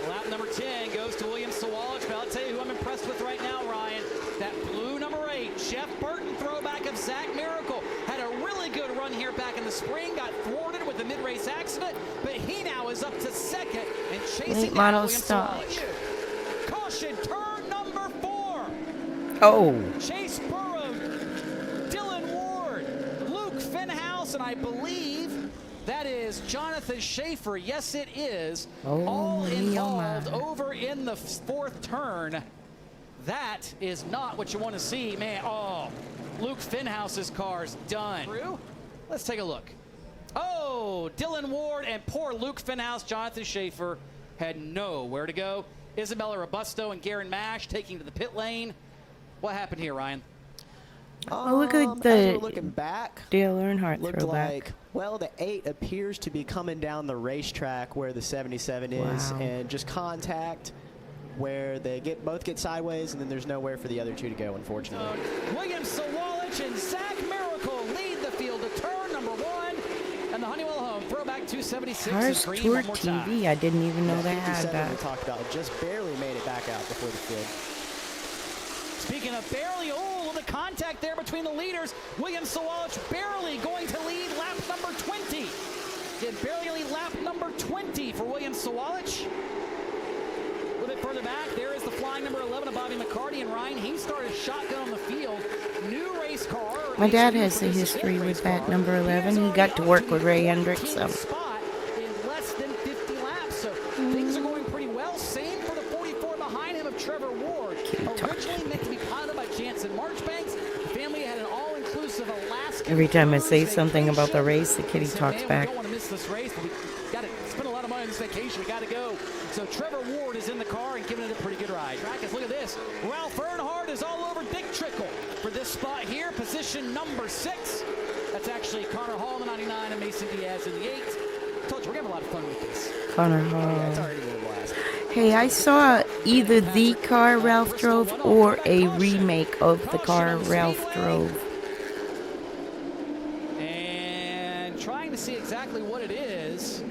N: Lap number 10 goes to William Sawalich, but I'll tell you who I'm impressed with right now, Ryan. That blue number 8, Jeff Burton throwback of Zach Miracle. Had a really good run here back in the spring, got thwarted with a mid-race accident, but he now is up to second and chasing
A: Late
N: down
A: model
N: William
A: stock.
N: Sawalich. Caution, turn number 4.
A: Oh.
N: Chase Burrow, Dylan Ward, Luke Finhouse, and I believe that is Jonathan Schaefer. Yes, it is.
A: Oh,
N: all involved over in the 4th turn. That is not what you want to see, man. Oh, Luke Finhouse's car's done. Let's take a look. Oh, Dylan Ward and poor Luke Finhouse, Jonathan Schaefer had nowhere to go. Isabella Robusto and Garen Mash taking to the pit lane. What happened here, Ryan?
A: Oh, look at
I: As
A: the
I: we're looking back,
A: Dale Earnhardt
I: looked
A: throwback.
I: like, well, the 8 appears to be coming down the racetrack where the 77 is,
A: Wow.
I: and just contact where they both get sideways, and then there's nowhere for the other 2 to go, unfortunately.
N: William Sawalich and Zach Miracle lead the field to turn number 1, and the Honeywell home throwback 276
A: Cars
N: is green
A: Tour
N: one more time.
A: TV. I didn't even know they had
I: 57 we
A: that.
I: talked about just barely made it back out before the field.
N: Speaking of barely, the contact there between the leaders. William Sawalich barely going to lead lap number 20. in barely lap number 20 for William Sawalich. A little bit further back, there is the flying number 11 of Bobby McCarty, and Ryan, he started shotgun on the field. New race car.
A: My dad has a history with that number 11. He got to work with Ray Hendricks.
N: Spot in less than 50 laps, so things are going pretty well. Same for the 44 behind him of Trevor Ward. Originally meant to be piloted by Jansen Marchbanks. The family had an all-inclusive Alaska.
A: Every time I say something about the race, the kitty talks back.
N: We don't want to miss this race, but we got to spend a lot of money on this vacation. We got to go. So Trevor Ward is in the car and giving it a pretty good ride. Trackers, look at this. Ralph Earnhardt is all over Dick Trickle for this spot here, position number 6. That's actually Connor Hall in the 99 and Mason Diaz in the 8. I told you, we're going to have a lot of fun with this.
A: Connor Hall.
N: Yeah, it's already been a blast.
A: Hey, I saw either the car Ralph drove or a remake of the car Ralph drove.
N: And trying to see exactly what it is.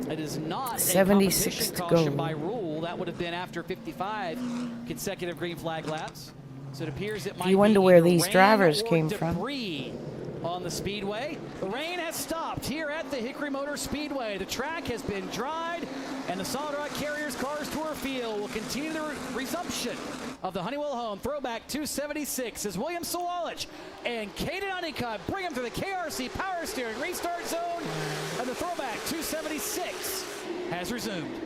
N: It is not
A: 76
N: a
A: to
N: caution
A: go.
N: by rule. That would have been after 55 consecutive green flag laps. So it appears it might
A: You wonder
N: be
A: where
N: either
A: these
N: rain
A: drivers
N: or
A: came from.
N: debris on the speedway. The rain has stopped here at the Hickory Motor Speedway. The track has been dried, and the Solid Rock Carriers Cars Tour Field will continue the resumption of the Honeywell Home Throwback 276 as William Sawalich and Caden Honeycutt bring him to the KRC Power Steering Restart Zone, and the Throwback 276 has resumed.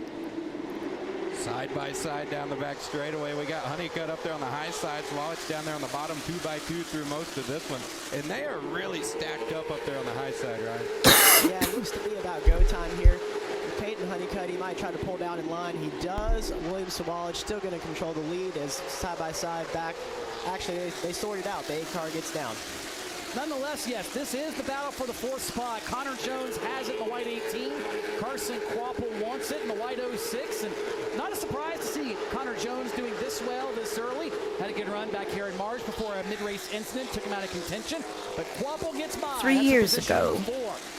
C: Side by side down the back straightaway. We got Honeycutt up there on the high side. Sawalich down there on the bottom 2x2 through most of this one. And they are really stacked up there on the high side, right?
I: Yeah, it looks to be about go time here. Peyton Honeycutt, he might try to pull down in line. He does. William Sawalich still going to control the lead as side by side back. Actually, they sorted out. The 8 car gets down.
N: Nonetheless, yes, this is the battle for the 4th spot. Connor Jones has it in the white 18. Carson Quapple wants it in the white 06. And not a surprise to see Connor Jones doing this well this early. Had a good run back here in March before a mid-race incident took him out of contention. But Quapple gets by.
A: 3 years ago.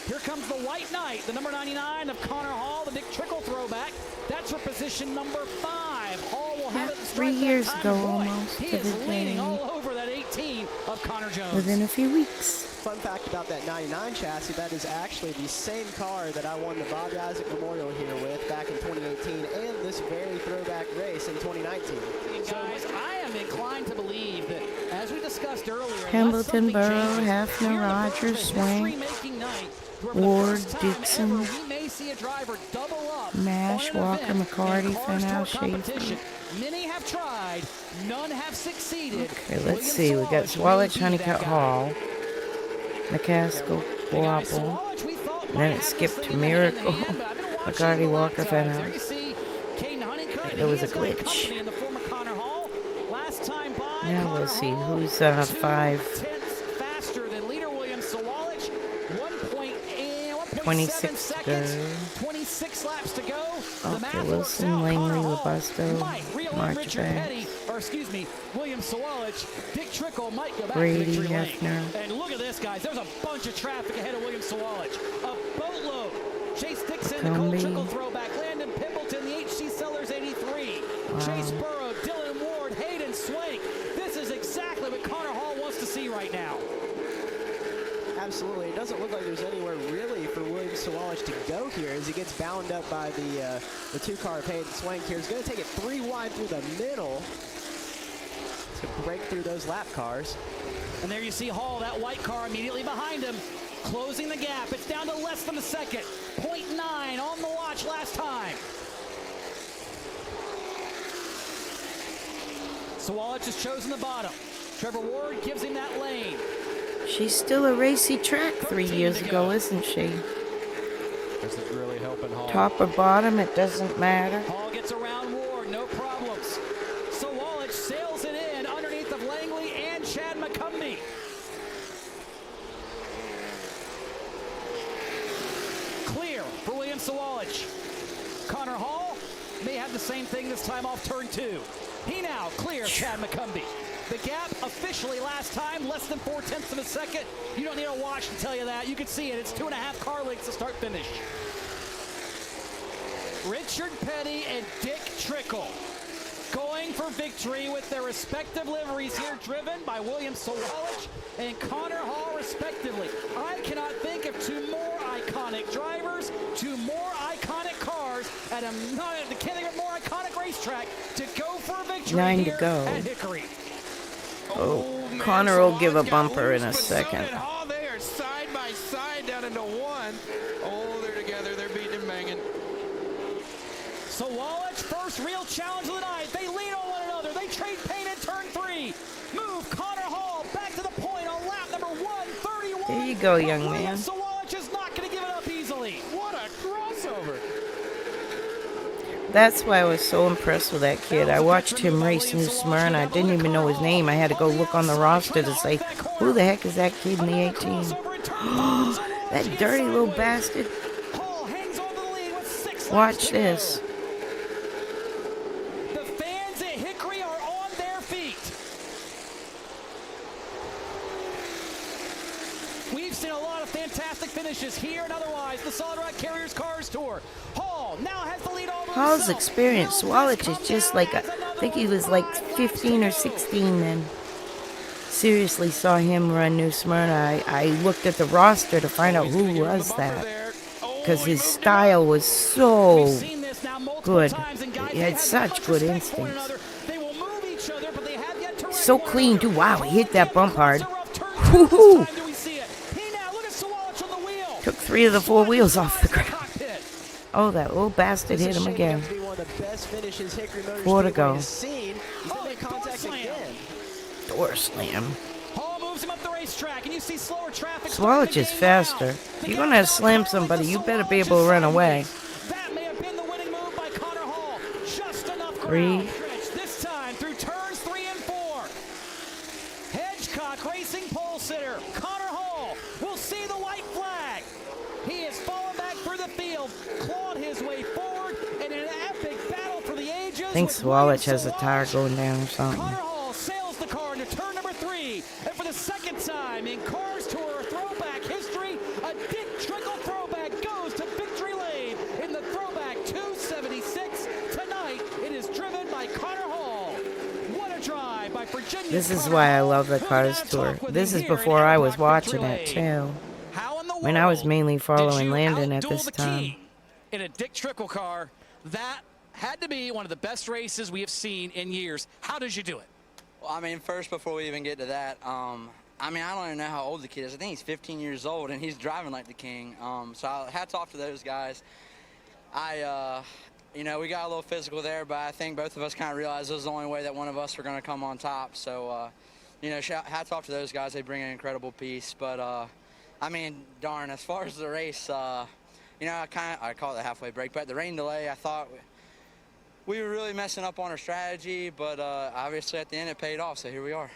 N: Here comes the White Knight, the number 99 of Connor Hall, the Dick Trickle throwback. That's for position number 5. Hall will have it.
A: 3 years ago almost
N: He
A: to
N: is
A: the
N: leaning
A: day.
N: all over that 18 of Connor Jones.
A: Within a few weeks.
I: Fun fact about that 99 chassis, that is actually the same car that I won the Bobby Isaac Memorial here with back in 2018 and this very throwback race in 2019.
N: Guys, I am inclined to believe that, as we discussed earlier,
A: Hamilton, Burrow, Hefner, Rogers, Swank, Ward, Dixon, Nash, Walker, McCarty, Fenau, Schaefer.
N: Many have tried, none have succeeded.
A: Okay, let's see. We got Sawalich, Honeycutt, Hall, McCaskill, Quapple. Then it skipped to Miracle, McCarty, Walker, Fenau. There was a glitch. Now we'll see who's 5. 26 to go.
N: 26 laps to go.
A: Okay, Wilson, Langley, Robusto,
N: Marchbanks, or excuse me, William Sawalich, Dick Trickle might go back
A: Brady,
N: to victory lane.
A: Hefner.
N: And look at this, guys. There's a bunch of traffic ahead of William Sawalich. A boatload. Chase Dixon, the Cole Trickle throwback. Landon Pimpleton, the HC Sellers 83.
A: Wow.
N: Chase Burrow, Dylan Ward, Hayden Swank. This is exactly what Connor Hall wants to see right now.
I: Absolutely. It doesn't look like there's anywhere really for William Sawalich to go here as he gets bound up by the 2-car Payton Swank here. He's going to take it 3 wide through the middle to break through those lap cars.
N: And there you see Hall, that white car immediately behind him, closing the gap. It's down to less than a second. 0.9 on the watch last time. Sawalich has chosen the bottom. Trevor Ward gives him that lane.
A: She's still a racy track 3 years ago, isn't she?
C: This is really helping Hall.
A: Top or bottom, it doesn't matter.
N: Hall gets around Ward, no problems. Sawalich sails it in underneath of Langley and Chad McCumbee. Clear for William Sawalich. Connor Hall may have the same thing this time off turn 2. He now clears Chad McCumbee. The gap officially last time, less than 0.4 of a second. You don't need a watch to tell you that. You can see it. It's 2.5 car lengths to start finish. Richard Petty and Dick Trickle going for victory with their respective liveries here, driven by William Sawalich and Connor Hall, respectively. I cannot think of two more iconic drivers, two more iconic cars, and I can't think of a more iconic racetrack to go for a victory
A: 9 to
N: here
A: go.
N: at Hickory.
A: Oh, Connor will give a bumper in a second.
C: Oh, they are side by side down into one. Oh, they're together. They're beating and banging.
N: Sawalich, first real challenge of the night. They lean on one another. They trade paint in turn 3. Move Connor Hall back to the point on lap number 131.
A: There you go, young man.
N: Sawalich is not going to give it up easily.
C: What a crossover.
A: That's why I was so impressed with that kid. I watched him race New Smyrna. I didn't even know his name. I had to go look on the roster to say, who the heck is that kid in the 18? That dirty little bastard. Watch this.
N: The fans at Hickory are on their feet. We've seen a lot of fantastic finishes here and otherwise. The Solid Rock Carriers Cars Tour. Hall now has the lead over
A: Hall's
N: himself.
A: experience. Sawalich is just like, I think he was like 15 or 16 then. Seriously saw him run New Smyrna. I looked at the roster to find out who was that. Because his style was so good. He had such good instincts. So clean, too. Wow, he hit that bump hard. Woohoo! Took 3 of the 4 wheels off the ground. Oh, that little bastard hit him again. 4 to go. Door slam. Sawalich is faster. If you're going to slam somebody, you better be able to run away. 3.
N: This time through turns 3 and 4. Hedgecock racing pole sitter. Connor Hall will see the white flag. He has fallen back through the field, clawed his way forward in an epic battle for the ages.
A: I think Sawalich has a tire going down or something.
N: Connor Hall sails the car into turn number 3. And for the second time in Cars Tour throwback history, a Dick Trickle throwback goes to victory lane in the throwback 276. Tonight, it is driven by Connor Hall. What a drive by Virginia.
A: This is why I love the Cars Tour. This is before I was watching it, too. When I was mainly following Landon at this time.
N: In a Dick Trickle car, that had to be one of the best races we have seen in years. How did you do it?
G: Well, I mean, first, before we even get to that, I mean, I don't even know how old the kid is. I think he's 15 years old, and he's driving like the king. So hats off to those guys. You know, we got a little physical there, but I think both of us kind of realized this was the only way that one of us were going to come on top. So, you know, hats off to those guys. They bring an incredible piece. But, I mean, darn, as far as the race, you know, I call it the halfway break. But the rain delay, I thought we were really messing up on our strategy. But obviously at the end it paid off, so here we are.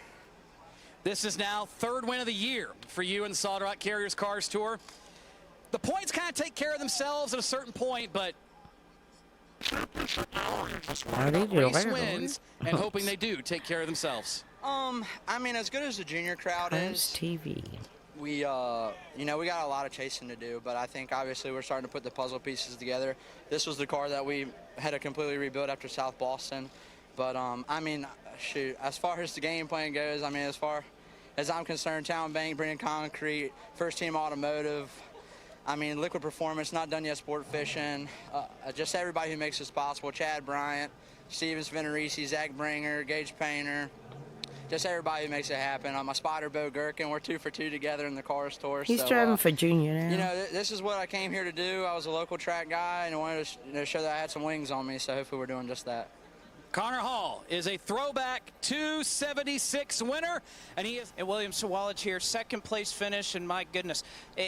N: This is now 3rd win of the year for you in the Solid Rock Carriers Cars Tour. The points kind of take care of themselves at a certain point, but race wins and hoping they do take care of themselves.
G: I mean, as good as the junior crowd is,
A: TV.
G: We, you know, we got a lot of chasing to do, but I think obviously we're starting to put the puzzle pieces together. This was the car that we had to completely rebuild after South Boston. But, I mean, shoot, as far as the game plan goes, I mean, as far as I'm concerned, Town Bank, Brennan Concrete, First Team Automotive, I mean, Liquid Performance, Not Done Yet Sport Fishing, just everybody who makes this possible. Chad Bryant, Stevens Venerisi, Zach Bringer, Gage Painter, just everybody who makes it happen. My spotter, Bo Gherkin, we're 2 for 2 together in the Cars Tour.
A: He's
G: so,
A: driving for Junior now.
G: You know, this is what I came here to do. I was a local track guy, and I wanted to show that I had some wings on me, so hopefully we're doing just that.
N: Connor Hall is a throwback 276 winner, and he is.
K: And William Sawalich here, 2nd place finish, and my goodness,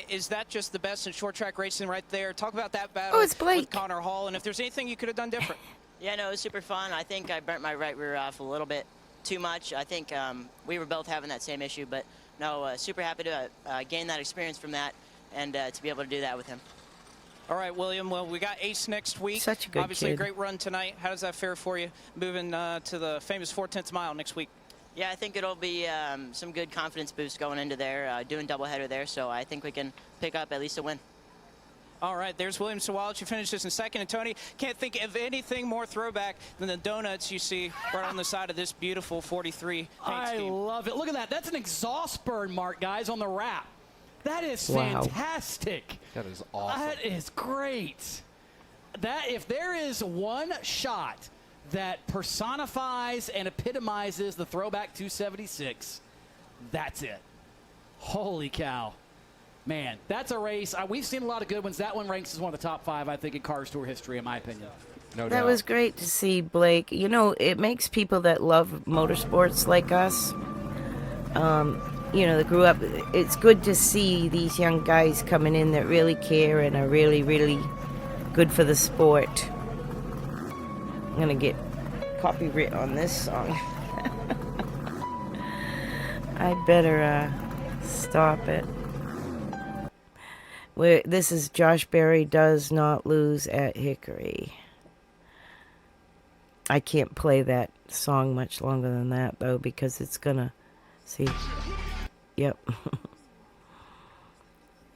K: is that just the best in short track racing right there? Talk about that battle with Connor Hall, and if there's anything you could have done different.
L: Yeah, no, it was super fun. I think I burnt my right rear off a little bit too much. I think we were both having that same issue, but no, super happy to gain that experience from that and to be able to do that with him.
K: All right, William, well, we got Ace next week.
A: Such a good
K: Obviously
A: kid.
K: A great run tonight. How does that fare for you moving to the famous 4/10 mile next week?
L: Yeah, I think it'll be some good confidence boost going into there, doing doubleheader there, so I think we can pick up at least a win.
K: All right, there's William Sawalich, who finishes in second. And Tony, can't think of anything more throwback than the donuts you see right on the side of this beautiful 43 paint
N: I
K: scheme.
N: love it. Look at that. That's an exhaust burn mark, guys, on the wrap. That is
A: Wow.
N: fantastic.
C: That is awesome.
N: That is great. That if there is one shot that personifies and epitomizes the throwback 276, that's it. Holy cow. Man, that's a race. We've seen a lot of good ones. That one ranks as one of the top 5, I think, in Cars Tour history, in my opinion.
C: No doubt.
A: That was great to see, Blake. You know, it makes people that love motorsports like us, you know, that grew up, it's good to see these young guys coming in that really care and are really, really good for the sport. I'm going to get copyright on this song. I better stop it. This is Josh Berry Does Not Lose at Hickory. I can't play that song much longer than that, though, because it's gonna... See? Yep.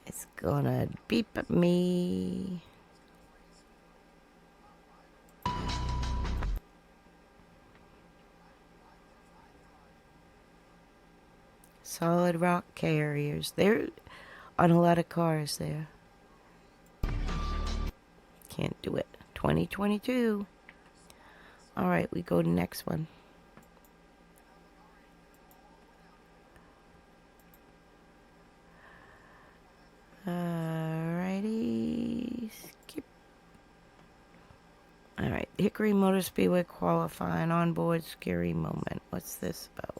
A: It's gonna beep at me. Solid rock carriers. They're on a lot of cars there. Can't do it. 2022. All right, we go to next one. Alrighty. Skip. All right, Hickory Motor Speedway qualifying onboard scary moment. What's this about?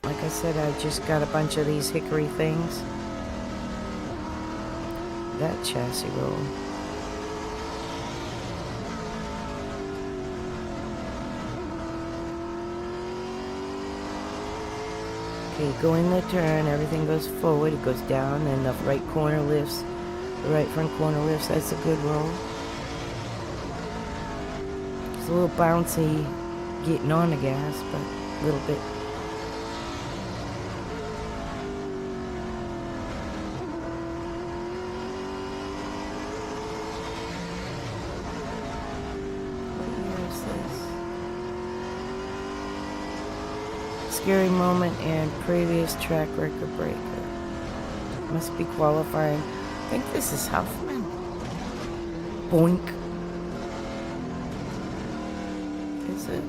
A: Like I said, I just got a bunch of these Hickory things. That chassis roll. Okay, going the turn, everything goes forward, it goes down, and the right corner lifts. The right front corner lifts, that's a good roll. It's a little bouncy getting on the gas, but a little bit. Scary moment and previous track record breaker. Must be qualifying. I think this is Huffman. Boink. Is it?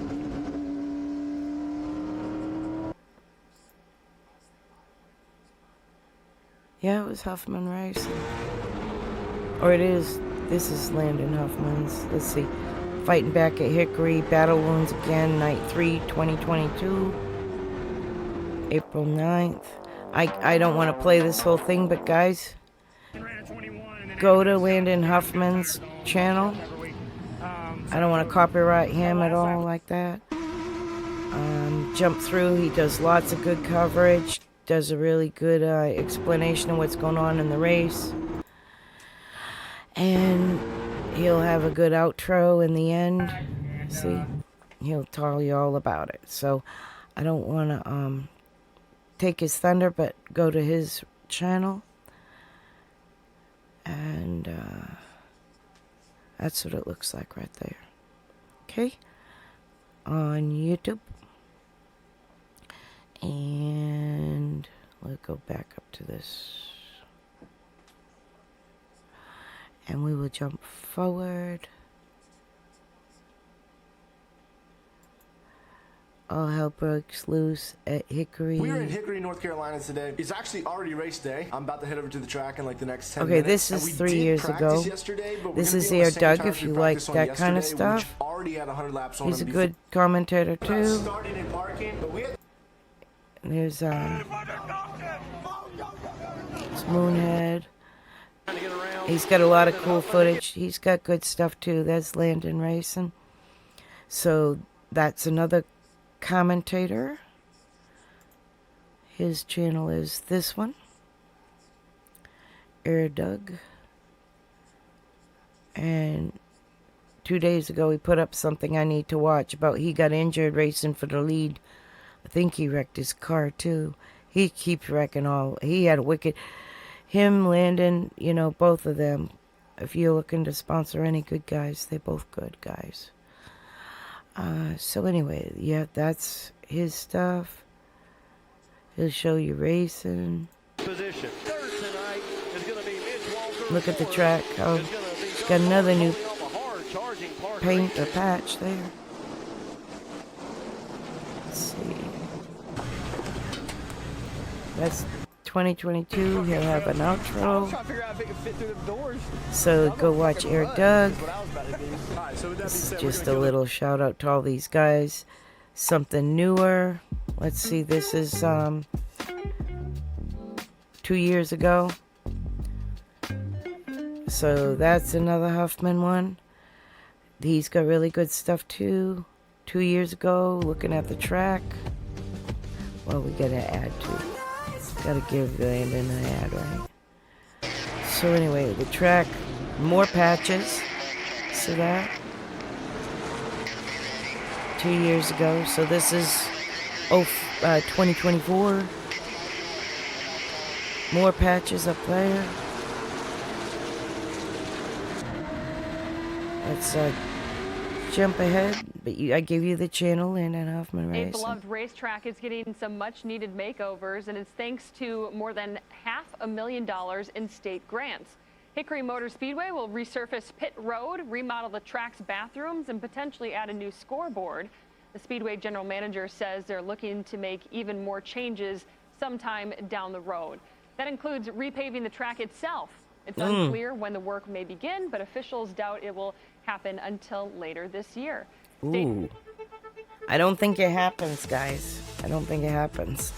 A: Yeah, it was Huffman Racing. Or it is. This is Landon Huffman's. Let's see. Fighting back at Hickory. Battle wounds again. Night 3, 2022. April 9th. I don't want to play this whole thing, but guys, go to Landon Huffman's channel. I don't want to copyright him at all like that. Jump through. He does lots of good coverage. Does a really good explanation of what's going on in the race. And he'll have a good outro in the end. See? He'll tell you all about it. So I don't want to take his thunder, but go to his channel. And that's what it looks like right there. Okay? On YouTube. And we'll go back up to this. And we will jump forward. All hell breaks loose at Hickory.
D: We are in Hickory, North Carolina today. It's actually already race day. I'm about to head over to the track in like the next 10
A: okay,
D: minutes.
A: this is 3 years ago. This is Air Doug, if you like that kind of stuff. He's a good commentator too. There's Moonhead. He's got a lot of cool footage. He's got good stuff too. That's Landon Racing. So that's another commentator. His channel is this one, Air Doug. And 2 days ago he put up something I need to watch about he got injured racing for the lead. I think he wrecked his car too. He keeps wrecking all. He had a wicked. him, Landon, you know, both of them. If you're looking to sponsor any good guys, they're both good guys. So anyway, yeah, that's his stuff. He'll show you racing.
B: Position. Third tonight is going to be Mitch Walker.
A: Look at the track. Oh, it's got another new paint or patch there. Let's see. That's 2022. He'll have an outro. So go watch Air Doug. This is just a little shout out to all these guys. Something newer. Let's see. This is 2 years ago. So that's another Huffman one. He's got really good stuff too. 2 years ago, looking at the track. Well, we gotta add to. Gotta give Landon an ad, right? So anyway, the track, more patches. See that? 2 years ago. So this is 2024. More patches up there. Let's jump ahead, but I gave you the channel, Landon Huffman
E: A
A: Racing.
E: beloved racetrack is getting some much-needed makeovers, and it's thanks to more than $500,000 in state grants. Hickory Motor Speedway will resurface Pit Road, remodel the track's bathrooms, and potentially add a new scoreboard. The Speedway general manager says they're looking to make even more changes sometime down the road. That includes repaving the track itself. It's unclear when the work may begin, but officials doubt it will happen until later this year.
A: Ooh. I don't think it happens, guys. I don't think it happens.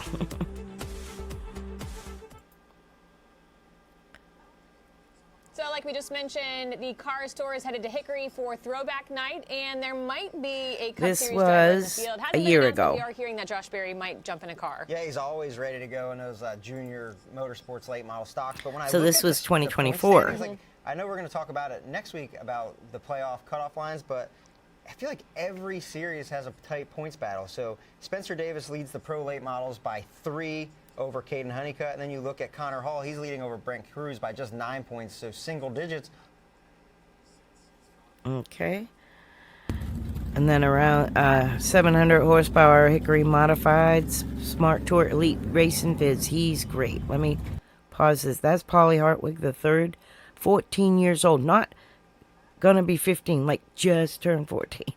J: So like we just mentioned, the car store is headed to Hickory for Throwback Night, and there might be a Cup
A: This
J: Series driver in the
A: was
J: field.
A: a
J: Hasn't been
A: year
J: announced, but
A: ago.
J: We are hearing that Josh Berry might jump in a car.
M: Yeah, he's always ready to go in those junior motorsports late model stocks. But when I
A: So
M: look
A: this
M: at
A: was
M: the point
A: 2024.
M: standings, like, I know we're going to talk about it next week about the playoff cutoff lines, but I feel like every series has a tight points battle. So Spencer Davis leads the pro late models by 3 over Caden Honeycutt, and then you look at Connor Hall, he's leading over Brent Cruz by just 9 points, so single digits.
A: Okay. And then around 700 horsepower Hickory Modifieds, Smart Tour Elite Racing Vids. He's great. Let me pause this. That's Paulie Hartwig the third, 14 years old. Not gonna be 15, like just turned 14.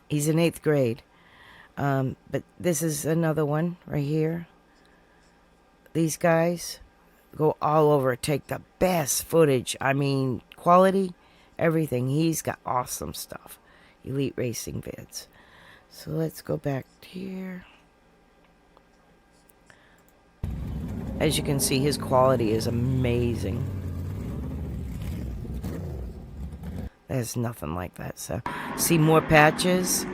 A: He's in 8th grade. But this is another one right here. These guys go all over, take the best footage. I mean, quality, everything. He's got awesome stuff. Elite Racing Vids. So let's go back here. As you can see, his quality is amazing. There's nothing like that. So, see more patches.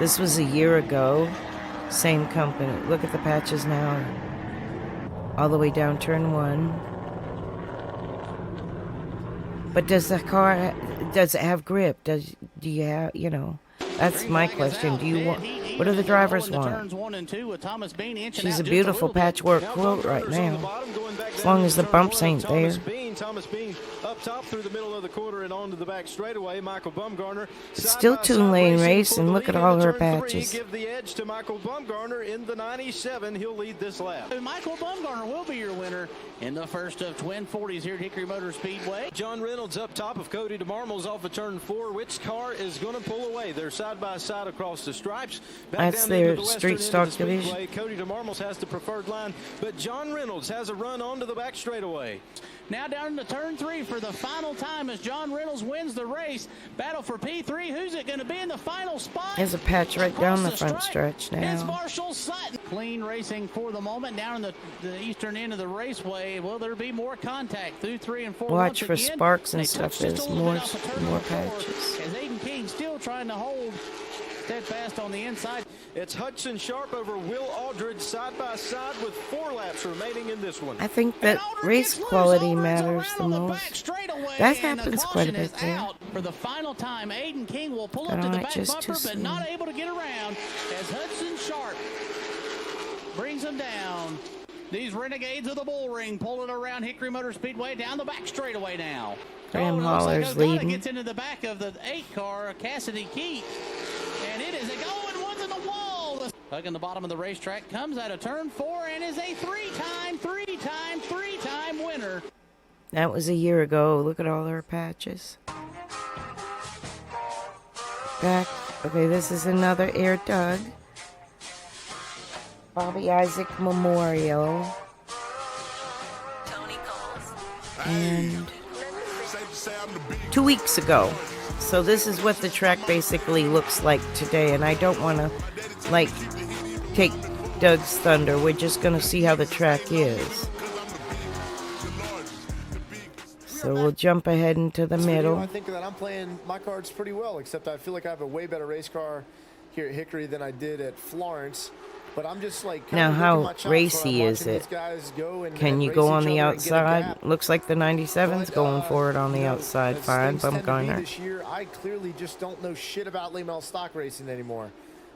A: This was a year ago. Same company. Look at the patches now. All the way down turn 1. But does the car, does it have grip? Do you have, you know, that's my question. Do you want, what do the drivers want? She's a beautiful patchwork quilt right now. As long as the bumps ain't there.
B: Thomas Bean up top through the middle of the quarter and onto the back straightaway. Michael Bumgarner
A: Still 2-lane race, and look at all her patches.
B: Give the edge to Michael Bumgarner in the 97. He'll lead this lap.
Y: Michael Bumgarner will be your winner in the first of Twin 40s here at Hickory Motor Speedway.
B: John Reynolds up top of Cody DeMarmos off of turn 4. Which car is going to pull away? They're side by side across the stripes. Back
A: That's
B: down
A: their
B: into the
A: street
B: western
A: stock
B: end of the
A: division.
B: speedway. Cody DeMarmos has the preferred line, but John Reynolds has a run onto the back straightaway.
Y: Now down into turn 3 for the final time as John Reynolds wins the race. Battle for P3. Who's it going to be in the final spot?
A: There's a patch right down the front stretch
Y: It's
A: now.
Y: Marshall Sutton. Clean racing for the moment down in the eastern end of the raceway. Will there be more contact through 3 and 4?
A: Watch for
Y: again?
A: sparks and
Y: They
A: stuff.
Y: touched just
A: There's
Y: a little
A: more
Y: bit off of turn
A: more
Y: 4
A: patches.
Y: As Aiden King still trying to hold steadfast on the inside.
B: It's Hudson Sharp over Will Aldridge side by side with 4 laps remaining in this one.
A: I think that race quality matters the most. That happens quite a bit there.
Y: For the final time, Aiden King will pull
A: But
Y: up to the
A: alright,
Y: back
A: just
Y: bumper,
A: too
Y: but
A: soon.
Y: not able to get around as Hudson Sharp brings him down. These Renegades of the Bull Ring pulling around Hickory Motor Speedway down the back straightaway now.
A: Graham
Y: looks like
A: Haller's
Y: O'Donnell
A: leading.
Y: gets into the back of the 8 car, Cassidy Keat. And it is a going one's in the wall. Hugging the bottom of the racetrack, comes out of turn 4 and is a three-time winner.
A: That was a year ago. Look at all our patches. Back. Okay, this is another Air Doug. Bobby Isaac Memorial. And 2 weeks ago. So this is what the track basically looks like today. And I don't want to, like, take Doug's thunder. We're just going to see how the track is. So we'll jump ahead into the middle.
D: I think that I'm playing my cards pretty well, except I feel like I have a way better race car here at Hickory than I did at Florence. But I'm just like,
A: now how racy is it? Can you go on the outside? Looks like the 97's going for it on the outside. Fine, Bumgarner.
D: This year, I clearly just don't know shit about late model stock racing anymore,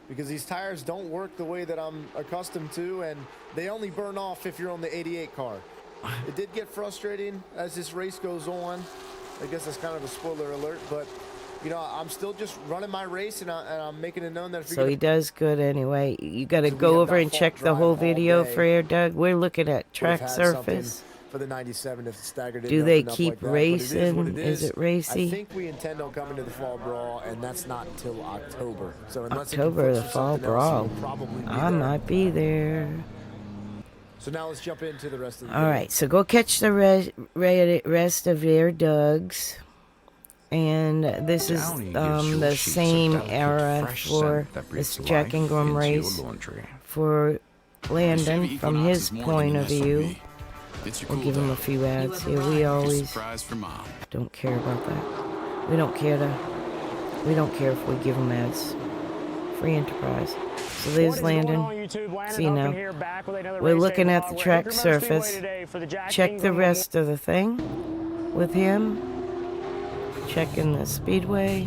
D: because these tires don't work the way that I'm accustomed to, and they only burn off if you're on the 88 car. It did get frustrating as this race goes on. I guess that's kind of a spoiler alert, but you know, I'm still just running my race, and I'm making it known that if
A: So he does good anyway. You got to go over and check the whole video for Air Doug. We're looking at track surface.
D: For the 97, if the stagger didn't
A: Do they
D: open up
A: keep
D: like that,
A: racing? Is it racy?
D: I think we intend on coming to the fall brawl, and that's not until October. So unless
A: October, the fall brawl. I might be there.
D: So now let's jump into the rest of the
A: All right, so go catch the rest of Air Doug's. And this is the same era for this Jack Ingram race for Landon from his point of view. We'll give him a few ads here. We always don't care about that. We don't care if we give him ads. Free enterprise. So there's Landon. See now. We're looking at the track surface. Check the rest of the thing with him. Checking the speedway.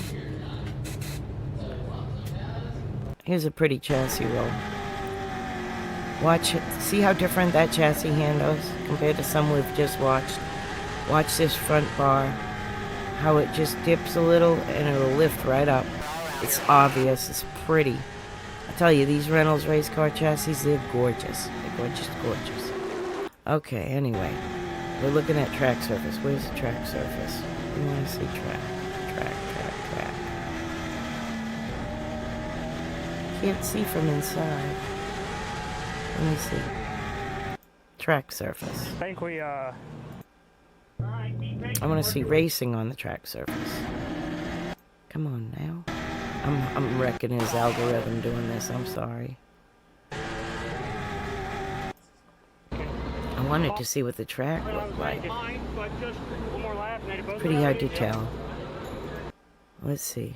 A: Here's a pretty chassis roll. Watch it. See how different that chassis handles compared to some we've just watched. Watch this front bar. How it just dips a little and it'll lift right up. It's obvious. It's pretty. I tell you, these Reynolds race car chassis, they're gorgeous. They're gorgeous, gorgeous. Okay, anyway. We're looking at track surface. Where's the track surface? We want to see track. Can't see from inside. Let me see. Track surface.
X: I think we,
A: I want to see racing on the track surface. Come on now. I'm wrecking his algorithm doing this. I'm sorry. I wanted to see what the track looked like. Pretty hard to tell. Let's see.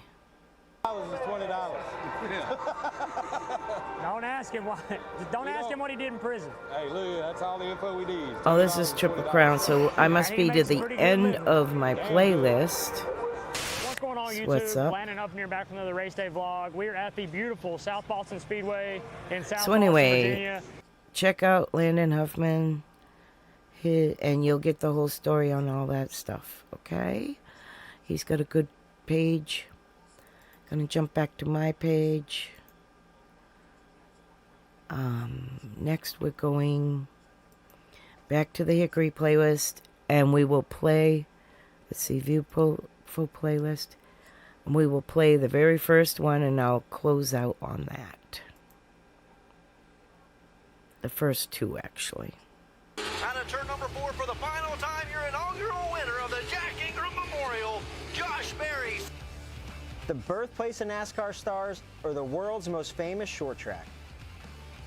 X: Don't ask him why. Don't ask him what he did in prison.
O: Hey, look, that's all the info we need.
A: Oh, this is Triple Crown, so I must be to the end of my playlist.
X: What's going on, YouTube?
A: What's up?
X: Landon Huffman here, back from another race day vlog. We're at the beautiful South Boston Speedway in South
A: So anyway,
X: Boston, Virginia.
A: check out Landon Huffman, and you'll get the whole story on all that stuff, okay? He's got a good page. Gonna jump back to my page. Next we're going back to the Hickory playlist, and we will play, let's see, view full playlist, and we will play the very first one, and I'll close out on that. The first two, actually.
P: Out of turn number 4 for the final time, your inaugural winner of the Jack Ingram Memorial, Josh Berry.
M: The birthplace of NASCAR stars, or the world's most famous short track.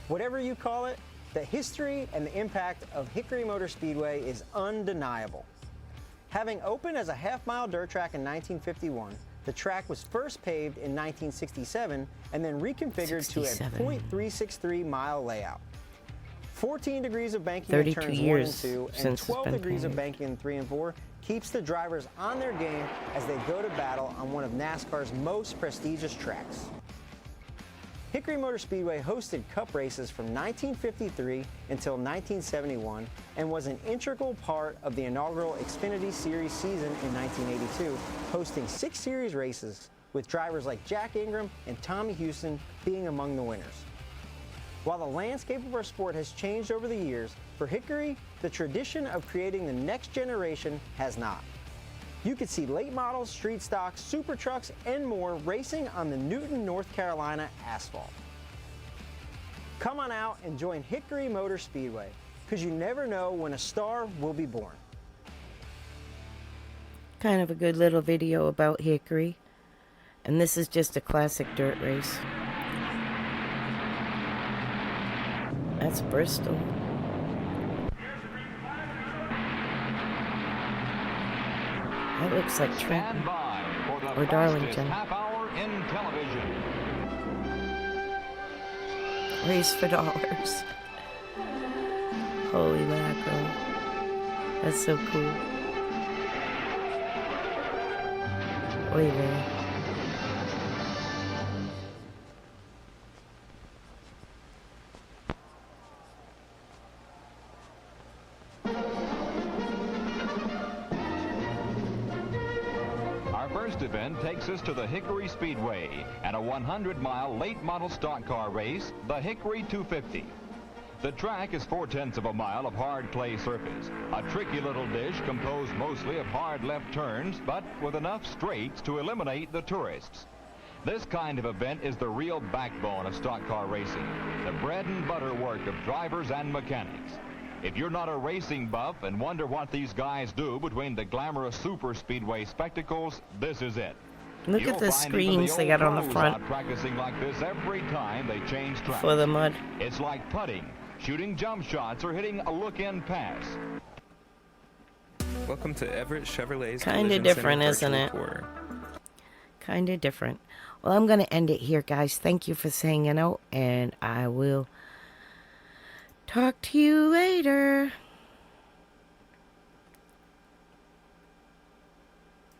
M: Whatever you call it, the history and the impact of Hickory Motor Speedway is undeniable. Having opened as a half-mile dirt track in 1951, the track was first paved in 1967 and then reconfigured to a .363-mile layout. 14 degrees of banking in turns 1 and 2 and 12 degrees of banking in 3 and 4 keeps the drivers on their game as they go to battle on one of NASCAR's most prestigious tracks. Hickory Motor Speedway hosted Cup races from 1953 until 1971 and was an integral part of the inaugural Xfinity Series season in 1982, hosting 6 series races, with drivers like Jack Ingram and Tommy Houston being among the winners. While the landscape of our sport has changed over the years, for Hickory, the tradition of creating the next generation has not. You could see late models, street stocks, super trucks, and more racing on the Newton, North Carolina asphalt. Come on out and join Hickory Motor Speedway, because you never know when a star will be born.
A: Kind of a good little video about Hickory. And this is just a classic dirt race. That's Bristol. That looks like Trenton or Darlington.
Q: Half hour in television.
A: Race for dollars. Holy mackerel. That's so cool. Oy vey.
Q: Event takes us to the Hickory Speedway and a 100-mile late model stock car race, the Hickory 250. The track is 4/10 of a mile of hard clay surface, a tricky little dish composed mostly of hard left turns, but with enough straights to eliminate the tourists. This kind of event is the real backbone of stock car racing, the bread and butter work of drivers and mechanics. If you're not a racing buff and wonder what these guys do between the glamorous super speedway spectacles, this is it.
A: Look at the screens they got on the front
Q: practicing like this every time they change tracks.
A: for the mud.
Q: It's like putting, shooting jump shots, or hitting a look-in pass.
R: Welcome to Everett Chevrolet's
A: Kind of different, isn't it? Kind of different. Well, I'm going to end it here, guys. Thank you for hanging out, and I will talk to you later.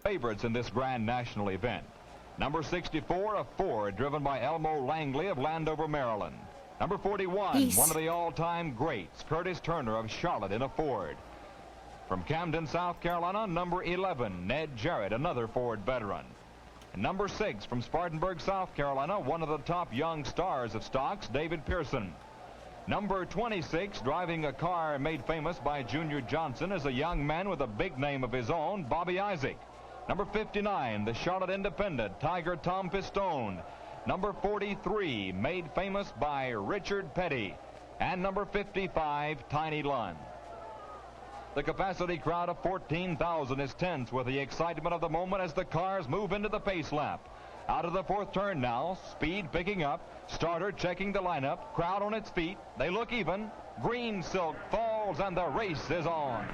Q: Favorites in this grand national event. Number 64, a Ford driven by Elmo Langley of Landover, Maryland. Number 41, one of the all-time greats, Curtis Turner of Charlotte in a Ford. From Camden, South Carolina, number 11, Ned Jarrett, another Ford veteran. And number 6, from Spartanburg, South Carolina, one of the top young stars of stocks, David Pearson. Number 26, driving a car made famous by Junior Johnson, is a young man with a big name of his own, Bobby Isaac. Number 59, the Charlotte Independent, Tiger Tom Pistone. Number 43, made famous by Richard Petty. And number 55, Tiny Lund. The capacity crowd of 14,000 is tense with the excitement of the moment as the cars move into the pace lap. Out of the fourth turn now, speed picking up, starter checking the lineup, crowd on its feet, they look even, green silk falls and the race is on.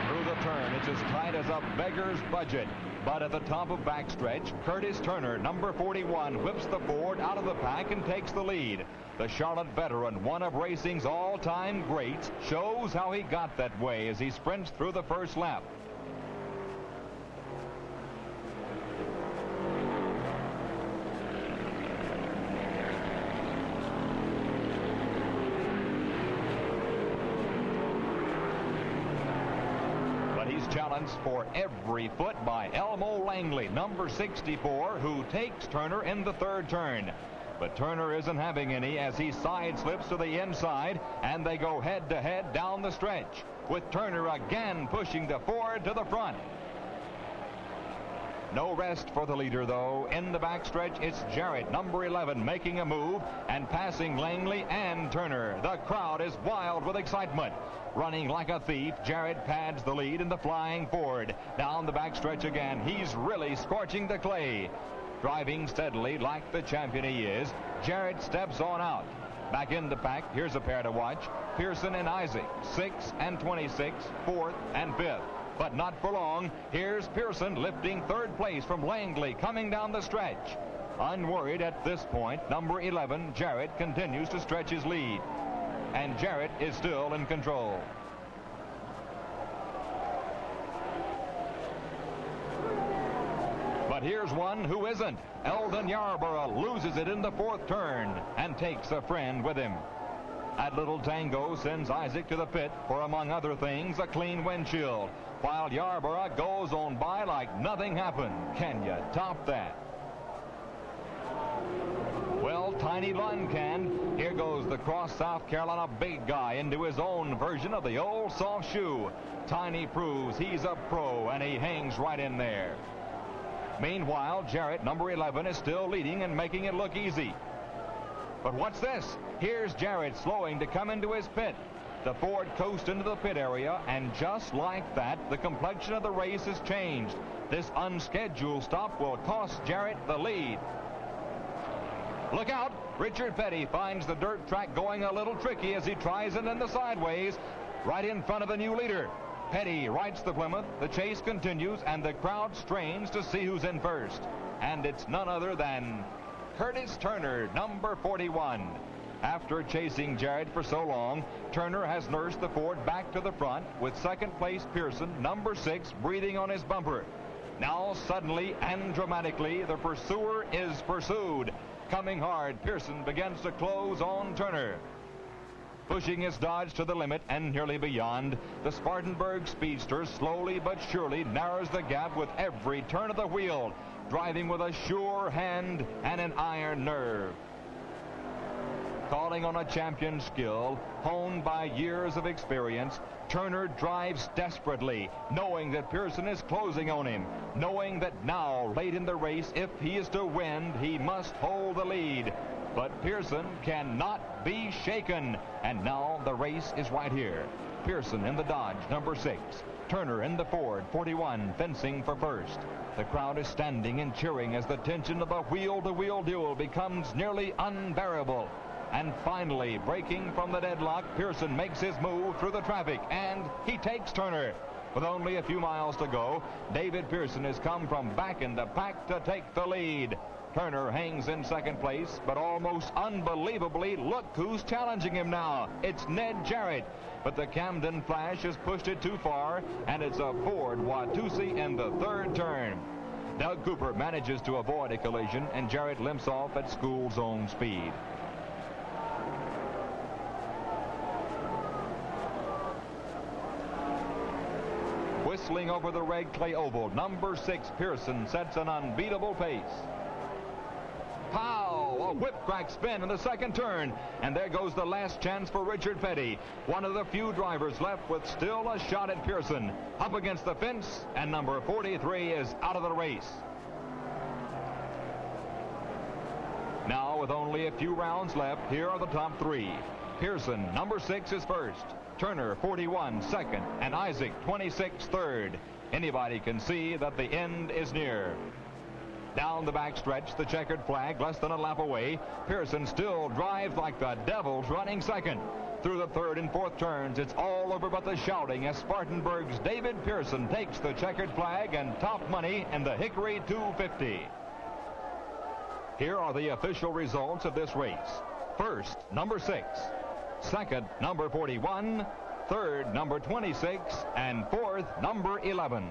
Q: Through the turn, it's as tight as a beggar's budget. But at the top of backstretch, Curtis Turner, number 41, whips the Ford out of the pack and takes the lead. The Charlotte veteran, one of racing's all-time greats, shows how he got that way as he sprints through the first lap. Challenged for every foot by Elmo Langley, number 64, who takes Turner in the third turn. But Turner isn't having any as he side slips to the inside, and they go head-to-head down the stretch, with Turner again pushing the Ford to the front. No rest for the leader, though. In the backstretch, it's Jarrett, number 11, making a move and passing Langley and Turner. The crowd is wild with excitement. Running like a thief, Jarrett pads the lead in the flying Ford. Down the backstretch again, he's really scorching the clay. Driving steadily like the champion he is, Jarrett steps on out. Back in the pack, here's a pair to watch. Pearson and Isaac, 6 and 26, 4th and 5th. But not for long. Here's Pearson lifting third place from Langley coming down the stretch. Unworried at this point, number 11, Jarrett, continues to stretch his lead. And Jarrett is still in control. here's one who isn't. Eldon Yarborough loses it in the fourth turn and takes a friend with him. That little tango sends Isaac to the pit for, among other things, a clean windshield, while Yarborough goes on by like nothing happened. Can you top that? Well, Tiny Lund can. Here goes the cross South Carolina big guy into his own version of the old soft shoe. Tiny proves he's a pro, and he hangs right in there. Meanwhile, Jarrett, number 11, is still leading and making it look easy. But what's this? Here's Jarrett slowing to come into his pit. The Ford coast into the pit area, and just like that, the complexion of the race has changed. This unscheduled stop will cost Jarrett the lead. Look out! Richard Petty finds the dirt track going a little tricky as he tries it in the sideways, right in front of the new leader. Petty rights the Plymouth, the chase continues, and the crowd strains to see who's in first. And it's none other than Curtis Turner, number 41. After chasing Jarrett for so long, Turner has nursed the Ford back to the front, with second place Pearson, number 6, breathing on his bumper. Now suddenly and dramatically, the pursuer is pursued. Coming hard, Pearson begins to close on Turner. Pushing his Dodge to the limit and nearly beyond, the Spartanburg Speedster slowly but surely narrows the gap with every turn of the wheel, driving with a sure hand and an iron nerve. Calling on a champion's skill, honed by years of experience, Turner drives desperately, knowing that Pearson is closing on him, knowing that now, late in the race, if he is to win, he must hold the lead. But Pearson cannot be shaken, and now the race is right here. Pearson in the Dodge, number 6. Turner in the Ford, 41, fencing for first. The crowd is standing and cheering as the tension of the wheel-to-wheel duel becomes nearly unbearable. And finally, breaking from the deadlock, Pearson makes his move through the traffic, and he takes Turner. With only a few miles to go, David Pearson has come from back in the pack to take the lead. Turner hangs in second place, but almost unbelievably, look who's challenging him now. It's Ned Jarrett. But the Camden Flash has pushed it too far, and it's a Ford Watusi in the third turn. Doug Cooper manages to avoid a collision, and Jarrett limps off at school zone speed. Whistling over the red clay oval, number 6 Pearson sets an unbeatable pace. Pow! A whip-crack spin in the second turn, and there goes the last chance for Richard Petty, one of the few drivers left with still a shot at Pearson. Up against the fence, and number 43 is out of the race. Now, with only a few rounds left, here are the top 3. Pearson, number 6, is first. Turner, 41, second, and Isaac, 26, third. Anybody can see that the end is near. Down the backstretch, the checkered flag less than a lap away. Pearson still drives like the devil's running second. Through the third and fourth turns, it's all over but the shouting as Spartanburg's David Pearson takes the checkered flag and top money in the Hickory 250. Here are the official results of this race. First, number 6. Second, number 41. Third, number 26. And fourth, number 11.